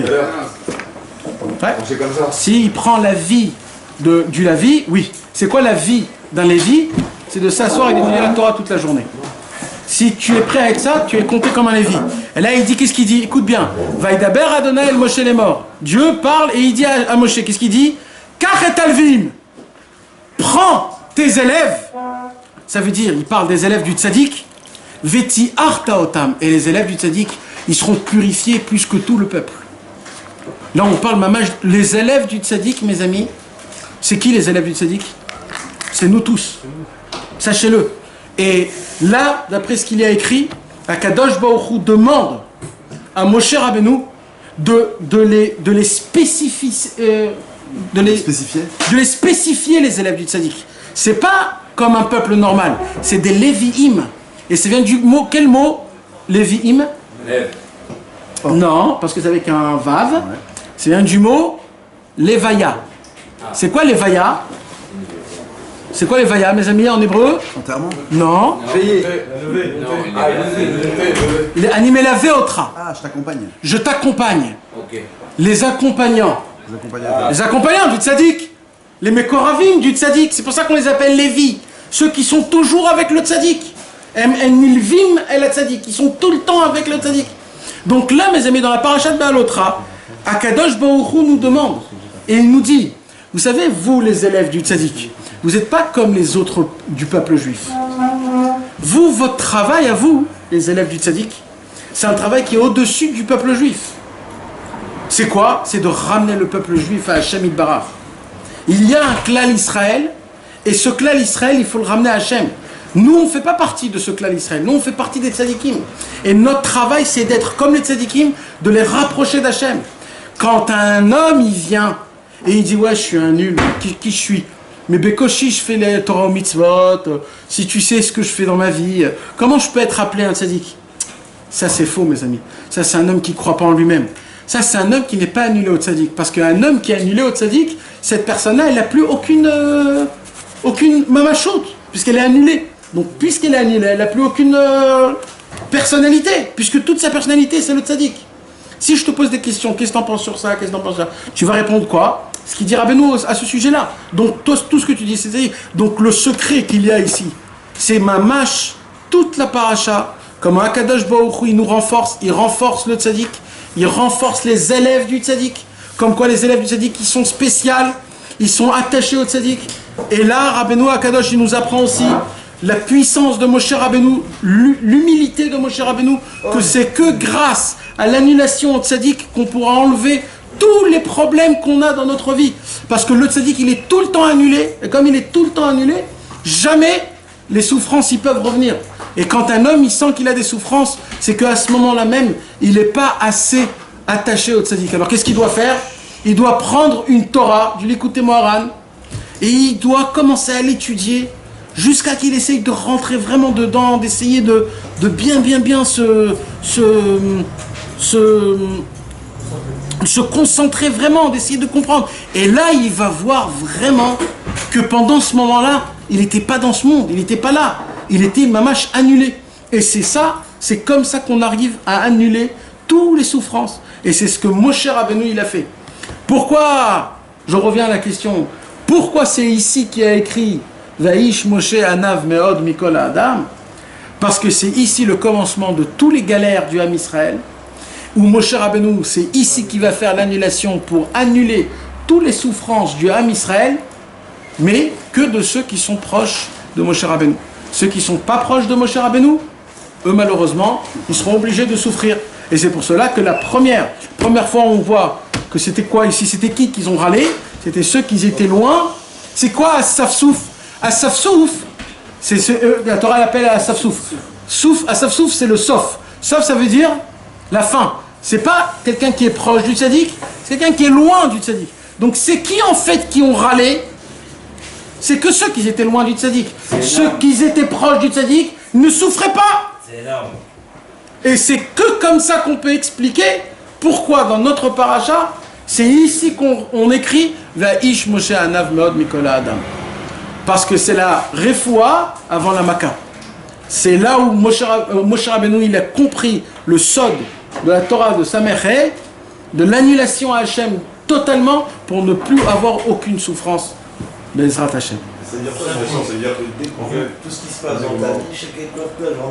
Ouais. C'est comme ça. S'il prend la vie du Lavi, oui. C'est quoi la vie d'un Lévi? C'est de s'asseoir et d'étudier la Torah toute la journée. Si tu es prêt avec ça, tu es compté comme un Lévi. Et là, il dit, qu'est-ce qu'il dit? Écoute bien. Vaïdaber Adonai el Moshe les morts. Dieu parle et il dit à Moshe, qu'est-ce qu'il dit? Kach et alvim. Prends tes élèves. Ça veut dire, il parle des élèves du tzaddik. Veti arta otam. Et les élèves du tzaddik, ils seront purifiés plus que tout le peuple. Là, on parle mamage. Les élèves du tzaddik, mes amis, c'est qui les élèves du tzaddik? C'est nous tous. Sachez-le. Et là, d'après ce qu'il y a écrit, Akadosh Baruch Hu demande à Moshe Rabbeinu de les spécifier, de les spécifier les élèves du tzaddik. C'est pas comme un peuple normal, c'est des Lévi'im. Et ça vient du mot, quel mot? Lévi'im? Non, parce que c'est avec un vav. Ouais. Ça vient du mot Levaya. C'est quoi Levaya? C'est quoi Levaya, mes amis, en hébreu? Enterrement? Non. Veiller. Il est animé la Veotra. Ah, je t'accompagne. Je t'accompagne. Ok. Les accompagnants. Les accompagnants du tzaddik. Les Mekoravim du tzaddik. C'est pour ça qu'on les appelle Lévi. Ceux qui sont toujours avec le tzaddik. Milvim et la tzaddik. Ils sont tout le temps avec le tzaddik. Donc là, mes amis, dans la parashat Be'alotra, Akadosh Baruch Hu nous demande, et il nous dit, vous savez, vous les élèves du tzaddik, vous n'êtes pas comme les autres du peuple juif. Vous, votre travail à vous, les élèves du tzaddik, c'est un travail qui est au-dessus du peuple juif. C'est quoi? C'est de ramener le peuple juif à Hachem Yitbarach. Il y a un clan Israël, et ce clan Israël, il faut le ramener à Hachem. Nous, on ne fait pas partie de ce clan Israël. Nous, on fait partie des tzadikim. Et notre travail, c'est d'être comme les tzadikim, de les rapprocher d'Hachem. Quand un homme, il vient, et il dit, ouais, je suis un nul, qui je suis? Mais Bekoshi, je fais les Torah au mitzvot, si tu sais ce que je fais dans ma vie, comment je peux être appelé un tzadik? Ça, c'est faux, mes amis. Ça, c'est un homme qui ne croit pas en lui-même. Ça, c'est un homme qui n'est pas annulé au tzadik. Parce qu'un homme qui est annulé au tzadik, cette personne-là, elle n'a plus aucune mamachot, puisqu'elle est annulée. Donc, puisqu'elle est annulée, elle n'a plus aucune personnalité, puisque toute sa personnalité, c'est le tzaddik. Si je te pose des questions, qu'est-ce que tu en penses sur ça, qu'est-ce que tu en penses sur ça, tu vas répondre quoi? Ce qu'il dit Rabbeinu à ce sujet-là. Donc, tout ce que tu dis, c'est donc le secret qu'il y a ici, c'est mamash, toute la paracha, comme Akadosh Baruch Hu, il nous renforce, il renforce le tzaddik, il renforce les élèves du tzaddik, comme quoi les élèves du tzaddik, ils sont spéciaux, ils sont attachés au tzaddik. Et là, Rabbeinu Akadosh, il nous apprend aussi la puissance de Moshe Rabbeinu, l'humilité de Moshe Rabbeinu, que c'est que grâce à l'annulation au tzaddik qu'on pourra enlever tous les problèmes qu'on a dans notre vie. Parce que le tzaddik, il est tout le temps annulé, et comme il est tout le temps annulé, jamais les souffrances y peuvent revenir. Et quand un homme, il sent qu'il a des souffrances, c'est qu'à ce moment-là même, il n'est pas assez attaché au tzaddik. Alors qu'est-ce qu'il doit faire? Il doit prendre une Torah, du Likutei Moharan, et il doit commencer à l'étudier, jusqu'à qu'il essaye de rentrer vraiment dedans, d'essayer de bien se concentrer vraiment, d'essayer de comprendre. Et là, il va voir vraiment que pendant ce moment-là, il n'était pas dans ce monde, il n'était pas là. Il était mamash annulé. Et c'est ça, c'est comme ça qu'on arrive à annuler toutes les souffrances. Et c'est ce que Moshe Rabbeinu, il a fait. Pourquoi, je reviens à la question, pourquoi c'est ici qu'il y a écrit Vaïsh Moshe Anav Meod Mikol Adam? Parce que c'est ici le commencement de tous les galères du Ham Israël, où Moshe Rabbeinu, c'est ici qu'il va faire l'annulation pour annuler toutes les souffrances du Ham Israël, mais que de ceux qui sont proches de Moshe Rabbeinu. Ceux qui ne sont pas proches de Moshe Rabbeinu, eux malheureusement, ils seront obligés de souffrir. Et c'est pour cela que la première fois on voit que c'était quoi ici? C'était qui qu'ils ont râlé? C'était ceux qui étaient loin. C'est quoi Asaf Souf? Asaf Souf, la Torah l'appelle Asaf Souf. Asaf Souf, c'est le Sof. Sof, ça veut dire la fin. C'est pas quelqu'un qui est proche du tzaddik, c'est quelqu'un qui est loin du tzaddik. Donc c'est qui en fait qui ont râlé? C'est que ceux qui étaient loin du tzaddik. Ceux qui étaient proches du tzaddik ne souffraient pas. C'est énorme. Et c'est que comme ça qu'on peut expliquer pourquoi dans notre paracha, c'est ici qu'on écrit Vaïsh Moshe Anav Meod Mikol Adam. Parce que c'est la refoua avant la Maka. C'est là où Moshe Rabbeinu il a compris le sod de la Torah de Samerhe, de l'annulation à Hachem totalement pour ne plus avoir aucune souffrance. Bezrat Hachem. C'est-à-dire quoi, c'est-à-dire que dès qu'on fait tout ce qui se passe dans ta vie, chez quelqu'un peut avoir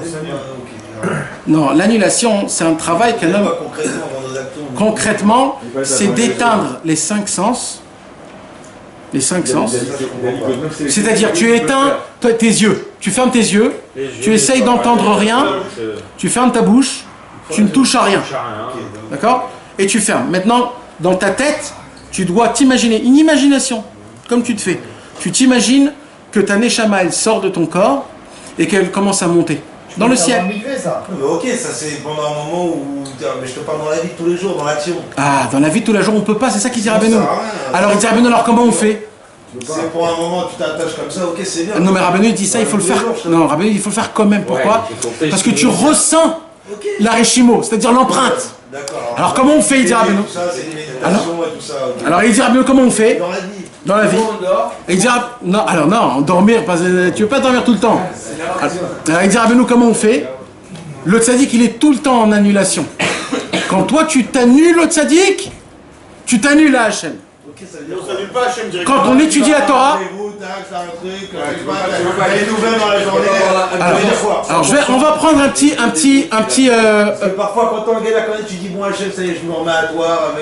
Non, l'annulation, c'est un travail qu'un homme. Concrètement, c'est d'éteindre les 5 sens. Les 5 sens. C'est-à-dire, tu éteins tes yeux. Tu fermes tes yeux. Tu essayes d'entendre rien. Tu fermes ta bouche. Tu ne touches à rien. D'accord? Et tu fermes. Maintenant, dans ta tête, tu dois t'imaginer une imagination, comme tu te fais. Tu t'imagines que ta neshama, elle sort de ton corps et qu'elle commence à monter dans le ciel. Ok, ça c'est pendant un moment où... Mais je te parle dans la vie de tous les jours, dans l'action. Ah, dans la vie de tous les jours, on peut pas, c'est ça qu'il dit Rabbeinu. Alors il dit Rabbeinu, alors comment on fait? C'est pour un moment, tu t'attaches comme ça, ok, c'est bien. Non mais Rabbeinu dit ça, il faut le faire. Non, Rabbeinu, il faut le faire quand même. Pourquoi? Parce que tu ressens la Reshimo, c'est-à-dire l'empreinte. Alors comment on fait, il dit Rabbeinu? Alors il dit Rabbeinu, comment on fait? Dans la vie. Et il dit, non, alors non, dormir, tu veux pas dormir tout le temps. Alors il dit Rabbeinu, comment on fait? Le tzaddik, il est tout le temps en annulation. Quand toi, tu t'annules le tzaddik, tu t'annules à Hachem. Quand on étudie la Torah... Alors, on va prendre un petit... Parfois, quand on regarde la connaître, tu dis, bon Hachem, ça y est, je me remets à toi,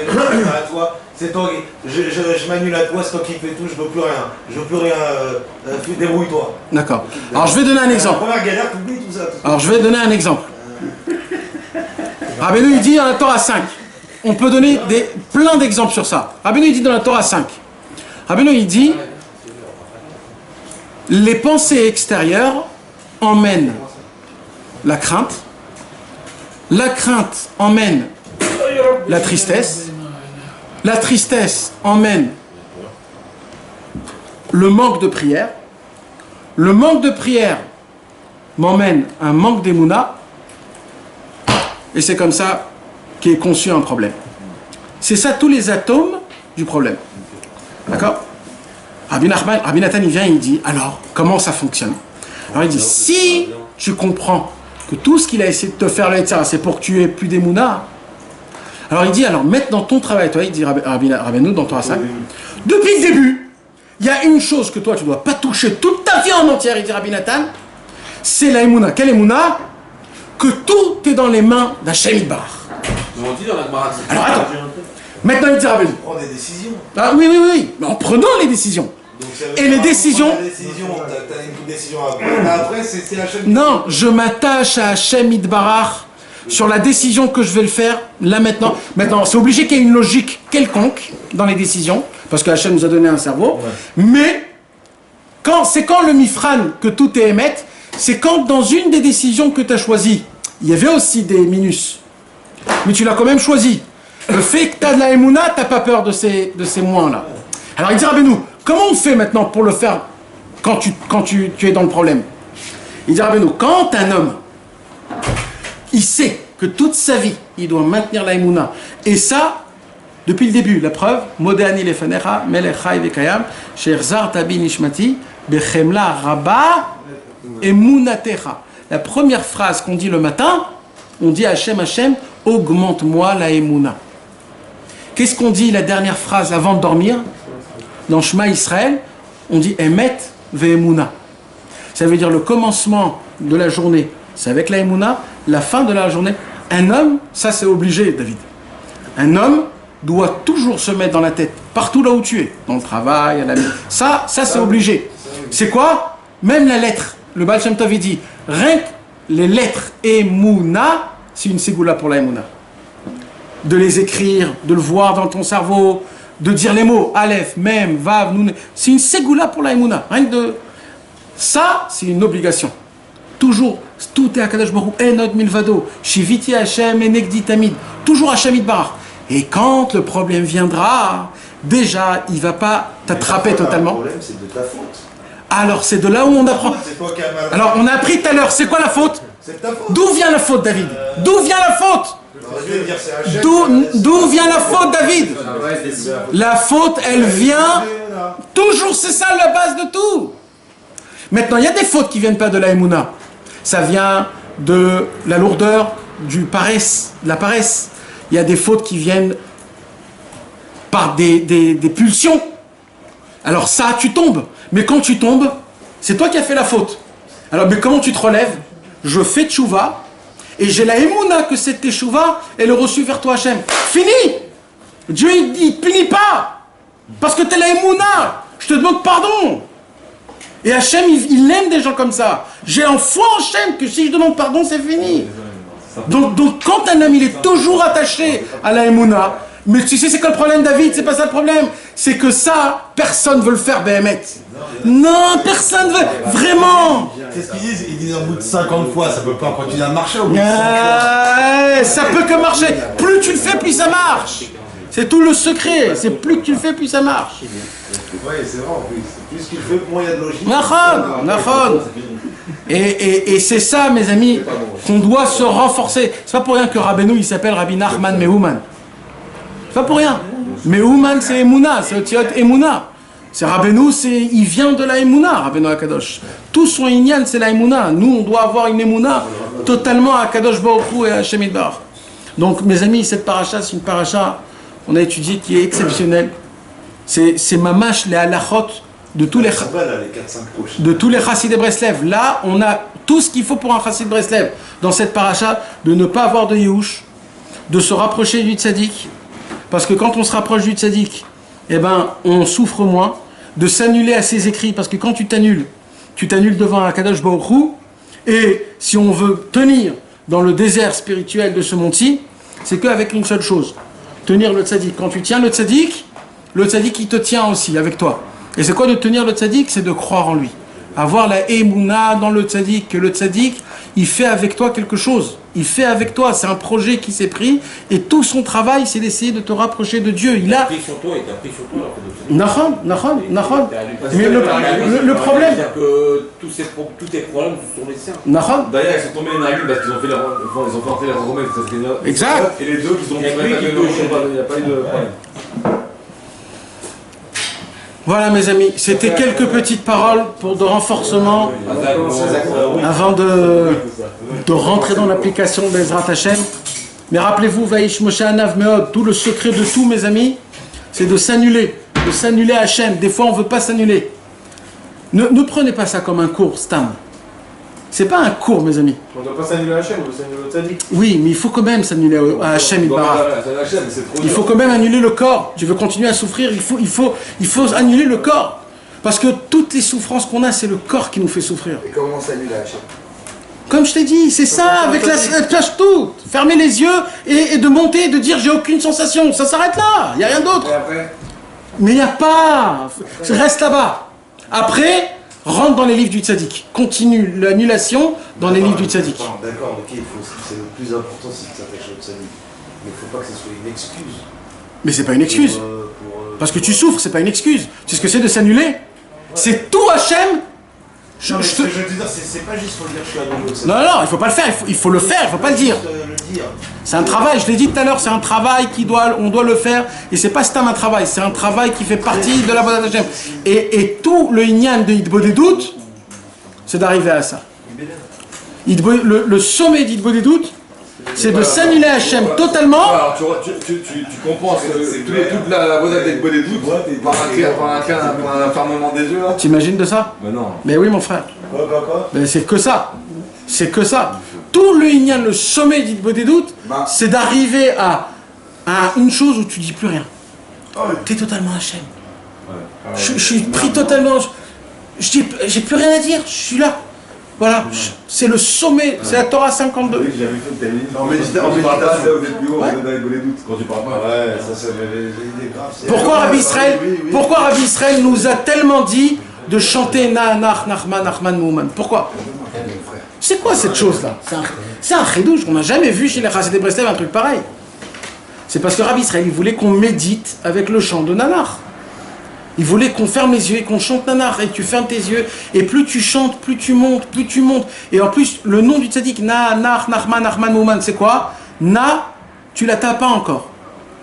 à toi. C'est toi, je m'annule à toi, c'est toi qui fais tout, je veux plus rien. Je veux plus rien, débrouille-toi. D'accord. Alors je vais donner un exemple. La première galère, t'oublies tout ça. Alors je vais donner un exemple. Rabbeinu il dit dans la Torah 5. On peut donner plein d'exemples sur ça. Rabbeinu il dit dans la Torah 5. Rabbeinu il dit les pensées extérieures emmènent la crainte. La crainte emmène la tristesse. La tristesse emmène le manque de prière. Le manque de prière m'emmène un manque d'émouna. Et c'est comme ça qu'est conçu un problème. C'est ça tous les atomes du problème. D'accord? Rabbi Nathan il vient et il dit, alors, comment ça fonctionne? Alors il dit, si tu comprends que tout ce qu'il a essayé de te faire, c'est pour que tu aies plus d'émouna, alors il dit, alors mets dans ton travail, toi, il dit Rabbeinu dans Torah 5, depuis le début, il y a une chose que toi tu ne dois pas toucher toute ta vie en entière, il dit Rabbi Nathan, c'est la émouna. Quelle émouna? Que tout est dans les mains d'Hachem Yitbarach. On dit dans la Gemara. Alors attends, maintenant il dit Rabbeinu. On prend des décisions. Ah oui, mais en prenant les décisions. Et les décisions. T'as une décision à prendre. Après, c'est Hachem. Non, je m'attache à Hachem Yitbarach sur la décision que je vais le faire, là maintenant. Maintenant, c'est obligé qu'il y ait une logique quelconque dans les décisions, parce que Hachem nous a donné un cerveau. Mais, c'est quand le mifran que tout est émet, c'est quand dans une des décisions que tu as choisies, il y avait aussi des minus. Mais tu l'as quand même choisi. Le fait que tu as de la émouna, tu n'as pas peur de ces moins-là. Alors il dit Rabbeinu, comment on fait maintenant pour le faire quand tu es dans le problème? Il dit Rabbeinu, quand un homme, il sait que toute sa vie, il doit maintenir la émouna. Et ça, depuis le début, la preuve, Modéani lefanecha, melechai vekayam, sherzar tabi nishmati, bechemla rabba, emunatecha. La première phrase qu'on dit le matin, on dit Hachem, Hachem, augmente-moi la émouna. Qu'est-ce qu'on dit la dernière phrase avant de dormir? Dans Shema Israël, on dit Emet ve'emuna. Ça veut dire le commencement de la journée, c'est avec la émouna, la fin de la journée. Un homme, ça c'est obligé, David. Un homme doit toujours se mettre dans la tête, partout là où tu es, dans le travail, à la maison. Ça c'est obligé. C'est quoi? Même la lettre. Le Baal Shem Tov dit, rien que les lettres Emouna, c'est une ségoula pour la Emouna. De les écrire, de le voir dans ton cerveau, de dire les mots Aleph, Mem, Vav, Nun, c'est une ségoula pour la Emouna. Rien que de... Ça, c'est une obligation. Toujours, tout est à Kadosh Baruch Hu, Enod Milvado, Shiviti Hashem, Enegdi Tamid, toujours Hashem Yitbarach. Et quand le problème viendra, déjà, il ne va pas t'attraper totalement. Le problème, c'est de ta faute. Alors, c'est de là où on apprend. Alors, on a appris tout à l'heure, c'est quoi la faute? D'où vient la faute, David? D'où vient la faute? D'où vient la faute, David? La faute, elle vient... Toujours, c'est ça la base de tout. Maintenant, il y a des fautes qui viennent pas de la émouna. Ça vient de la lourdeur, de la paresse. Il y a des fautes qui viennent par des pulsions. Alors ça, tu tombes. Mais quand tu tombes, c'est toi qui as fait la faute. Alors, mais comment tu te relèves? Je fais tchouva, et j'ai la émouna que cette tchouva, elle est reçue vers toi, Hachem. Fini! Dieu, il punit pas! Parce que tu es la émouna! Je te demande pardon! Et Hachem, il aime des gens comme ça. J'ai un foi en Hachem que si je demande pardon, c'est fini. Donc quand un homme, il est toujours attaché à la émouna, mais tu sais, c'est quoi le problème, David? C'est pas ça le problème. C'est que ça, personne veut le faire, Béhémet. Non, personne veut. Vraiment. Qu'est-ce qu'ils disent? Ils disent au bout de 50 fois, ça peut pas continuer à marcher au bout de 100 fois. Ça peut que marcher. Plus tu le fais, plus ça marche. C'est tout le secret. C'est plus que tu le fais, plus ça marche. Oui, c'est vrai en plus. Plus qu'il fait, moins il y a de logique. Nahon. Et c'est ça, mes amis, qu'on doit se renforcer. C'est pas pour rien que Rabbeinu, il s'appelle Rabbi Nachman Mehouman. C'est pas pour rien. Mehouman, c'est Emouna, c'est Otiot Emouna. C'est Rabbeinu, il vient de la Emouna, Rabbeinu Akadosh. Tout son inyan, c'est la Emouna. Nous, on doit avoir une Emouna totalement à Kadosh Baruch Hu et à Hashem Yitbarach. Donc, mes amis, cette paracha, c'est une paracha, on a étudié, qui est exceptionnelle. C'est mamash les halachot de tous les chassid de Breslev. Là, on a tout ce qu'il faut pour un chassid de Breslev. Dans cette paracha, de ne pas avoir de Yehush, de se rapprocher du tzaddik. Parce que quand on se rapproche du tzaddik, eh ben, on souffre moins, de s'annuler à ses écrits, parce que quand tu t'annules devant Akadosh Baruch Hu, et si on veut tenir dans le désert spirituel de ce monde-ci, c'est qu'avec une seule chose, tenir le tzaddik. Quand tu tiens le tzaddik, il te tient aussi avec toi. Et c'est quoi de tenir le tzaddik? C'est de croire en lui. Avoir la émouna dans le tzaddik, que le tzaddik, il fait avec toi quelque chose. Il fait avec toi, c'est un projet qui s'est pris, et tout son travail, c'est d'essayer de te rapprocher de Dieu. Il a pris sur toi, il t'a pris sur toi. Nahon. Mais le problème... C'est-à-dire que tous tes problèmes sont les siens. D'ailleurs, ils sont tombés énervés parce qu'ils ont fait entrer la Romaine. Exact. Et les deux qui ont fait il n'y a pas eu de problème. Voilà, mes amis, c'était quelques petites paroles de renforcement avant de rentrer dans l'application d'Ezrat Hashem. Mais rappelez-vous, Vaïsh Moshe Anav Meod, tout le secret de tout, mes amis, c'est de s'annuler à Hashem. Des fois, on ne veut pas s'annuler. Ne prenez pas ça comme un cours, Stam. C'est pas un cours, mes amis. On ne doit pas s'annuler à Hachem, on doit s'annuler au tzaddik. Oui, mais il faut quand même s'annuler à Hachem Yitbarach. Il faut quand même annuler le corps. Tu veux continuer à souffrir, il faut annuler le corps. Parce que toutes les souffrances qu'on a, c'est le corps qui nous fait souffrir. Et comment on s'annule à Hachem? Comme je t'ai dit, c'est ça, avec la tâche tout. Fermer les yeux et de monter, de dire j'ai aucune sensation. Ça s'arrête là, il n'y a rien d'autre. Mais il n'y a pas. Reste là-bas. Après... rentre dans les livres du tzaddik. Continue l'annulation dans les livres du tzaddik. D'accord, ok, c'est le plus important, c'est que ça t'attache au tzaddik. Mais il ne faut pas que ce soit une excuse. Mais c'est pas une excuse. Parce que tu souffres, c'est pas une excuse. Tu sais ce que c'est de s'annuler? C'est tout Hachem. Je veux te dire, c'est pas juste pour dire que je suis annulé au tzaddik. Non, il faut pas le faire. Il faut le faire, il faut pas le dire. C'est un travail, je l'ai dit tout à l'heure, c'est un travail on doit le faire, et c'est pas un travail, c'est un travail qui fait partie de la Vodat Hashem. Et tout le Inyan de Hitbodedut, c'est d'arriver à ça. Le sommet d'Hitbodedut, c'est de s'annuler à Hashem totalement. Alors tu comprends toute la Vodat d'Hitbodedut par un fermement des yeux là. T'imagines de ça? Mais non. Mais oui, mon frère. Mais c'est que ça. C'est que ça. Tout le Inyan, le sommet d'Hitbodedut, c'est d'arriver à une chose où tu dis plus rien. T'es totalement Hachem. Je suis pris totalement. J'ai plus rien à dire, je suis là. Voilà, c'est le sommet, c'est la Torah 52. Oui, j'avais fait en méditation. Quand tu parles pas. Ouais, ça c'est grave. Pourquoi Rabbi Israël nous a tellement dit de chanter Na'anach, Nachman, Nachman, Mouman? Pourquoi? C'est quoi cette chose-là? C'est un chidouche. On n'a jamais vu chez les Chassidei Breslev un truc pareil. C'est parce que Rabbi Israël, il voulait qu'on médite avec le chant de Nanach. Il voulait qu'on ferme les yeux et qu'on chante Nanach. Et tu fermes tes yeux. Et plus tu chantes, plus tu montes, plus tu montes. Et en plus, le nom du tzaddik, Na'anach, Nachman, Nachman, Mouman, c'est quoi? Na, tu l'atteins pas encore.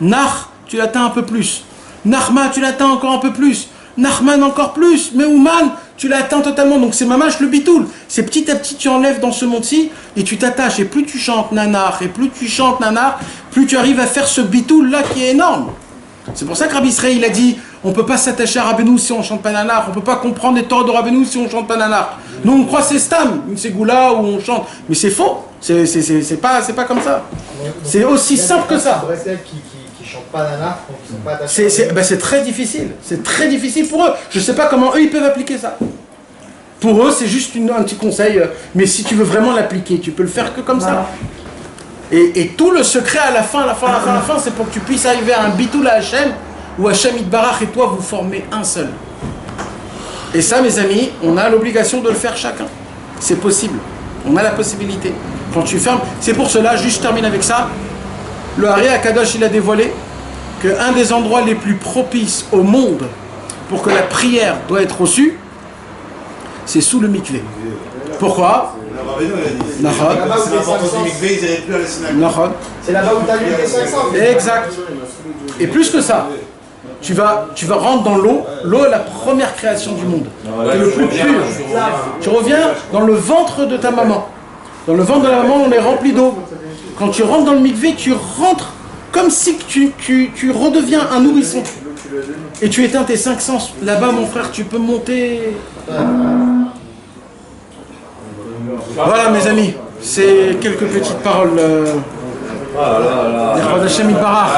Nach, tu l'atteins un peu plus. Nachma, tu l'atteins encore un peu plus. Nachman, encore plus. Mais Mouman, tu l'as atteint totalement. Donc c'est mamash le bitoul. C'est petit à petit tu enlèves dans ce monde-ci et tu t'attaches. Et plus tu chantes nanar, et plus tu chantes nanar, plus tu arrives à faire ce bitoul là qui est énorme. C'est pour ça que Rabbi Israël il a dit on ne peut pas s'attacher à Rabbeinu si on chante pas nanar, on ne peut pas comprendre les torts de Rabbeinu si on chante pas nanar. Nous on croit c'est stam, une ségoula où on chante, mais c'est faux, c'est pas comme ça. C'est aussi simple que ça. Qui chantent pas nanar, qui sont pas attachés. C'est très difficile pour eux. Je ne sais pas comment eux ils peuvent appliquer ça. Pour eux c'est juste un petit conseil, mais si tu veux vraiment l'appliquer, tu peux le faire que comme ça. Et tout le secret à la fin, c'est pour que tu puisses arriver à un bitoul à Hachem, où Hachem Yitbarach et toi vous formez un seul. Et ça, mes amis, on a l'obligation de le faire chacun. C'est possible. On a la possibilité. Quand tu fermes, c'est pour cela, juste je termine avec ça, le Hari Akadosh, il a dévoilé qu'un des endroits les plus propices au monde pour que la prière doit être reçue, c'est sous le mikvé. Pourquoi? C'est l'importance du mikvé, ils n'iraient plus à la synagogue. C'est là-bas où tu as lu les 500. Exact. Et plus que ça, tu vas rentrer dans l'eau. L'eau est la première création du monde. C'est le plus pur. Tu reviens dans le ventre de ta maman. Dans le ventre de la maman, on est rempli d'eau. Quand tu rentres dans le mikvé, tu rentres comme si tu redeviens un nourrisson. Et tu éteins tes 5 sens. Là-bas, mon frère, tu peux monter. Voilà, mes amis. C'est quelques petites paroles. D'Hachem Yitbarach.